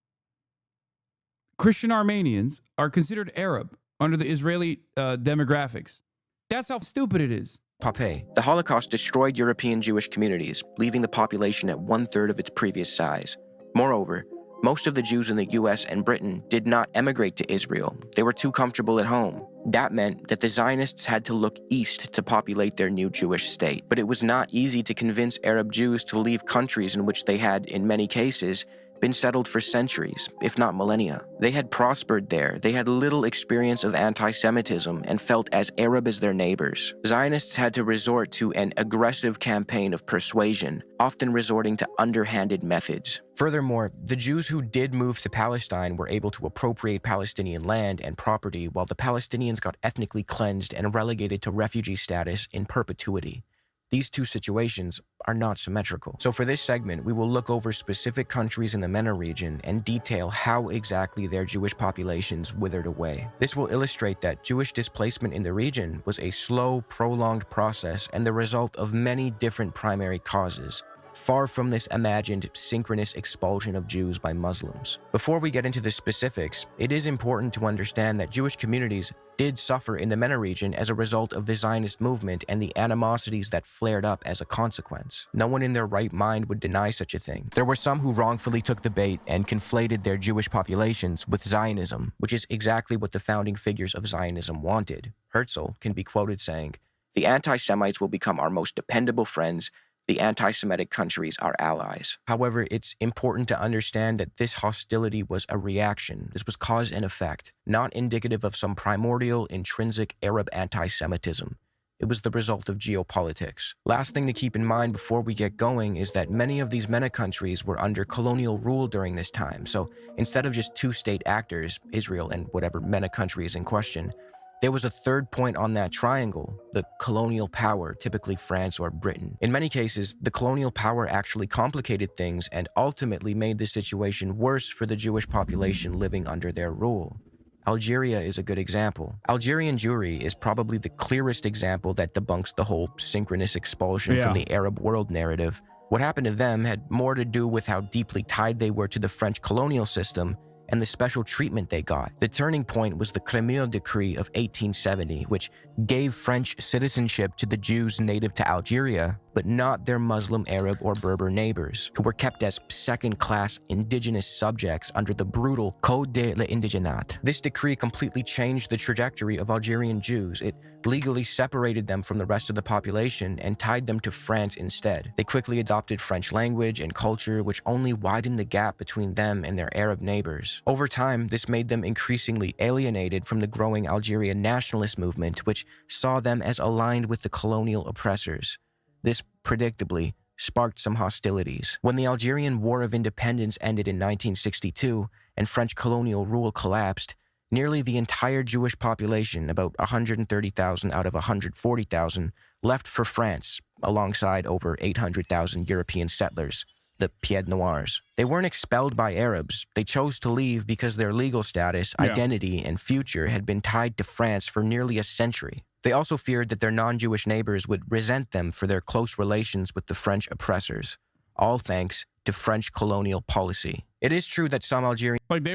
Christian Armenians, are considered Arab under the Israeli demographics. That's how stupid it is. Pape, the Holocaust destroyed European Jewish communities, leaving the population at 1/3 of its previous size. Moreover, most of the Jews in the US and Britain did not emigrate to Israel. They were too comfortable at home. That meant that the Zionists had to look east to populate their new Jewish state. But it was not easy to convince Arab Jews to leave countries in which they had, in many cases, been settled for centuries, if not millennia. They had prospered there, they had little experience of anti-Semitism, and felt as Arab as their neighbors. Zionists had to resort to an aggressive campaign of persuasion, often resorting to underhanded methods. Furthermore, the Jews who did move to Palestine were able to appropriate Palestinian land and property, while the Palestinians got ethnically cleansed and relegated to refugee status in perpetuity. These two situations are not symmetrical. So for this segment, we will look over specific countries in the MENA region and detail how exactly their Jewish populations withered away. This will illustrate that Jewish displacement in the region was a slow, prolonged process and the result of many different primary causes, far from this imagined synchronous expulsion of Jews by Muslims. Before we get into the specifics, it is important to understand that Jewish communities did suffer in the MENA region as a result of the Zionist movement and the animosities that flared up as a consequence. No one in their right mind would deny such a thing. There were some who wrongfully took the bait and conflated their Jewish populations with Zionism, which is exactly what the founding figures of Zionism wanted. Herzl can be quoted saying, "The anti-Semites will become our most dependable friends, the anti-Semitic countries are allies. However, it's important to understand that this hostility was a reaction. This was cause and effect, not indicative of some primordial, intrinsic Arab anti-Semitism. It was the result of geopolitics. Last thing to keep in mind before we get going is that many of these MENA countries were under colonial rule during this time, so instead of just two state actors, Israel and whatever MENA country is in question, there was a third point on that triangle, the colonial power, typically France or Britain. In many cases, the colonial power actually complicated things and ultimately made the situation worse for the Jewish population living under their rule. Algeria is a good example. Algerian Jewry is probably the clearest example that debunks the whole synchronous expulsion from the Arab world narrative. What happened to them had more to do with how deeply tied they were to the French colonial system and the special treatment they got. The turning point was the Crémieux Decree of 1870, which gave French citizenship to the Jews native to Algeria, but not their Muslim, Arab, or Berber neighbors, who were kept as second-class indigenous subjects under the brutal Code de l'Indigénat. This decree completely changed the trajectory of Algerian Jews. It legally separated them from the rest of the population and tied them to France instead. They quickly adopted French language and culture, which only widened the gap between them and their Arab neighbors. Over time, this made them increasingly alienated from the growing Algerian nationalist movement, which saw them as aligned with the colonial oppressors. This, predictably, sparked some hostilities. When the Algerian War of Independence ended in 1962 and French colonial rule collapsed, nearly the entire Jewish population, about 130,000 out of 140,000, left for France, alongside over 800,000 European settlers, the Pieds Noirs. They weren't expelled by Arabs. They chose to leave because their legal status, identity, and future had been tied to France for nearly a century. They also feared that their non-Jewish neighbors would resent them for their close relations with the French oppressors, all thanks to French colonial policy. It is true that some Algerian... they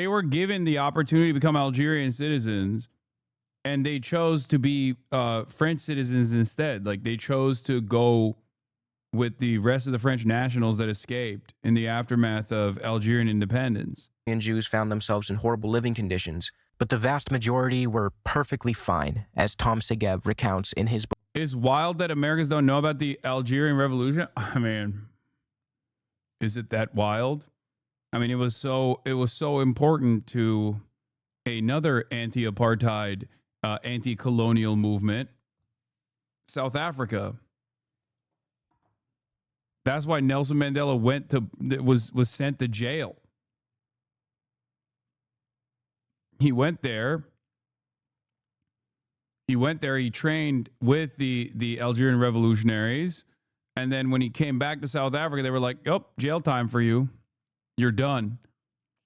were given the opportunity to become Algerian citizens, and they chose to be French citizens instead. They chose to go with the rest of the French nationals that escaped in the aftermath of Algerian independence. Jews found themselves in horrible living conditions, but the vast majority were perfectly fine, as Tom Segev recounts in his book. It's wild that Americans don't know about the Algerian Revolution. I mean, is it that wild? I mean, it was so important to another anti-apartheid, anti-colonial movement, South Africa. That's why Nelson Mandela was sent to jail. He went there. He trained with the Algerian revolutionaries. And then when he came back to South Africa, they were like, oh, jail time for you. You're done.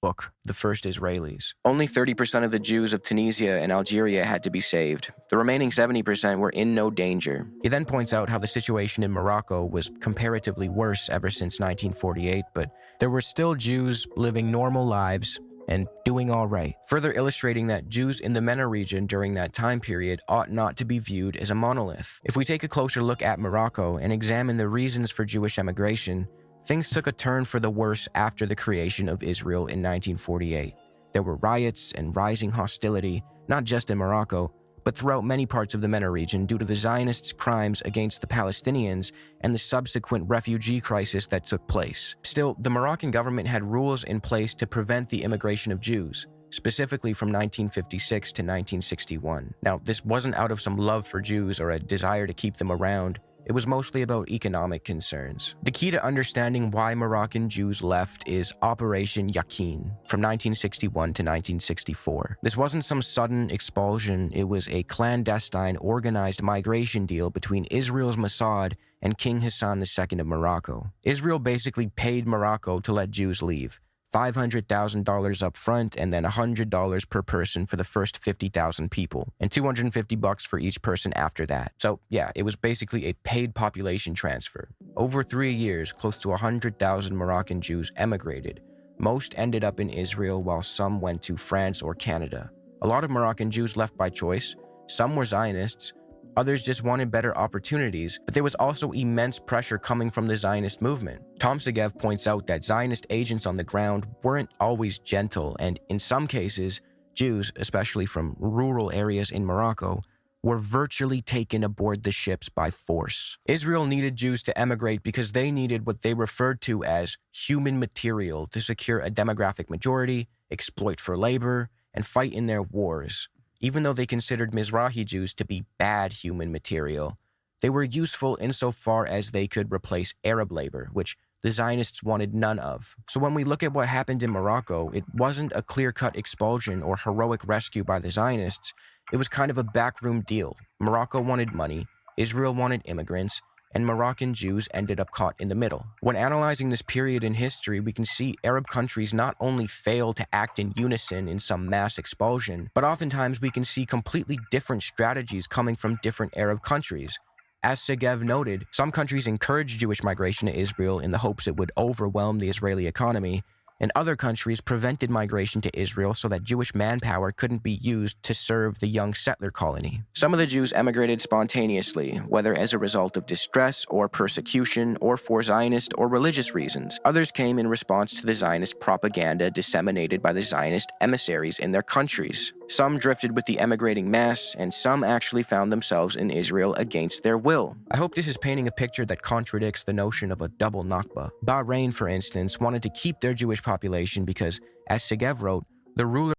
Book, The First Israelis. Only 30% of the Jews of Tunisia and Algeria had to be saved. The remaining 70% were in no danger. He then points out how the situation in Morocco was comparatively worse ever since 1948, but there were still Jews living normal lives and doing all right, further illustrating that Jews in the MENA region during that time period ought not to be viewed as a monolith. If we take a closer look at Morocco and examine the reasons for Jewish emigration, things took a turn for the worse after the creation of Israel in 1948. There were riots and rising hostility, not just in Morocco, but throughout many parts of the MENA region due to the Zionists' crimes against the Palestinians and the subsequent refugee crisis that took place. Still, the Moroccan government had rules in place to prevent the immigration of Jews, specifically from 1956 to 1961. Now, this wasn't out of some love for Jews or a desire to keep them around. It was mostly about economic concerns. The key to understanding why Moroccan Jews left is Operation Yakin from 1961 to 1964. This wasn't some sudden expulsion, it was a clandestine, organized migration deal between Israel's Mossad and King Hasan II of Morocco. Israel basically paid Morocco to let Jews leave, $500,000 up front and then $100 per person for the first 50,000 people, and $250 for each person after that. So yeah, it was basically a paid population transfer. Over 3 years, close to 100,000 Moroccan Jews emigrated. Most ended up in Israel while some went to France or Canada. A lot of Moroccan Jews left by choice. Some were Zionists. Others just wanted better opportunities, but there was also immense pressure coming from the Zionist movement. Tom Segev points out that Zionist agents on the ground weren't always gentle, and in some cases, Jews, especially from rural areas in Morocco, were virtually taken aboard the ships by force. Israel needed Jews to emigrate because they needed what they referred to as human material to secure a demographic majority, exploit for labor, and fight in their wars. Even though they considered Misrahi Jews to be bad human material, they were useful insofar as they could replace Arab labor, which the Zionists wanted none of. So when we look at what happened in Morocco, it wasn't a clear-cut expulsion or heroic rescue by the Zionists. It was kind of a backroom deal. Morocco wanted money, Israel wanted immigrants, and Moroccan Jews ended up caught in the middle. When analyzing this period in history, we can see Arab countries not only fail to act in unison in some mass expulsion, but oftentimes we can see completely different strategies coming from different Arab countries. As Segev noted, some countries encouraged Jewish migration to Israel in the hopes it would overwhelm the Israeli economy, and other countries prevented migration to Israel so that Jewish manpower couldn't be used to serve the young settler colony. Some of the Jews emigrated spontaneously, whether as a result of distress or persecution or for Zionist or religious reasons. Others came in response to the Zionist propaganda disseminated by the Zionist emissaries in their countries. Some drifted with the emigrating mass, and some actually found themselves in Israel against their will. I hope this is painting a picture that contradicts the notion of a double Nakba. Bahrain, for instance, wanted to keep their Jewish population because, as Segev wrote, the ruler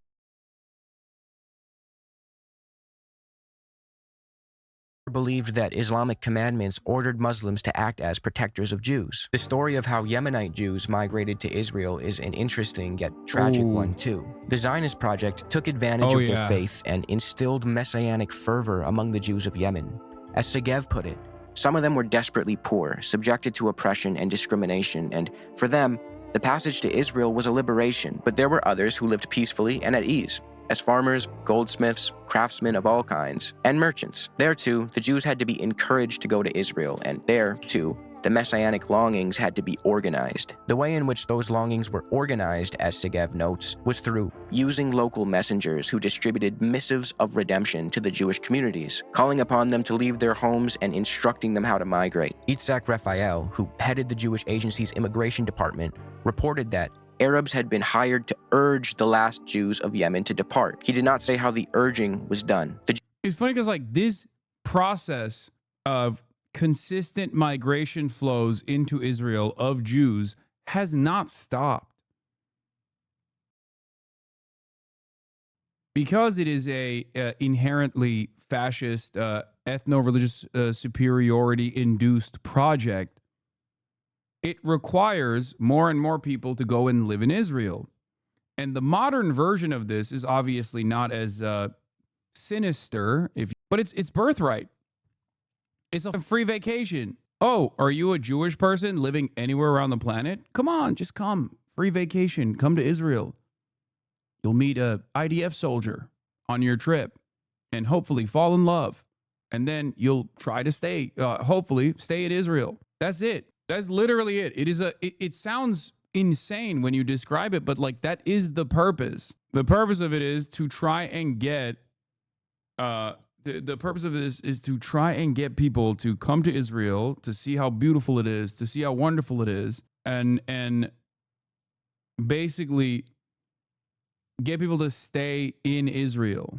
believed that Islamic commandments ordered Muslims to act as protectors of Jews. The story of how Yemenite Jews migrated to Israel is an interesting yet tragic one too. The Zionist project took advantage of their faith and instilled messianic fervor among the Jews of Yemen. As Segev put it, some of them were desperately poor, subjected to oppression and discrimination, and for them, the passage to Israel was a liberation, but there were others who lived peacefully and at ease, as farmers, goldsmiths, craftsmen of all kinds, and merchants. There too, the Jews had to be encouraged to go to Israel, and there too, the messianic longings had to be organized. The way in which those longings were organized, as Segev notes, was through using local messengers who distributed missives of redemption to the Jewish communities, calling upon them to leave their homes and instructing them how to migrate. Itzhak Raphael, who headed the Jewish agency's immigration department, reported that Arabs had been hired to urge the last Jews of Yemen to depart. He did not say how the urging was done. It's funny because like this process of consistent migration flows into Israel of Jews has not stopped. Because it is a inherently fascist, ethno-religious superiority-induced project, it requires more and more people to go and live in Israel. And the modern version of this is obviously not as sinister, but it's birthright. It's a free vacation. Oh, are you a Jewish person living anywhere around the planet? Come on, just come. Free vacation. Come to Israel. You'll meet a IDF soldier on your trip and hopefully fall in love. And then you'll try to stay, hopefully stay in Israel. That's it. That's literally it. It sounds insane when you describe it, but like that is the purpose. The purpose of it is to try and get the purpose of it is to try and get people to come to Israel, to see how beautiful it is, to see how wonderful it is, and basically get people to stay in Israel.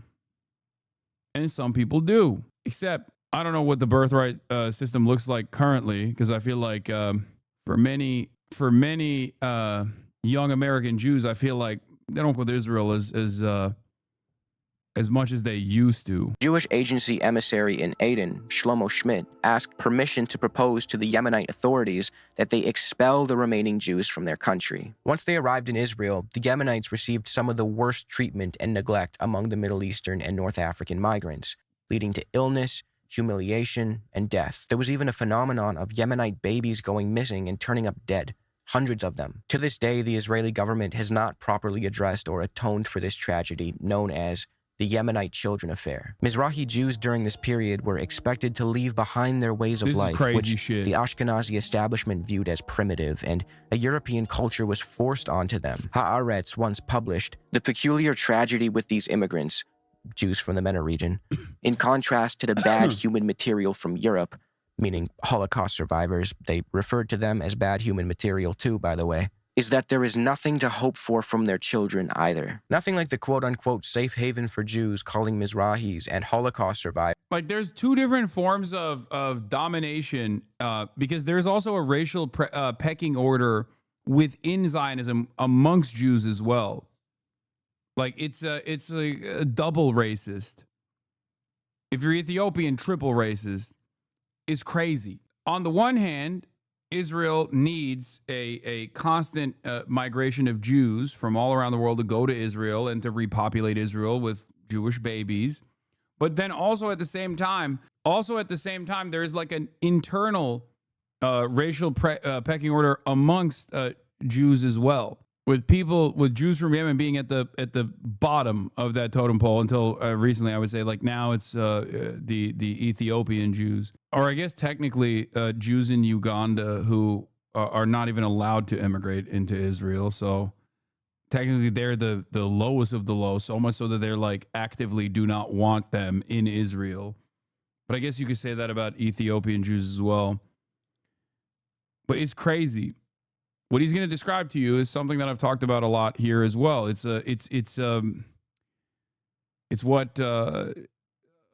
And some people do, except I don't know what the birthright system looks like currently, because I feel like for many young American Jews, I feel like they don't go to Israel as much as they used to. Jewish agency emissary in Aden, Shlomo Schmidt, asked permission to propose to the Yemenite authorities that they expel the remaining Jews from their country. Once they arrived in Israel, the Yemenites received some of the worst treatment and neglect among the Middle Eastern and North African migrants, leading to illness, humiliation, and death. There was even a phenomenon of Yemenite babies going missing and turning up dead, hundreds of them. To this day, the Israeli government has not properly addressed or atoned for this tragedy known as the Yemenite children affair. Misrahi Jews during this period were expected to leave behind their ways of life, which the Ashkenazi establishment viewed as primitive, and a European culture was forced onto them. Haaretz once published, "The peculiar tragedy with these immigrants, Jews from the MENA region, in contrast to the bad human material from Europe," meaning Holocaust survivors. They referred to them as bad human material too, by the way. is that there is nothing to hope for from their children either. Nothing like the quote-unquote safe haven for Jews calling Misrahis and Holocaust survivors. Like, there's two different forms of domination, because there's also a racial pecking order within Zionism amongst Jews as well. Like, it's a double racist. If you're Ethiopian, triple racist. Is crazy. On the one hand, Israel needs a constant migration of Jews from all around the world to go to Israel and to repopulate Israel with Jewish babies. But then also at the same time, there is like an internal racial pecking order amongst Jews as well, with Jews from Yemen being at the bottom of that totem pole until recently. I would say, like, now it's the Ethiopian Jews, or I guess technically Jews in Uganda who are not even allowed to immigrate into Israel. So technically they're the lowest of the low, so much so that they're like actively do not want them in Israel. But I guess you could say that about Ethiopian Jews as well. But it's crazy. What he's going to describe to you is something that I've talked about a lot here as well. It's what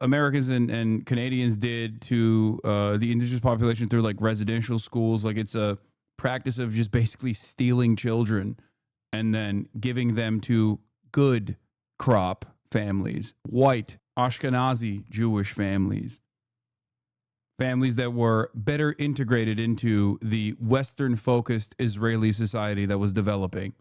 Americans and Canadians did to the indigenous population through like residential schools. Like, it's a practice of just basically stealing children and then giving them to good crop families, white Ashkenazi Jewish families that were better integrated into the Western-focused Israeli society that was developing.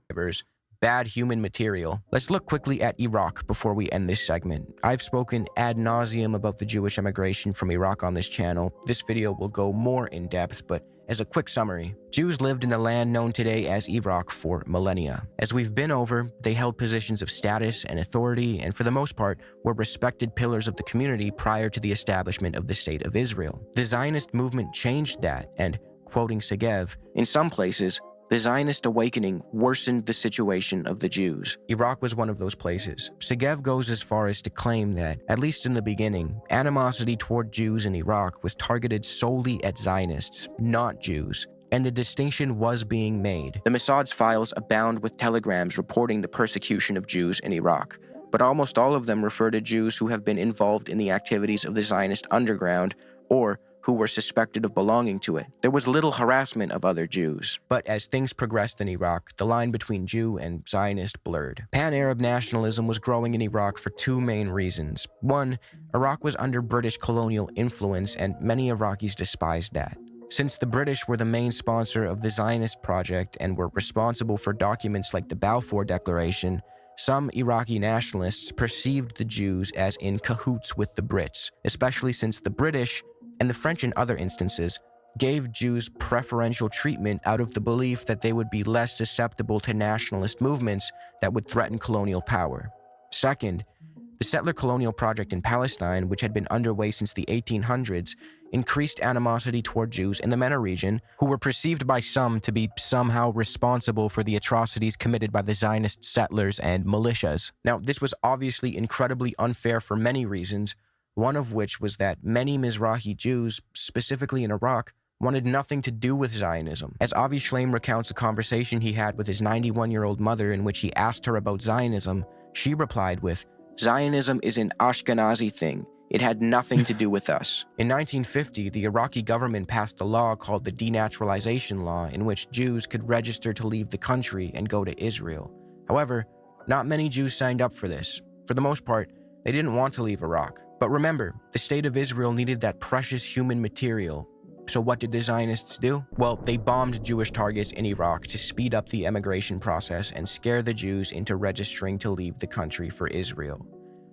Bad human material. Let's look quickly at Iraq before we end this segment. I've spoken ad nauseum about the Jewish emigration from Iraq on this channel. This video will go more in depth, but as a quick summary, Jews lived in the land known today as Iraq for millennia. As we've been over, they held positions of status and authority, and for the most part, were respected pillars of the community prior to the establishment of the State of Israel. The Zionist movement changed that, and, quoting Segev, in some places, the Zionist awakening worsened the situation of the Jews. Iraq was one of those places. Segev goes as far as to claim that, at least in the beginning, animosity toward Jews in Iraq was targeted solely at Zionists, not Jews, and the distinction was being made. The Mossad's files abound with telegrams reporting the persecution of Jews in Iraq, but almost all of them refer to Jews who have been involved in the activities of the Zionist underground, or who were suspected of belonging to it. There was little harassment of other Jews. But as things progressed in Iraq, the line between Jew and Zionist blurred. Pan-Arab nationalism was growing in Iraq for two main reasons. One, Iraq was under British colonial influence, and many Iraqis despised that. Since the British were the main sponsor of the Zionist project and were responsible for documents like the Balfour Declaration, some Iraqi nationalists perceived the Jews as in cahoots with the Brits, especially since the British, and the French in other instances, gave Jews preferential treatment out of the belief that they would be less susceptible to nationalist movements that would threaten colonial power. Second, the settler colonial project in Palestine, which had been underway since the 1800s, increased animosity toward Jews in the MENA region, who were perceived by some to be somehow responsible for the atrocities committed by the Zionist settlers and militias. Now, this was obviously incredibly unfair for many reasons, one of which was that many Misrahi Jews, specifically in Iraq, wanted nothing to do with Zionism. As Avi Shlaim recounts a conversation he had with his 91-year-old mother in which he asked her about Zionism, she replied with, "Zionism is an Ashkenazi thing. It had nothing to do with us." In 1950, the Iraqi government passed a law called the Denaturalization Law, in which Jews could register to leave the country and go to Israel. However, not many Jews signed up for this. For the most part, they didn't want to leave Iraq. But remember, the State of Israel needed that precious human material. So what did the Zionists do? Well, they bombed Jewish targets in Iraq to speed up the emigration process and scare the Jews into registering to leave the country for Israel.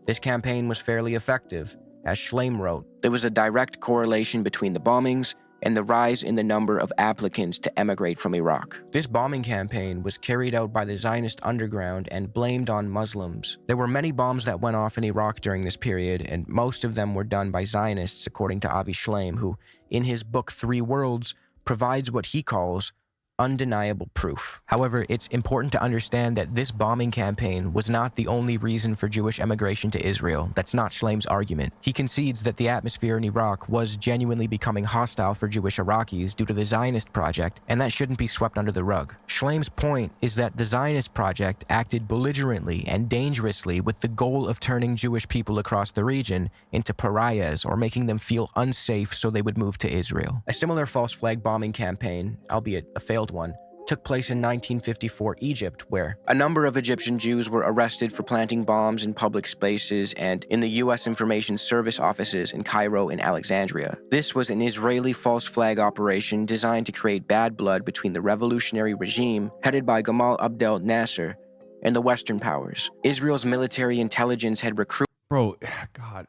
This campaign was fairly effective. As Shlaim wrote, there was a direct correlation between the bombings and the rise in the number of applicants to emigrate from Iraq. This bombing campaign was carried out by the Zionist underground and blamed on Muslims. There were many bombs that went off in Iraq during this period, and most of them were done by Zionists, according to Avi Shlaim, who, in his book 3 Worlds, provides what he calls undeniable proof. However, it's important to understand that this bombing campaign was not the only reason for Jewish emigration to Israel. That's not Schleim's argument. He concedes that the atmosphere in Iraq was genuinely becoming hostile for Jewish Iraqis due to the Zionist project, and that shouldn't be swept under the rug. Schleim's point is that the Zionist project acted belligerently and dangerously with the goal of turning Jewish people across the region into pariahs or making them feel unsafe so they would move to Israel. A similar false flag bombing campaign, albeit a failed one, took place in 1954 Egypt, where a number of Egyptian Jews were arrested for planting bombs in public spaces and in the U.S. Information Service offices in Cairo and Alexandria. This was an Israeli false flag operation designed to create bad blood between the revolutionary regime headed by Gamal Abdel Nasser and the Western powers. Israel's military intelligence had recruited... Bro, God.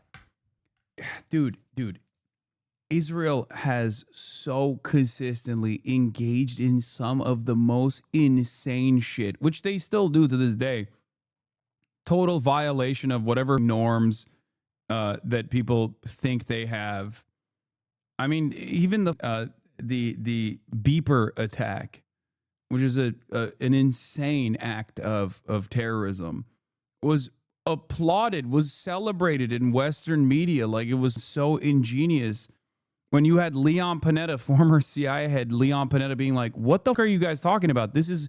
Dude. Israel has so consistently engaged in some of the most insane shit, which they still do to this day. Total violation of whatever norms that people think they have. I mean, even the beeper attack, which is an insane act of terrorism, was applauded, was celebrated in Western media like it was so ingenious. When you had Leon Panetta, former CIA head Leon Panetta, being like, what the fuck are you guys talking about? This is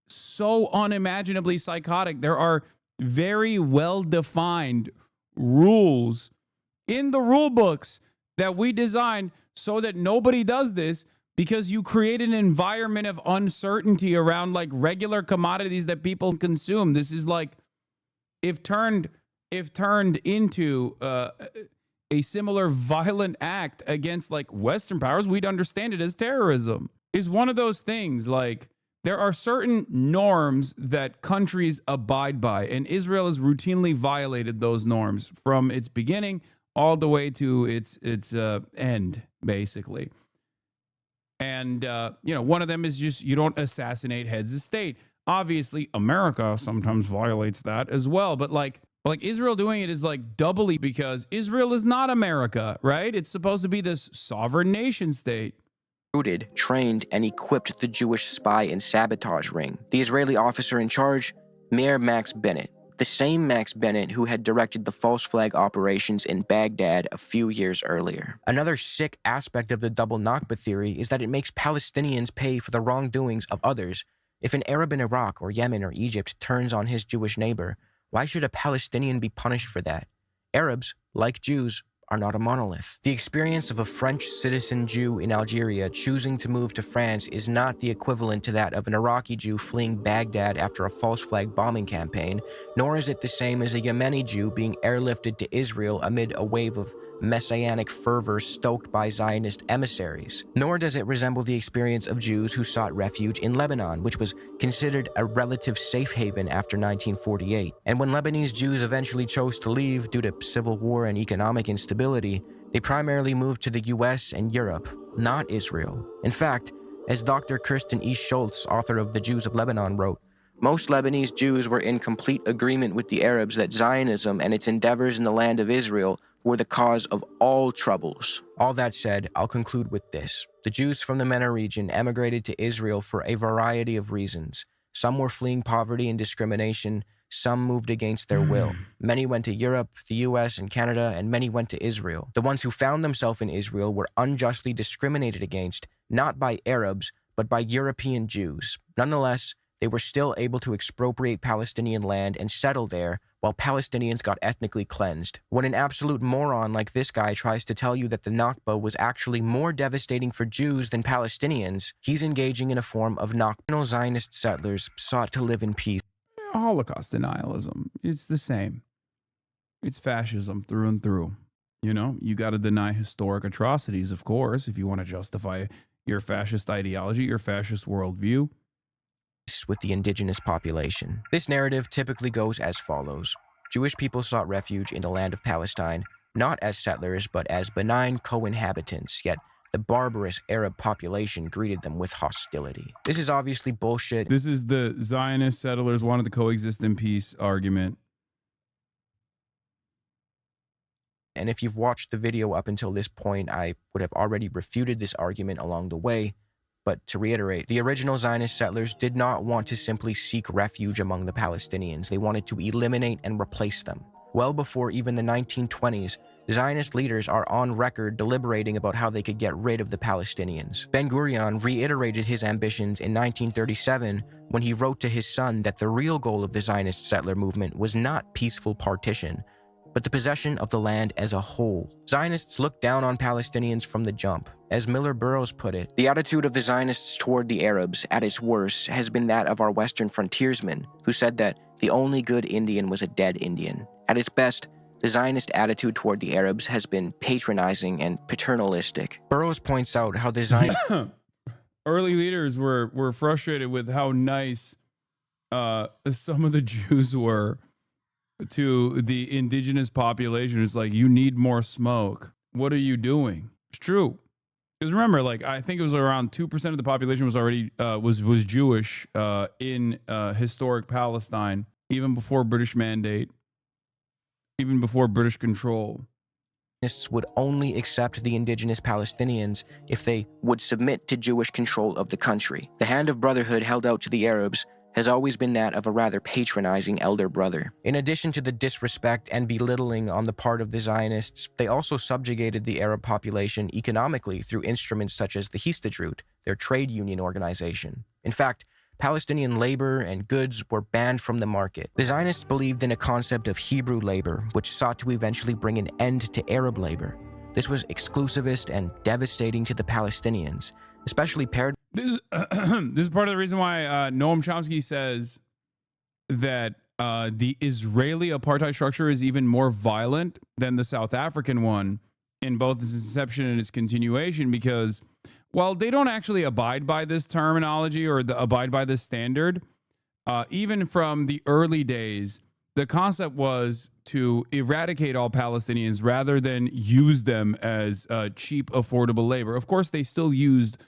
so unimaginably psychotic. There are very well-defined rules in the rule books that we designed so that nobody does this, because you create an environment of uncertainty around like regular commodities that people consume. This is like, if turned into a similar violent act against like Western powers, we'd understand it as terrorism. Is one of those things. Like, there are certain norms that countries abide by, and Israel has routinely violated those norms from its beginning all the way to its end, basically. And one of them is just, you don't assassinate heads of state. Obviously, America sometimes violates that as well, but like Israel doing it is like doubly, because Israel is not America, right? It's supposed to be this sovereign nation state. Trained, and equipped the Jewish spy and sabotage ring. The Israeli officer in charge, Meir Max Bennett, the same Max Bennett who had directed the false flag operations in Baghdad a few years earlier. Another sick aspect of the double Nakba theory is that it makes Palestinians pay for the wrongdoings of others. If an Arab in Iraq or Yemen or Egypt turns on his Jewish neighbor, why should a Palestinian be punished for that? Arabs, like Jews, are not a monolith. The experience of a French citizen Jew in Algeria choosing to move to France is not the equivalent to that of an Iraqi Jew fleeing Baghdad after a false flag bombing campaign, nor is it the same as a Yemeni Jew being airlifted to Israel amid a wave of messianic fervor stoked by Zionist emissaries. Nor does it resemble the experience of Jews who sought refuge in Lebanon, which was considered a relative safe haven after 1948. And when Lebanese Jews eventually chose to leave due to civil war and economic instability, they primarily moved to the US and Europe, not Israel. In fact, as Dr. Kirsten E. Schultz, author of The Jews of Lebanon, wrote, most Lebanese Jews were in complete agreement with the Arabs that Zionism and its endeavors in the land of Israel were the cause of all troubles. All that said, I'll conclude with this. The Jews from the MENA region emigrated to Israel for a variety of reasons. Some were fleeing poverty and discrimination. Some moved against their will. Many went to Europe, the US, and Canada, and many went to Israel. The ones who found themselves in Israel were unjustly discriminated against, not by Arabs, but by European Jews. Nonetheless, they were still able to expropriate Palestinian land and settle there, while Palestinians got ethnically cleansed. When an absolute moron like this guy tries to tell you that the Nakba was actually more devastating for Jews than Palestinians, he's engaging in a form of Nakba. Zionist settlers sought to live in peace. Holocaust denialism. It's the same. It's fascism through and through. You know, you got to deny historic atrocities, of course, if you want to justify your fascist ideology, your fascist worldview. With the indigenous population. This narrative typically goes as follows. Jewish people sought refuge in the land of Palestine, not as settlers, but as benign co-inhabitants, yet the barbarous Arab population greeted them with hostility. This is obviously bullshit. This is the Zionist settlers wanted to coexist in peace argument. And if you've watched the video up until this point, I would have already refuted this argument along the way. But to reiterate, the original Zionist settlers did not want to simply seek refuge among the Palestinians. They wanted to eliminate and replace them. Well before even the 1920s, Zionist leaders are on record deliberating about how they could get rid of the Palestinians. Ben-Gurion reiterated his ambitions in 1937 when he wrote to his son that the real goal of the Zionist settler movement was not peaceful partition, but the possession of the land as a whole. Zionists looked down on Palestinians from the jump. As Miller Burroughs put it, the attitude of the Zionists toward the Arabs, at its worst, has been that of our Western frontiersmen, who said that the only good Indian was a dead Indian. At its best, the Zionist attitude toward the Arabs has been patronizing and paternalistic. Burroughs points out how the Zionists... Early leaders were frustrated with how nice some of the Jews were to the indigenous population. It's like, you need more smoke. What are you doing? It's true. Because remember, like, I think it was around 2% of the population was already was Jewish in historic Palestine, even before British mandate, even before British control. Would only accept the indigenous Palestinians if they would submit to Jewish control of the country. The hand of brotherhood held out to the Arabs has always been that of a rather patronizing elder brother. In addition to the disrespect and belittling on the part of the Zionists, they also subjugated the Arab population economically through instruments such as the Histadrut, their trade union organization. In fact, Palestinian labor and goods were banned from the market. The Zionists believed in a concept of Hebrew labor, which sought to eventually bring an end to Arab labor. This was exclusivist and devastating to the Palestinians, especially paired... This is part of the reason why Noam Chomsky says that the Israeli apartheid structure is even more violent than the South African one in both its inception and its continuation, because while they don't actually abide by this terminology or abide by this standard, even from the early days, the concept was to eradicate all Palestinians rather than use them as cheap, affordable labor. Of course, they still used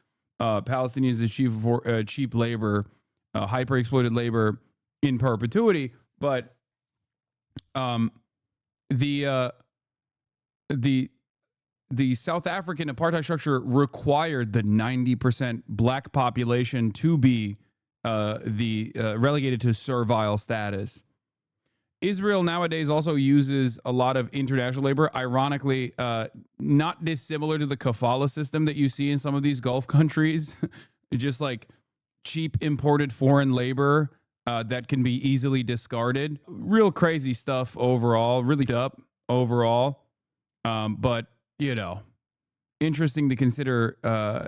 Palestinians as cheap labor, hyper-exploited labor in perpetuity, but the South African apartheid structure required the 90% black population to be relegated to servile status. Israel nowadays also uses a lot of international labor, ironically, not dissimilar to the kafala system that you see in some of these Gulf countries, just like cheap imported foreign labor that can be easily discarded. Real crazy stuff overall, really up overall, but you know, interesting to consider,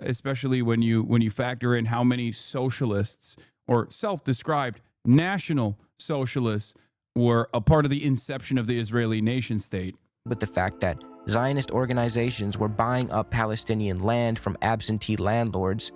especially when you factor in how many socialists or self-described national socialists were a part of the inception of the Israeli nation state. With the fact that Zionist organizations were buying up Palestinian land from absentee landlords,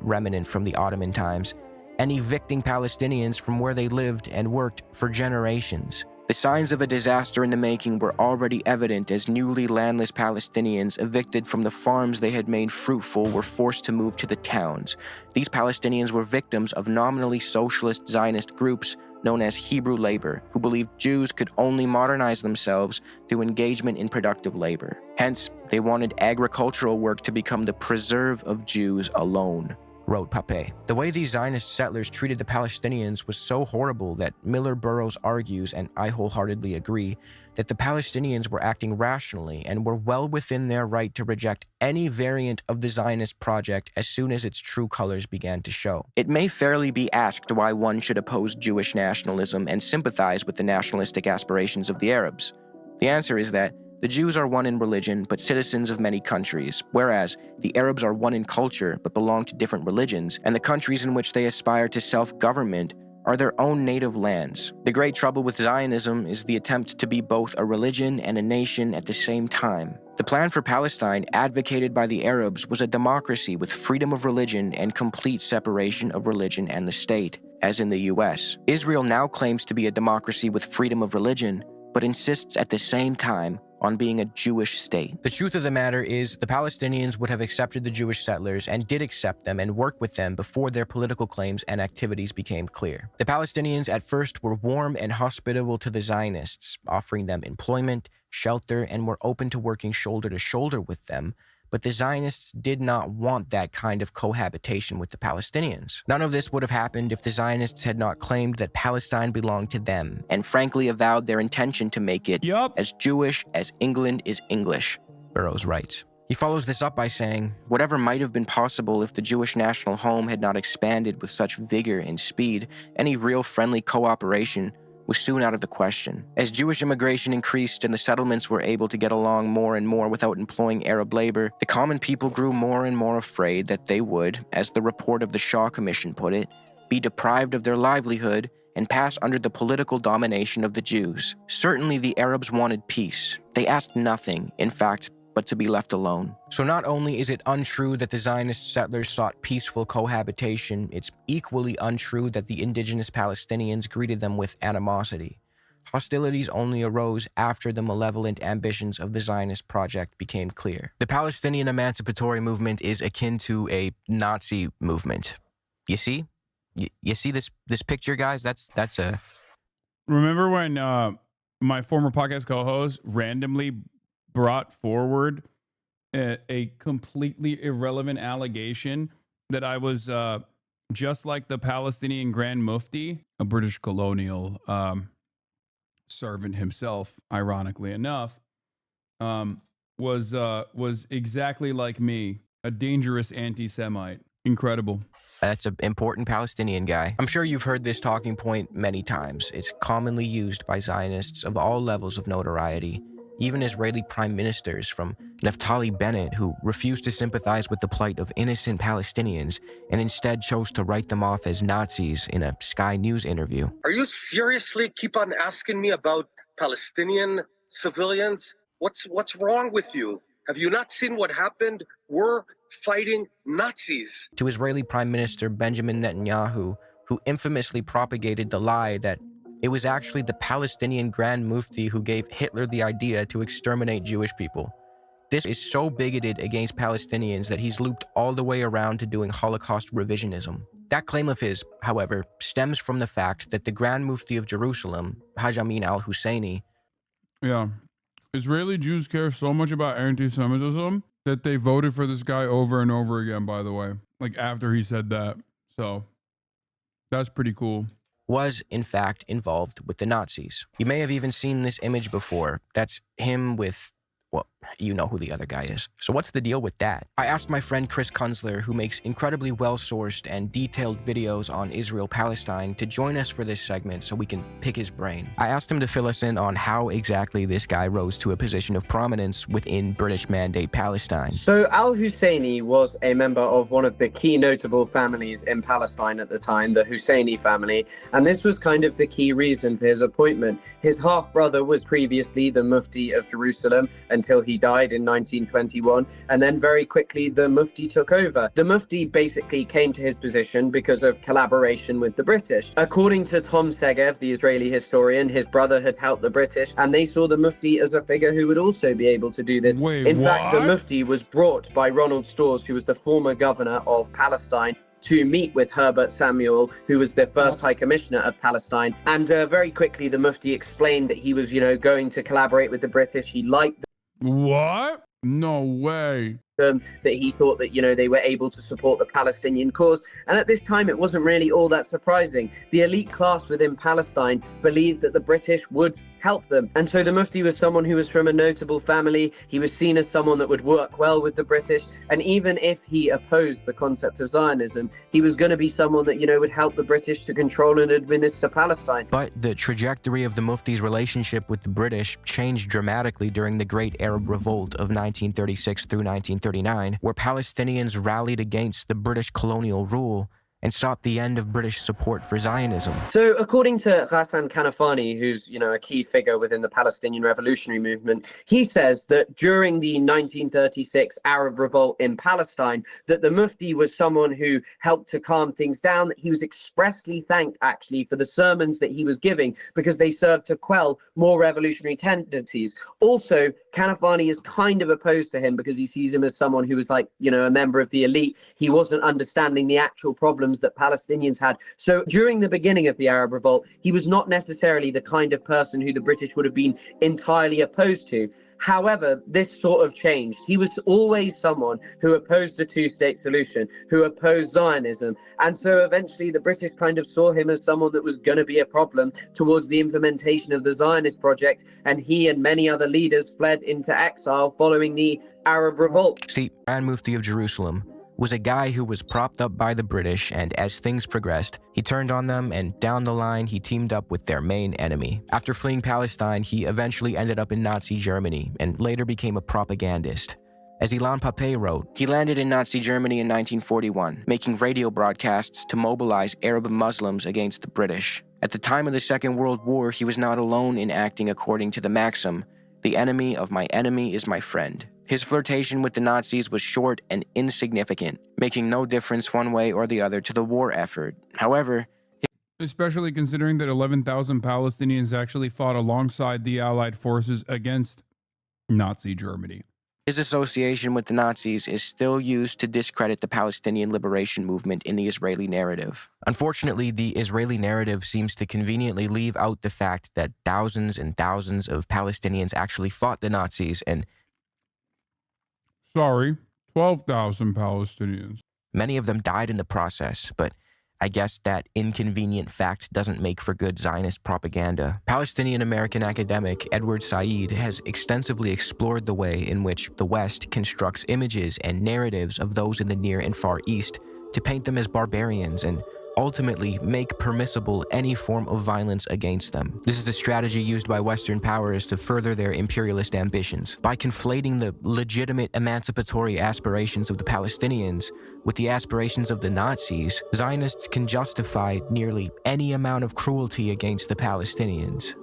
remnant from the Ottoman times, and evicting Palestinians from where they lived and worked for generations. The signs of a disaster in the making were already evident as newly landless Palestinians evicted from the farms they had made fruitful were forced to move to the towns. These Palestinians were victims of nominally socialist Zionist groups known as Hebrew labor, who believed Jews could only modernize themselves through engagement in productive labor. Hence, they wanted agricultural work to become the preserve of Jews alone, wrote Pape. The way these Zionist settlers treated the Palestinians was so horrible that Miller Burroughs argues, and I wholeheartedly agree, that the Palestinians were acting rationally and were well within their right to reject any variant of the Zionist project as soon as its true colors began to show. It may fairly be asked why one should oppose Jewish nationalism and sympathize with the nationalistic aspirations of the Arabs. The answer is that the Jews are one in religion, but citizens of many countries, whereas the Arabs are one in culture, but belong to different religions, and the countries in which they aspire to self-government are their own native lands. The great trouble with Zionism is the attempt to be both a religion and a nation at the same time. The plan for Palestine, advocated by the Arabs, was a democracy with freedom of religion and complete separation of religion and the state, as in the US. Israel now claims to be a democracy with freedom of religion, but insists at the same time on being a Jewish state. The truth of the matter is, the Palestinians would have accepted the Jewish settlers and did accept them and work with them before their political claims and activities became clear. The Palestinians at first were warm and hospitable to the Zionists, offering them employment, shelter, and were open to working shoulder to shoulder with them, But the Zionists did not want that kind of cohabitation with the Palestinians. None of this would have happened if the Zionists had not claimed that Palestine belonged to them, and frankly avowed their intention to make it as Jewish as England is English, Burroughs writes. He follows this up by saying, whatever might have been possible if the Jewish national home had not expanded with such vigor and speed, any real friendly cooperation was soon out of the question. As Jewish immigration increased and the settlements were able to get along more and more without employing Arab labor, the common people grew more and more afraid that they would, as the report of the Shaw Commission put it, be deprived of their livelihood and pass under the political domination of the Jews. Certainly the Arabs wanted peace. They asked nothing, in fact, but to be left alone. So not only is it untrue that the Zionist settlers sought peaceful cohabitation, it's equally untrue that the indigenous Palestinians greeted them with animosity. Hostilities only arose after the malevolent ambitions of the Zionist project became clear. The Palestinian emancipatory movement is akin to a Nazi movement. You see? You see this picture, guys? That's a... Remember when my former podcast co-host randomly brought forward a completely irrelevant allegation that I was just like the Palestinian Grand Mufti, a British colonial servant himself, ironically enough, was exactly like me, a dangerous anti-Semite. Incredible. That's an important Palestinian guy. I'm sure you've heard this talking point many times. It's commonly used by Zionists of all levels of notoriety. Even Israeli prime ministers, from Naftali Bennett, who refused to sympathize with the plight of innocent Palestinians and instead chose to write them off as Nazis in a Sky News interview. Are you seriously keep on asking me about Palestinian civilians? What's wrong with you? Have you not seen what happened? We're fighting Nazis. To Israeli Prime Minister Benjamin Netanyahu, who infamously propagated the lie that it was actually the Palestinian Grand Mufti who gave Hitler the idea to exterminate Jewish people. This is so bigoted against Palestinians that he's looped all the way around to doing Holocaust revisionism. That claim of his, however, stems from the fact that the Grand Mufti of Jerusalem, Haj Amin al-Husseini... Yeah. Israeli Jews care so much about anti-Semitism that they voted for this guy over and over again, by the way. Like, after he said that. So, that's pretty cool. Was, in fact, involved with the Nazis. You may have even seen this image before. That's him with... well, you know who the other guy is. So what's the deal with that? I asked my friend Chris Kunzler, who makes incredibly well-sourced and detailed videos on Israel-Palestine, to join us for this segment so we can pick his brain. I asked him to fill us in on how exactly this guy rose to a position of prominence within British Mandate Palestine. So al-Husseini was a member of one of the key notable families in Palestine at the time, the Husseini family, and this was kind of the key reason for his appointment. His half-brother was previously the Mufti of Jerusalem until he died in 1921, and then very quickly the Mufti took over. The Mufti basically came to his position because of collaboration with the British. According to Tom Segev, the Israeli historian, his brother had helped the British, and they saw the Mufti as a figure who would also be able to do this. In fact, the Mufti was brought by Ronald Storrs, who was the former governor of Palestine, to meet with Herbert Samuel, who was the first High Commissioner of Palestine. And very quickly, the Mufti explained that he was, going to collaborate with the British. He liked What? No way. That he thought that, they were able to support the Palestinian cause. And at this time, it wasn't really all that surprising. The elite class within Palestine believed that the British would help them. And so the Mufti was someone who was from a notable family. He was seen as someone that would work well with the British. And even if he opposed the concept of Zionism, he was going to be someone that, would help the British to control and administer Palestine. But the trajectory of the Mufti's relationship with the British changed dramatically during the Great Arab Revolt of 1936 through 1939, where Palestinians rallied against the British colonial rule and sought the end of British support for Zionism. So according to Ghassan Kanafani, who's, a key figure within the Palestinian revolutionary movement, he says that during the 1936 Arab revolt in Palestine, that the Mufti was someone who helped to calm things down, that he was expressly thanked, actually, for the sermons that he was giving, because they served to quell more revolutionary tendencies. Also, Kanafani is kind of opposed to him because he sees him as someone who was like, a member of the elite. He wasn't understanding the actual problems that Palestinians had. So during the beginning of the Arab revolt, he was not necessarily the kind of person who the British would have been entirely opposed to. However, this sort of changed. He was always someone who opposed the two-state solution, who opposed Zionism. And so eventually the British kind of saw him as someone that was going to be a problem towards the implementation of the Zionist project. And he and many other leaders fled into exile following the Arab Revolt. See, Grand Mufti of Jerusalem was a guy who was propped up by the British, and as things progressed, he turned on them, and down the line, he teamed up with their main enemy. After fleeing Palestine, he eventually ended up in Nazi Germany, and later became a propagandist. As Ilan Pape wrote, he landed in Nazi Germany in 1941, making radio broadcasts to mobilize Arab Muslims against the British. At the time of the Second World War, he was not alone in acting according to the maxim, "The enemy of my enemy is my friend." His flirtation with the Nazis was short and insignificant, making no difference one way or the other to the war effort. However, especially considering that 11,000 Palestinians actually fought alongside the Allied forces against Nazi Germany. his association with the Nazis is still used to discredit the Palestinian liberation movement in the Israeli narrative. Unfortunately, the Israeli narrative seems to conveniently leave out the fact that thousands and thousands of Palestinians actually fought the Nazis and 12,000 Palestinians. Many of them died in the process, but I guess that inconvenient fact doesn't make for good Zionist propaganda. Palestinian-American academic Edward Said has extensively explored the way in which the West constructs images and narratives of those in the Near and Far East to paint them as barbarians and ultimately make permissible any form of violence against them. This is a strategy used by Western powers to further their imperialist ambitions. By conflating the legitimate emancipatory aspirations of the Palestinians with the aspirations of the Nazis, Zionists can justify nearly any amount of cruelty against the Palestinians.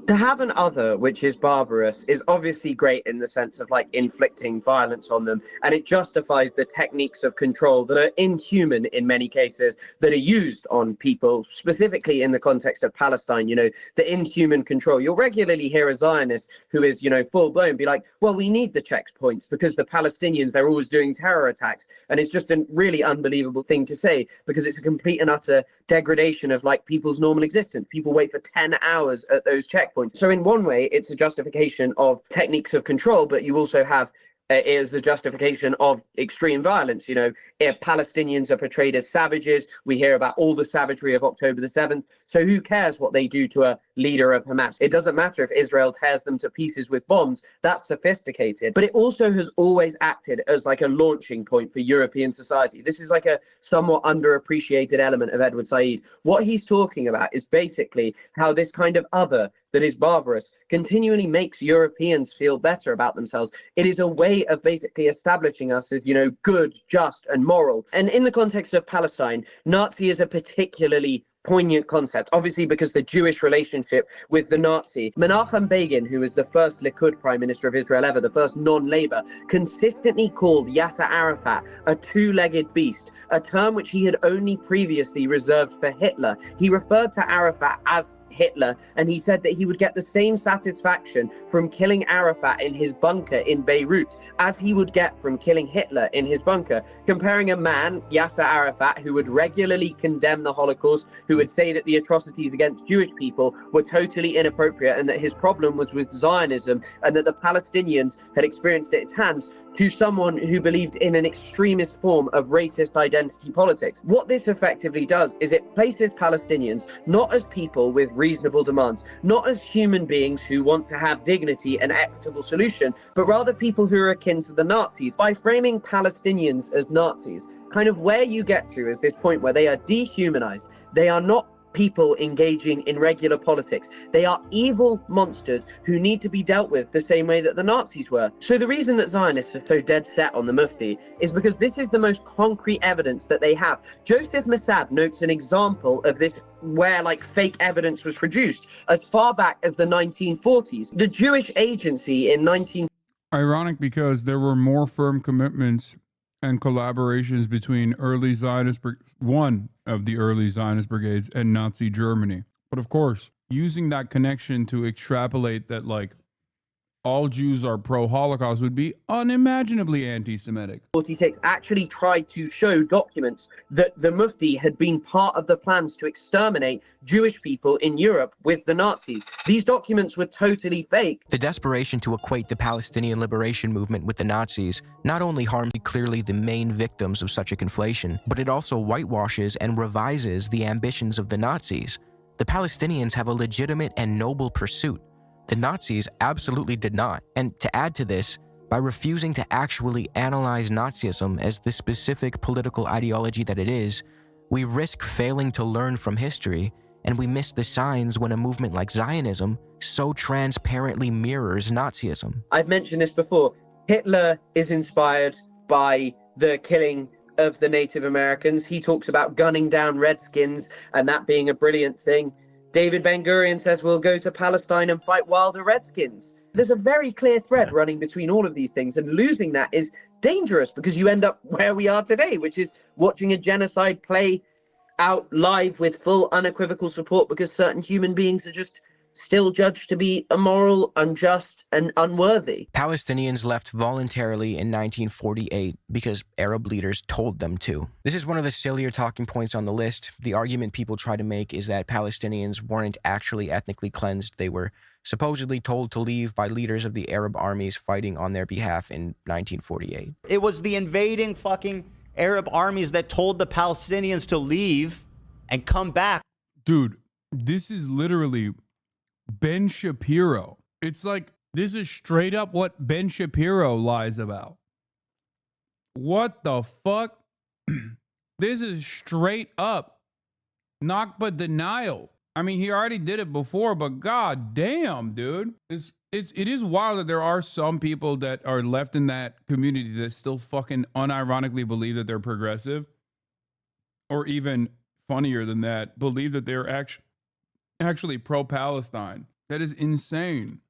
To have an other which is barbarous is obviously great in the sense of like inflicting violence on them, and it justifies the techniques of control that are inhuman in many cases that are used on people, specifically in the context of Palestine, you know, the inhuman control. You'll regularly hear a Zionist who is, you know, full blown be like, well, we need the checkpoints because the Palestinians, they're always doing terror attacks. And it's just a really unbelievable thing to say because it's a complete and utter degradation of like people's normal existence. People wait for 10 hours at those checkpoints. So in one way, it's a justification of techniques of control, but you also have is the justification of extreme violence. You know, if Palestinians are portrayed as savages, we hear about all the savagery of October the 7th. So who cares what they do to a leader of Hamas? It doesn't matter if Israel tears them to pieces with bombs. That's sophisticated. But it also has always acted as like a launching point for European society. This is like a somewhat underappreciated element of Edward Said. What he's talking about is basically how this kind of other that is barbarous continually makes Europeans feel better about themselves. It is a way of basically establishing us as, you know, good, just, and moral. And in the context of Palestine, Nazi is a particularly poignant concept, obviously because the Jewish relationship with the Nazi. Menachem Begin, who was the first Likud prime minister of Israel ever, the first non-Labour, consistently called Yasser Arafat a two-legged beast, a term which he had only previously reserved for Hitler. He referred to Arafat as Hitler, and he said that he would get the same satisfaction from killing Arafat in his bunker in Beirut as he would get from killing Hitler in his bunker, comparing a man, Yasser Arafat, who would regularly condemn the Holocaust, who would say that the atrocities against Jewish people were totally inappropriate and that his problem was with Zionism and that the Palestinians had experienced at its hands, to someone who believed in an extremist form of racist identity politics. What this effectively does is it places Palestinians not as people with reasonable demands, not as human beings who want to have dignity and equitable solution, but rather people who are akin to the Nazis. By framing Palestinians as Nazis, kind of where you get to is this point where they are dehumanized. They are not people engaging in regular politics. They are evil monsters who need to be dealt with the same way that the Nazis were. So the reason that Zionists are so dead set on the Mufti is because this is the most concrete evidence that they have. Joseph Mossad notes an example of this where like fake evidence was produced as far back as the 1940s. The Jewish Agency in 19... Ironic because there were more firm commitments and collaborations between one of the early Zionist brigades and Nazi Germany. But of course, using that connection to extrapolate that like all Jews are pro-Holocaust would be unimaginably anti-Semitic. 46 actually tried to show documents that the Mufti had been part of the plans to exterminate Jewish people in Europe with the Nazis. These documents were totally fake. The desperation to equate the Palestinian liberation movement with the Nazis not only harmed clearly the main victims of such a conflation, but it also whitewashes and revises the ambitions of the Nazis. The Palestinians have a legitimate and noble pursuit. The Nazis absolutely did not. And to add to this, by refusing to actually analyze Nazism as the specific political ideology that it is, we risk failing to learn from history, and we miss the signs when a movement like Zionism so transparently mirrors Nazism. I've mentioned this before. Hitler is inspired by the killing of the Native Americans. He talks about gunning down Redskins and that being a brilliant thing. David Ben-Gurion says we'll go to Palestine and fight wilder Redskins. There's a very clear thread running between all of these things, and losing that is dangerous because you end up where we are today, which is watching a genocide play out live with full unequivocal support because certain human beings are just still judged to be immoral, unjust, and unworthy. Palestinians left voluntarily in 1948 because Arab leaders told them to. This is one of the sillier talking points on the list. The argument people try to make is that Palestinians weren't actually ethnically cleansed. They were supposedly told to leave by leaders of the Arab armies fighting on their behalf in 1948. It was the invading fucking Arab armies that told the Palestinians to leave and come back. Dude, this is literally Ben Shapiro. It's like, this is straight up what Ben Shapiro lies about. What the fuck? This is straight up Nakba denial. I mean, he already did it before, but god damn, dude. It is wild that there are some people that are left in that community that still fucking unironically believe that they're progressive. Or even funnier than that, believe that they're actually pro-Palestine. That is insane.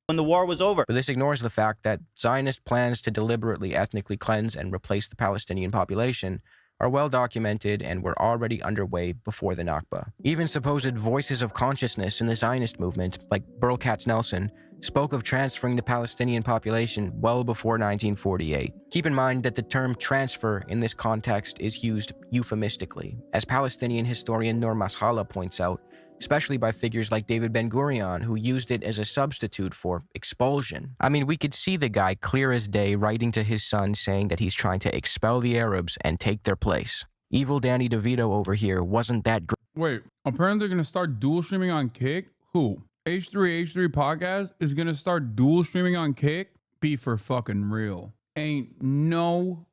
When the war was over. But this ignores the fact that Zionist plans to deliberately ethnically cleanse and replace the Palestinian population are well documented and were already underway before the Nakba. Even supposed voices of consciousness in the Zionist movement, like Burl Katz-Nelson, spoke of transferring the Palestinian population well before 1948. Keep in mind that the term transfer in this context is used euphemistically, as Palestinian historian Noor Mashallah points out, especially by figures like David Ben-Gurion, who used it as a substitute for expulsion. I mean, we could see the guy clear as day writing to his son saying that he's trying to expel the Arabs and take their place. Evil Danny DeVito over here wasn't that great. Wait, apparently they're going to start dual streaming on Kick? Who? H3H3 Podcast is going to start dual streaming on Kick? Be for fucking real. Ain't no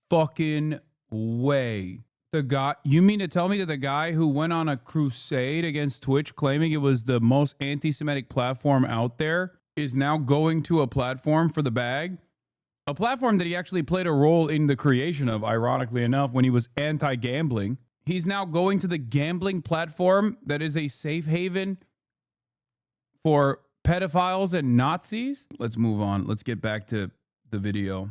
fucking way. The guy, you mean to tell me that the guy who went on a crusade against Twitch claiming it was the most anti-Semitic platform out there is now going to a platform for the bag? A platform that he actually played a role in the creation of, ironically enough, when he was anti-gambling. He's now going to the gambling platform that is a safe haven for pedophiles and Nazis? Let's move on. Let's get back to the video.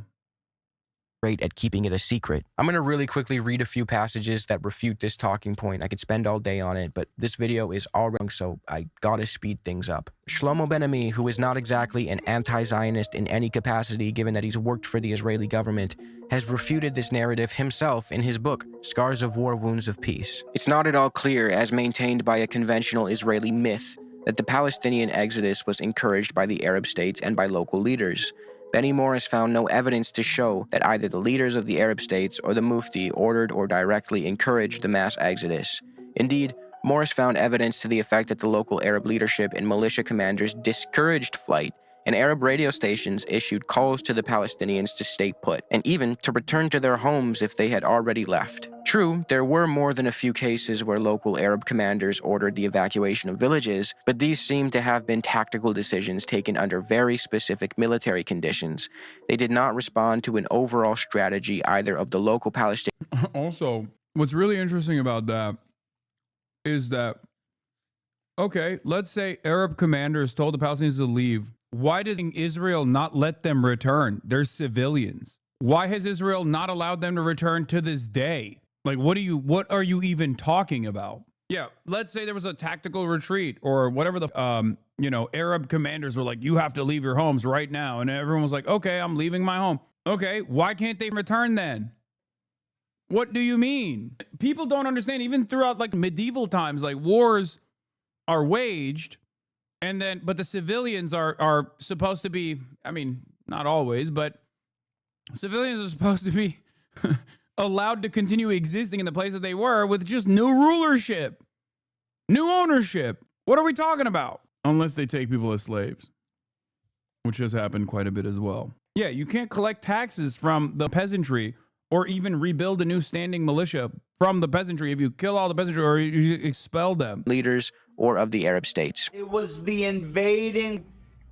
At keeping it a secret. I'm going to really quickly read a few passages that refute this talking point. I could spend all day on it, but this video is all wrong, so I gotta speed things up. Shlomo Ben-Ami, who is not exactly an anti-Zionist in any capacity given that he's worked for the Israeli government, has refuted this narrative himself in his book, Scars of War, Wounds of Peace. It's not at all clear, as maintained by a conventional Israeli myth, that the Palestinian exodus was encouraged by the Arab states and by local leaders. Benny Morris found no evidence to show that either the leaders of the Arab states or the Mufti ordered or directly encouraged the mass exodus. Indeed, Morris found evidence to the effect that the local Arab leadership and militia commanders discouraged flight, and Arab radio stations issued calls to the Palestinians to stay put, and even to return to their homes if they had already left. True, there were more than a few cases where local Arab commanders ordered the evacuation of villages, but these seem to have been tactical decisions taken under very specific military conditions. They did not respond to an overall strategy either of the local Palestinians. Also, what's really interesting about that is that, okay, let's say Arab commanders told the Palestinians to leave. Why did Israel not let them return? They're civilians. Why has Israel not allowed them to return to this day? Like, what are you even talking about? Yeah, let's say there was a tactical retreat or whatever the, Arab commanders were like, you have to leave your homes right now. And everyone was like, okay, I'm leaving my home. Okay, why can't they return then? What do you mean? People don't understand, even throughout like medieval times, like wars are waged but the civilians are supposed to be, I mean, not always, but civilians are supposed to be allowed to continue existing in the place that they were with just new rulership, new ownership. What are we talking about? Unless they take people as slaves, which has happened quite a bit as well. Yeah, you can't collect taxes from the peasantry or even rebuild a new standing militia from the peasantry if you kill all the peasantry or you expel them. Leaders or of the Arab states. It was the invading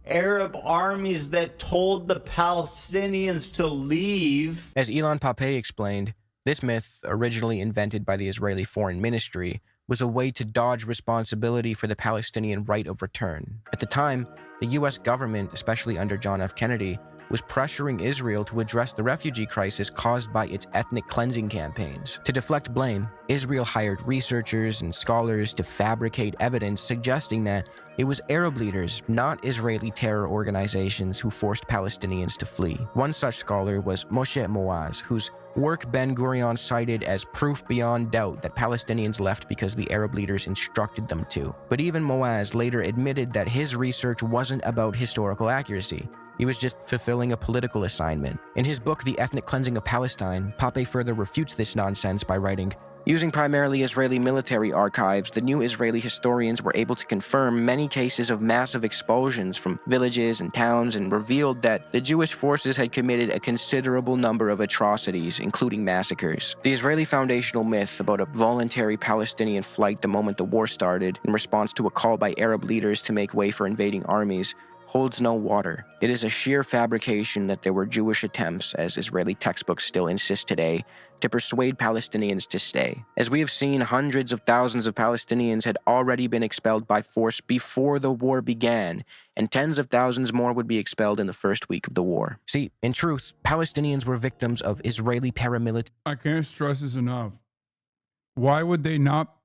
Arab armies that told the Palestinians to leave. As Ilan Pappé explained, this myth, originally invented by the Israeli Foreign Ministry, was a way to dodge responsibility for the Palestinian right of return. At the time, the U.S. government, especially under John F. Kennedy, was pressuring Israel to address the refugee crisis caused by its ethnic cleansing campaigns. To deflect blame, Israel hired researchers and scholars to fabricate evidence suggesting that it was Arab leaders, not Israeli terror organizations, who forced Palestinians to flee. One such scholar was Moshe Moaz, whose work Ben-Gurion cited as proof beyond doubt that Palestinians left because the Arab leaders instructed them to. But even Moaz later admitted that his research wasn't about historical accuracy. He was just fulfilling a political assignment. In his book, The Ethnic Cleansing of Palestine, Pappé further refutes this nonsense by writing, using primarily Israeli military archives, the new Israeli historians were able to confirm many cases of massive expulsions from villages and towns and revealed that the Jewish forces had committed a considerable number of atrocities, including massacres. The Israeli foundational myth about a voluntary Palestinian flight the moment the war started in response to a call by Arab leaders to make way for invading armies holds no water. It is a sheer fabrication that there were Jewish attempts, as Israeli textbooks still insist today, to persuade Palestinians to stay. As we have seen, hundreds of thousands of Palestinians had already been expelled by force before the war began, and tens of thousands more would be expelled in the first week of the war. See, in truth, Palestinians were victims of Israeli paramilitary. I can't stress this enough. Why would they not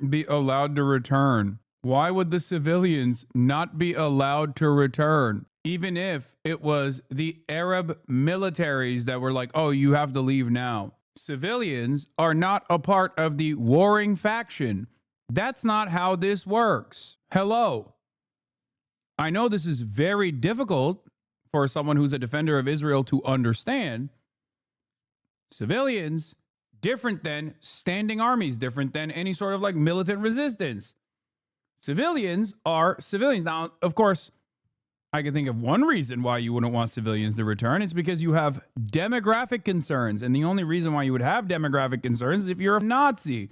be allowed to return? Why would the civilians not be allowed to return? Even if it was the Arab militaries that were like, oh, you have to leave now. Civilians are not a part of the warring faction. That's not how this works. Hello. I know this is very difficult for someone who's a defender of Israel to understand. Civilians, different than standing armies, different than any sort of like militant resistance. Civilians are civilians. Now, of course, I can think of one reason why you wouldn't want civilians to return. It's because you have demographic concerns. And the only reason why you would have demographic concerns is if you're a Nazi,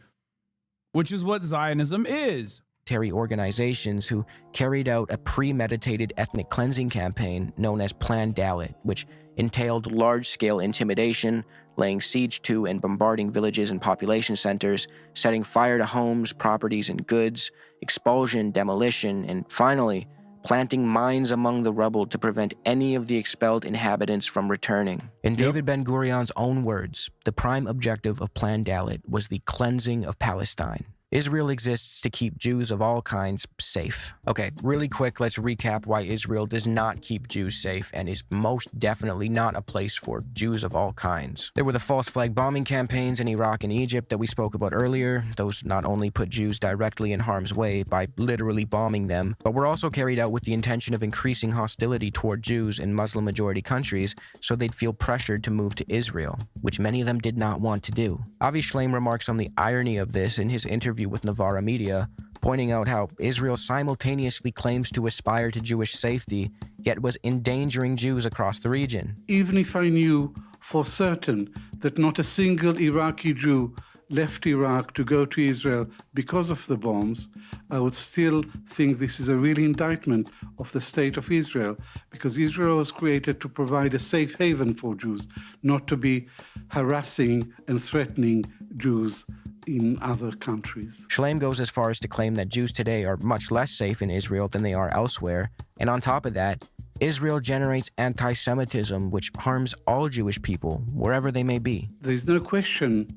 which is what Zionism is. Organizations who carried out a premeditated ethnic cleansing campaign known as Plan Dalit, which entailed large-scale intimidation, laying siege to and bombarding villages and population centers, setting fire to homes, properties, and goods, expulsion, demolition, and finally, planting mines among the rubble to prevent any of the expelled inhabitants from returning. In David Ben-Gurion's own words, the prime objective of Plan Dalit was the cleansing of Palestine. Israel exists to keep Jews of all kinds safe. Okay, really quick, let's recap why Israel does not keep Jews safe and is most definitely not a place for Jews of all kinds. There were the false flag bombing campaigns in Iraq and Egypt that we spoke about earlier. Those not only put Jews directly in harm's way by literally bombing them, but were also carried out with the intention of increasing hostility toward Jews in Muslim-majority countries so they'd feel pressured to move to Israel, which many of them did not want to do. Avi Shleim remarks on the irony of this in his interview with Novara Media, pointing out how Israel simultaneously claims to aspire to Jewish safety, yet was endangering Jews across the region. Even if I knew for certain that not a single Iraqi Jew left Iraq to go to Israel because of the bombs, I would still think this is a real indictment of the state of Israel, because Israel was created to provide a safe haven for Jews, not to be harassing and threatening Jews in other countries. Shleim goes as far as to claim that Jews today are much less safe in Israel than they are elsewhere, and on top of that, Israel generates anti-Semitism, which harms all Jewish people, wherever they may be. There's no question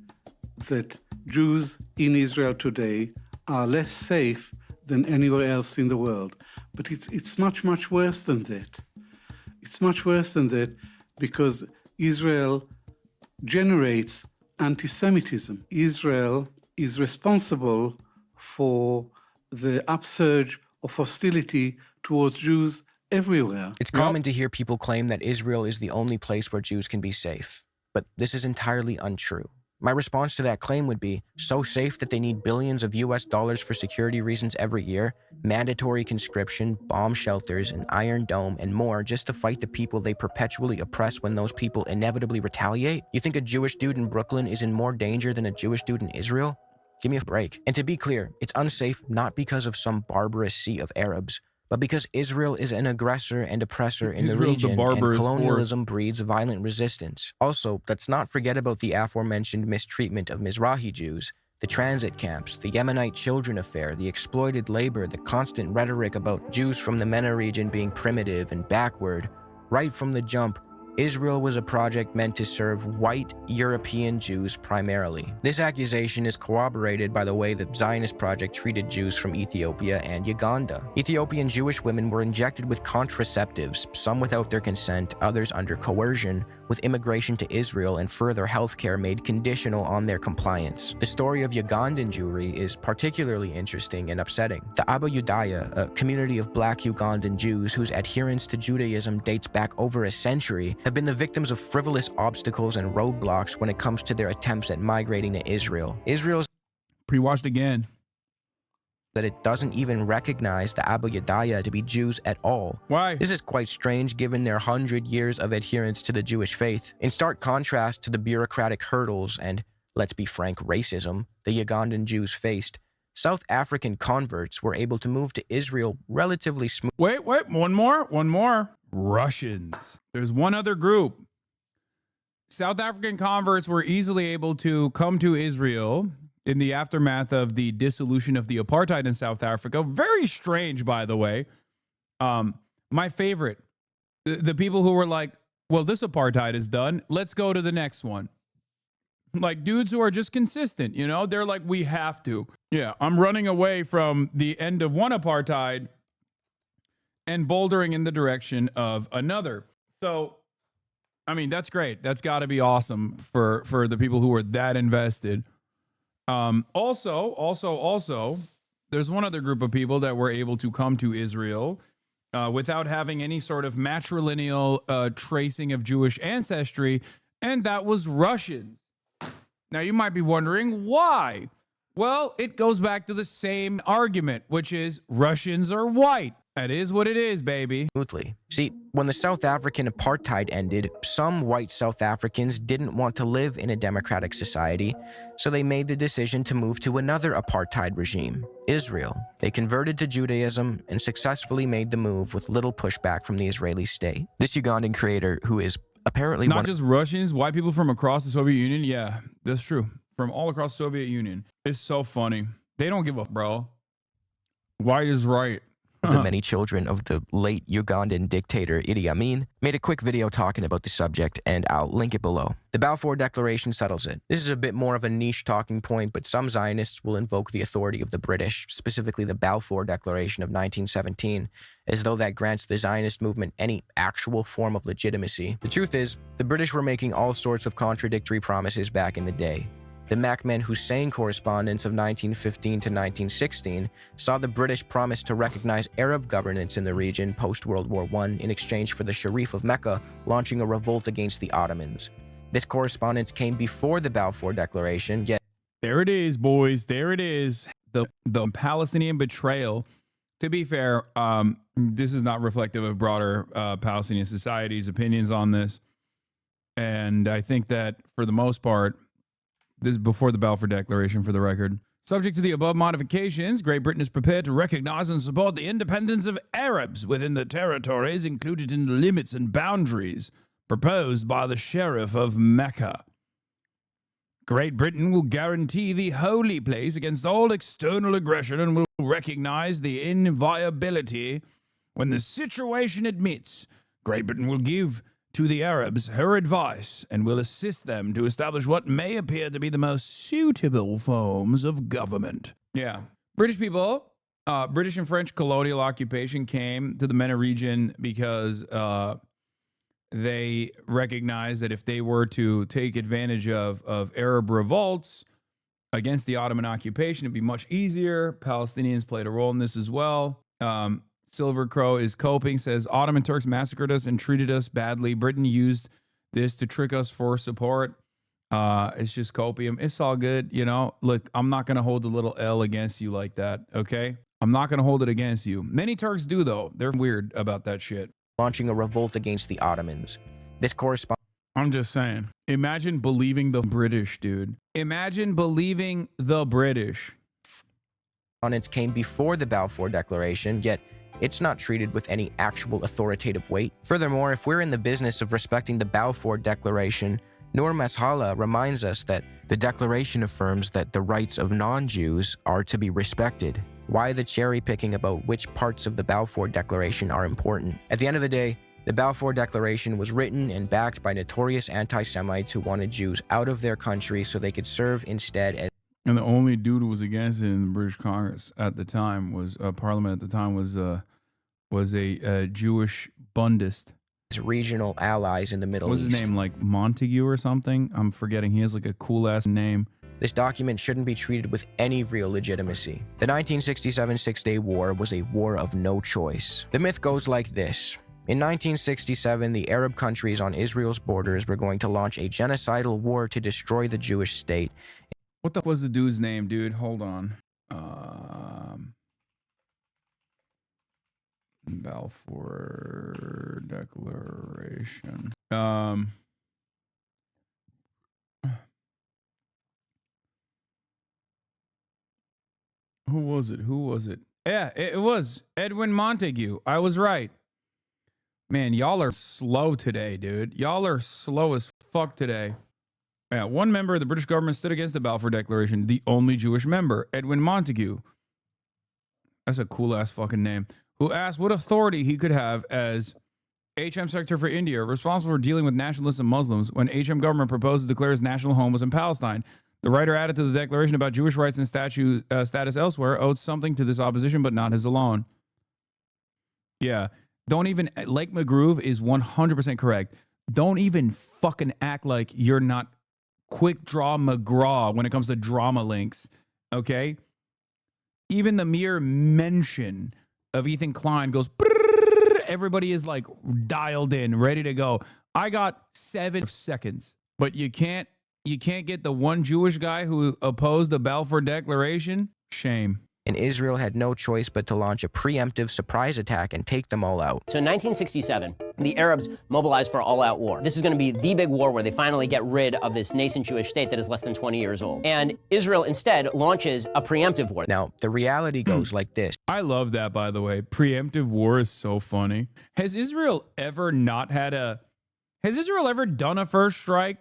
that Jews in Israel today are less safe than anywhere else in the world. But it's much, much worse than that. It's much worse than that because Israel generates anti-Semitism. Israel is responsible for the upsurge of hostility towards Jews everywhere. It's common to hear people claim that Israel is the only place where Jews can be safe, but this is entirely untrue. My response to that claim would be, so safe that they need billions of US dollars for security reasons every year, mandatory conscription, bomb shelters, an Iron Dome, and more just to fight the people they perpetually oppress when those people inevitably retaliate? You think a Jewish dude in Brooklyn is in more danger than a Jewish dude in Israel? Give me a break. And to be clear, it's unsafe not because of some barbarous sea of Arabs, but because Israel is an aggressor and oppressor in the region, and colonialism breeds violent resistance. Also, let's not forget about the aforementioned mistreatment of Misrahi Jews, the transit camps, the Yemenite children affair, the exploited labor, the constant rhetoric about Jews from the MENA region being primitive and backward. Right from the jump, Israel was a project meant to serve white European Jews primarily. This accusation is corroborated by the way the Zionist project treated Jews from Ethiopia and Uganda. Ethiopian Jewish women were injected with contraceptives, some without their consent, others under coercion, with immigration to Israel and further healthcare made conditional on their compliance. The story of Ugandan Jewry is particularly interesting and upsetting. The Abu Yudaya, a community of black Ugandan Jews whose adherence to Judaism dates back over a century, have been the victims of frivolous obstacles and roadblocks when it comes to their attempts at migrating to Israel. Israel's pre-watched again that it doesn't even recognize the Abu Yudaya to be Jews at all. Why? This is quite strange given their 100 years of adherence to the Jewish faith. In stark contrast to the bureaucratic hurdles and, let's be frank, racism the Ugandan Jews faced, South African converts were able to move to Israel relatively smooth. Wait, one more. Russians. There's one other group. South African converts were easily able to come to Israel in the aftermath of the dissolution of the apartheid in South Africa. Very strange, by the way. My favorite, the people who were like, well, this apartheid is done. Let's go to the next one. Like dudes who are just consistent, you know? They're like, we have to. Yeah, I'm running away from the end of one apartheid and bouldering in the direction of another. So, I mean, that's great. That's got to be awesome for the people who are that invested. Also, there's one other group of people that were able to come to Israel without having any sort of matrilineal tracing of Jewish ancestry, and that was Russians. Now, you might be wondering why. Well, it goes back to the same argument, which is Russians are white. That is what it is, baby. See, when the South African apartheid ended, some white South Africans didn't want to live in a democratic society, so they made the decision to move to another apartheid regime, Israel. They converted to Judaism and successfully made the move with little pushback from the Israeli state. This Ugandan creator, who is apparently not just Russians, white people from across the Soviet Union. Yeah, that's true. From all across the Soviet Union. It's so funny. They don't give a bro. White is right. The many children of the late Ugandan dictator Idi Amin, made a quick video talking about the subject, and I'll link it below. The Balfour Declaration settles it. This is a bit more of a niche talking point, but some Zionists will invoke the authority of the British, specifically the Balfour Declaration of 1917, as though that grants the Zionist movement any actual form of legitimacy. The truth is, the British were making all sorts of contradictory promises back in the day. The Mahmoud Hussein Correspondence of 1915 to 1916 saw the British promise to recognize Arab governance in the region post-World War I in exchange for the Sharif of Mecca launching a revolt against the Ottomans. This correspondence came before the Balfour Declaration, yet... There it is, boys. There it is. The Palestinian betrayal. To be fair, this is not reflective of broader Palestinian society's opinions on this. And I think that, for the most part, this is before the Balfour Declaration, for the record. Subject to the above modifications, Great Britain is prepared to recognize and support the independence of Arabs within the territories included in the limits and boundaries proposed by the Sheriff of Mecca. Great Britain will guarantee the holy place against all external aggression and will recognize the inviolability when the situation admits. Great Britain will give to the Arabs her advice and will assist them to establish what may appear to be the most suitable forms of government. Yeah, British people, British and French colonial occupation came to the MENA region because they recognized that if they were to take advantage of Arab revolts against the Ottoman occupation, it'd be much easier. Palestinians played a role in this as well. Silver Crow is coping, says Ottoman Turks massacred us and treated us badly. Britain used this to trick us for support. It's just copium. It's all good. You know, look, I'm not going to hold a little L against you like that. Okay. I'm not going to hold it against you. Many Turks do though. They're weird about that shit. Launching a revolt against the Ottomans. This corresponds. I'm just saying. Imagine believing the British, dude. Imagine believing the British. It came before the Balfour Declaration, yet it's not treated with any actual authoritative weight. Furthermore, if we're in the business of respecting the Balfour Declaration, Nur Mashala reminds us that the Declaration affirms that the rights of non-Jews are to be respected. Why the cherry picking about which parts of the Balfour Declaration are important? At the end of the day, the Balfour Declaration was written and backed by notorious anti-Semites who wanted Jews out of their country so they could serve instead as... And the only dude who was against it in the British Congress at the time was Parliament at the time was a Jewish Bundist. Regional allies in the Middle East. What's his name, like Montague or something? I'm forgetting. He has like a cool ass name. This document shouldn't be treated with any real legitimacy. The 1967 Six-Day War was a war of no choice. The myth goes like this. In 1967, the Arab countries on Israel's borders were going to launch a genocidal war to destroy the Jewish state. What the was the dude's name, dude? Hold on. Balfour Declaration. Who was it? Yeah, it was Edwin Montague. I was right. Man, y'all are slow today, dude. Y'all are slow as fuck today. Yeah, one member of the British government stood against the Balfour Declaration, the only Jewish member, Edwin Montague. That's a cool-ass fucking name. Who asked what authority he could have as HM Secretary for India, responsible for dealing with nationalists and Muslims, when HM government proposed to declare his national home was in Palestine. The writer added to the declaration about Jewish rights and status elsewhere owed something to this opposition, but not his alone. Yeah. Don't even, Lake McGroove is 100% correct. Don't even fucking act like you're not Quick Draw McGraw when it comes to drama links, okay? Even the mere mention of Ethan Klein goes, everybody is like dialed in, ready to go. I got 7 seconds, but you can't get the one Jewish guy who opposed the Balfour Declaration? Shame. And Israel had no choice but to launch a preemptive surprise attack and take them all out. So in 1967, the Arabs mobilized for all-out war. This is going to be the big war where they finally get rid of this nascent Jewish state that is less than 20 years old. And Israel instead launches a preemptive war. Now, the reality goes like this. I love that, by the way. Preemptive war is so funny. Has Israel ever done a first strike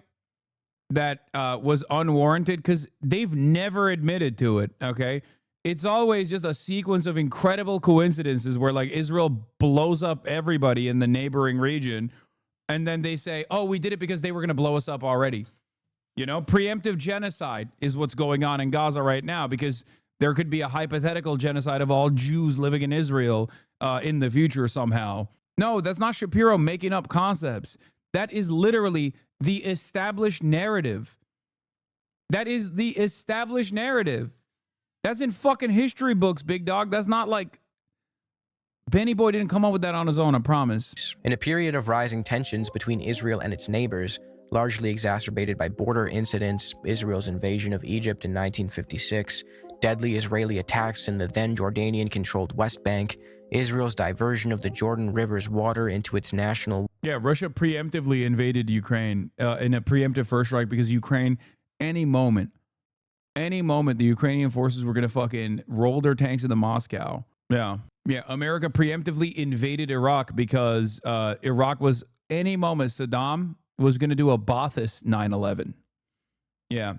that was unwarranted? Because they've never admitted to it, okay? It's always just a sequence of incredible coincidences where like Israel blows up everybody in the neighboring region. And then they say, oh, we did it because they were going to blow us up already. You know, preemptive genocide is what's going on in Gaza right now, because there could be a hypothetical genocide of all Jews living in Israel in the future somehow. No, that's not Shapiro making up concepts. That is literally the established narrative. That is the established narrative. That's in fucking history books, big dog. That's not like Benny Boy didn't come up with that on his own, I promise. In a period of rising tensions between Israel and its neighbors, largely exacerbated by border incidents, Israel's invasion of Egypt in 1956, deadly Israeli attacks in the then Jordanian-controlled West Bank, Israel's diversion of the Jordan River's water into its national... Yeah, Russia preemptively invaded Ukraine in a preemptive first strike because Ukraine, any moment, the Ukrainian forces were going to fucking roll their tanks into Moscow. Yeah. Yeah. America preemptively invaded Iraq because Iraq was, any moment, Saddam was going to do a Ba'athist 9/11. Yeah.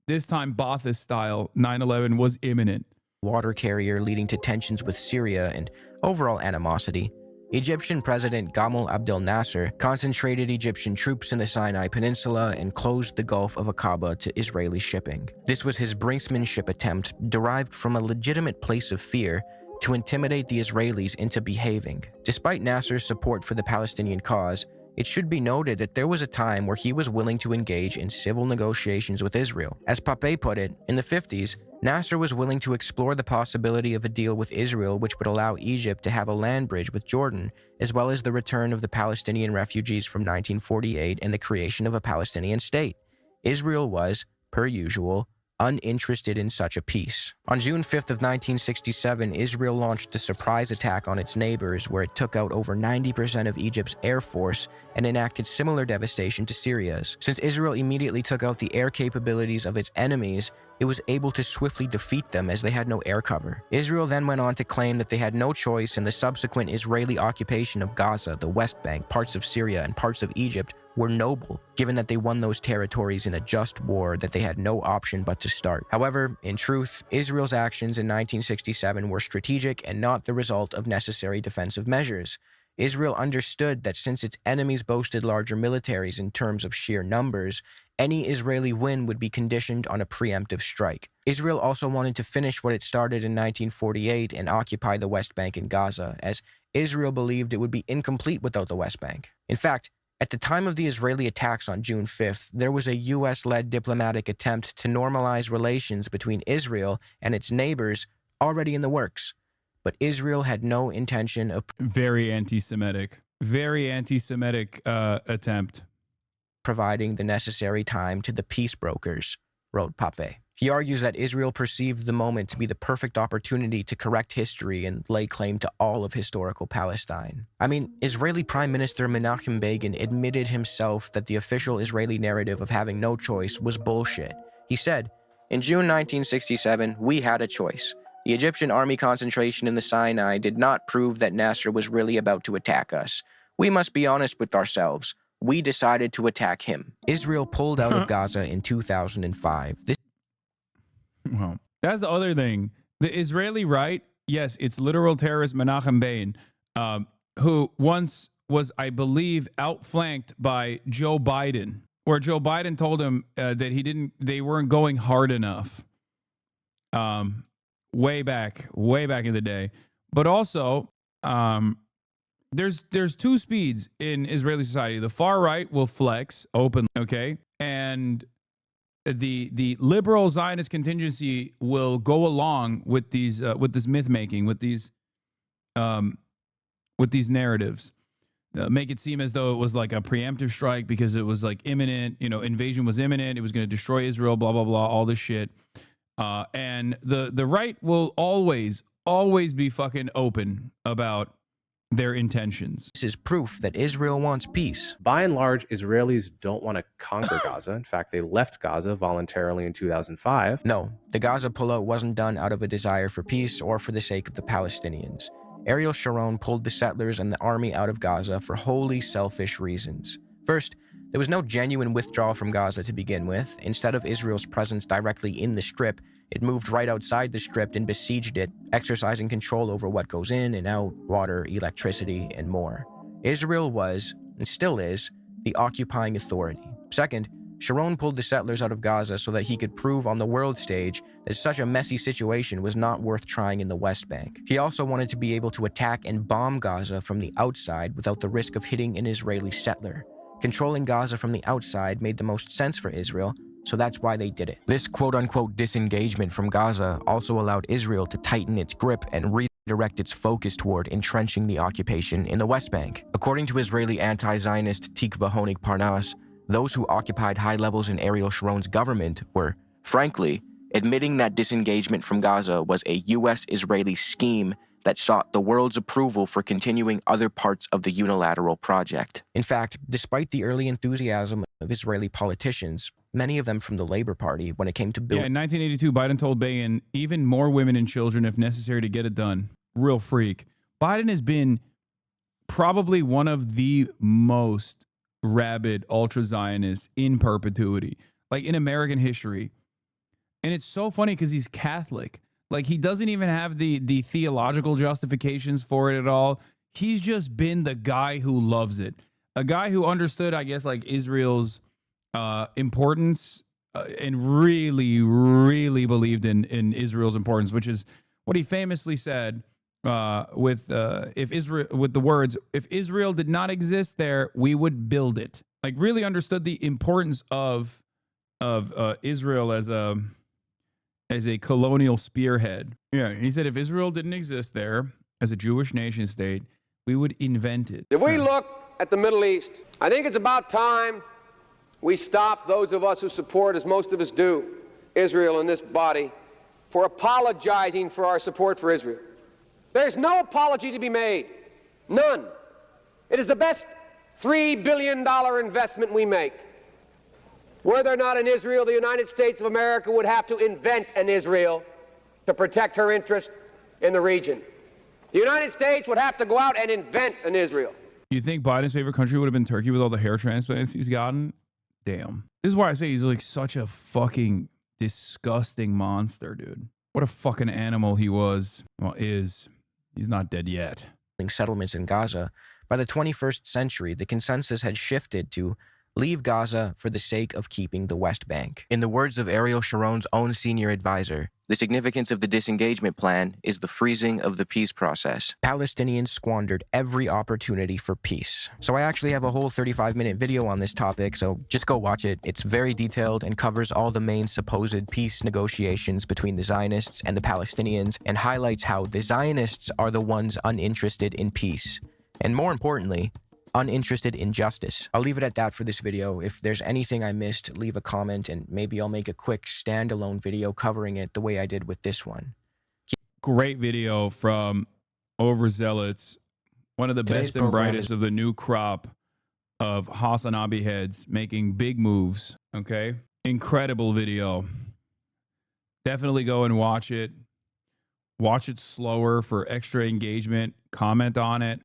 This time, Ba'athist style 9/11 was imminent. Water carrier leading to tensions with Syria and overall animosity. Egyptian President Gamal Abdel Nasser concentrated Egyptian troops in the Sinai Peninsula and closed the Gulf of Aqaba to Israeli shipping. This was his brinksmanship attempt, derived from a legitimate place of fear, to intimidate the Israelis into behaving. Despite Nasser's support for the Palestinian cause, it should be noted that there was a time where he was willing to engage in civil negotiations with Israel. As Pape put it, in the 50s, Nasser was willing to explore the possibility of a deal with Israel which would allow Egypt to have a land bridge with Jordan, as well as the return of the Palestinian refugees from 1948 and the creation of a Palestinian state. Israel was, per usual, uninterested in such a peace. On June 5th of 1967, Israel launched a surprise attack on its neighbors where it took out over 90% of Egypt's air force and enacted similar devastation to Syria's. Since Israel immediately took out the air capabilities of its enemies, it was able to swiftly defeat them as they had no air cover. Israel then went on to claim that they had no choice, and the subsequent Israeli occupation of Gaza, the West Bank, parts of Syria, and parts of Egypt were noble, given that they won those territories in a just war that they had no option but to start. However, in truth, Israel's actions in 1967 were strategic and not the result of necessary defensive measures. Israel understood that since its enemies boasted larger militaries in terms of sheer numbers, any Israeli win would be conditioned on a preemptive strike. Israel also wanted to finish what it started in 1948 and occupy the West Bank and Gaza, as Israel believed it would be incomplete without the West Bank. In fact, at the time of the Israeli attacks on June 5th, there was a US-led diplomatic attempt to normalize relations between Israel and its neighbors already in the works. But Israel had no intention of... Very anti-Semitic attempt. ...providing the necessary time to the peace brokers, wrote Pape. He argues that Israel perceived the moment to be the perfect opportunity to correct history and lay claim to all of historical Palestine. I mean, Israeli Prime Minister Menachem Begin admitted himself that the official Israeli narrative of having no choice was bullshit. He said, "In June 1967, we had a choice. The Egyptian army concentration in the Sinai did not prove that Nasser was really about to attack us. We must be honest with ourselves. We decided to attack him." Israel pulled out of Gaza in 2005. Well, that's the other thing. The Israeli right, yes, it's literal terrorist Menachem Begin, who once was, I believe, outflanked by Joe Biden, where Joe Biden told him that they weren't going hard enough. Way back in the day. But also, there's two speeds in Israeli society. The far right will flex openly, okay, and the liberal Zionist contingency will go along with these with this myth making, with these narratives, make it seem as though it was like a preemptive strike because it was like imminent, invasion was imminent, it was going to destroy Israel, blah blah blah, all this shit. And the right will always be fucking open about their intentions. This is proof that Israel wants peace. By and large, Israelis don't want to conquer Gaza. In fact, they left Gaza voluntarily in 2005. No, the Gaza pullout wasn't done out of a desire for peace or for the sake of the Palestinians. Ariel Sharon pulled the settlers and the army out of Gaza for wholly selfish reasons. First, there was no genuine withdrawal from Gaza to begin with. Instead of Israel's presence directly in the Strip, it moved right outside the Strip and besieged it, exercising control over what goes in and out, water, electricity, and more. Israel was, and still is, the occupying authority. Second, Sharon pulled the settlers out of Gaza so that he could prove on the world stage that such a messy situation was not worth trying in the West Bank. He also wanted to be able to attack and bomb Gaza from the outside without the risk of hitting an Israeli settler. Controlling Gaza from the outside made the most sense for Israel, so that's why they did it. This quote-unquote disengagement from Gaza also allowed Israel to tighten its grip and redirect its focus toward entrenching the occupation in the West Bank. According to Israeli anti-Zionist Tikva Honig Parnas, those who occupied high levels in Ariel Sharon's government were, frankly, admitting that disengagement from Gaza was a US-Israeli scheme that sought the world's approval for continuing other parts of the unilateral project. In fact, despite the early enthusiasm of Israeli politicians, many of them from the Labor Party, when it came to building... Yeah, in 1982, Biden told Begin, even more women and children if necessary to get it done. Real freak. Biden has been probably one of the most rabid ultra-Zionists in perpetuity, like in American history. And it's so funny because he's Catholic. Like, he doesn't even have the theological justifications for it at all. he's just been the guy who loves it. A guy who understood, I guess, like Israel's importance and really, really believed in Israel's importance, which is what he famously said with the words, "If Israel did not exist there, we would build it." Like, really understood the importance of Israel as a colonial spearhead. Yeah, he said if Israel didn't exist there as a Jewish nation state, we would invent it. If we look at the Middle East, I think it's about time we stop, those of us who support, as most of us do, Israel in this body, for apologizing for our support for Israel. There's no apology to be made. None. It is the best $3 billion investment we make. Were there not an Israel, the United States of America would have to invent an Israel to protect her interest in the region. The United States would have to go out and invent an Israel. You think Biden's favorite country would have been Turkey with all the hair transplants he's gotten? Damn. This is why I say he's like such a fucking disgusting monster, dude. What a fucking animal he was. Well, is. He's not dead yet. Settlements in Gaza. By the 21st century, the consensus had shifted to leave Gaza for the sake of keeping the West Bank. In the words of Ariel Sharon's own senior advisor, the significance of the disengagement plan is the freezing of the peace process. Palestinians squandered every opportunity for peace. So I actually have a whole 35-minute video on this topic, so just go watch it. It's very detailed and covers all the main supposed peace negotiations between the Zionists and the Palestinians, and highlights how the Zionists are the ones uninterested in peace. And more importantly, uninterested in justice. I'll leave it at that for this video. If there's anything I missed, leave a comment and maybe I'll make a quick standalone video covering it the way I did with this one. Great video from overzealots. One of the best and brightest of the new crop of HasanAbi heads making big moves. Okay. Incredible video. Definitely go and watch it. Watch it slower for extra engagement. Comment on it.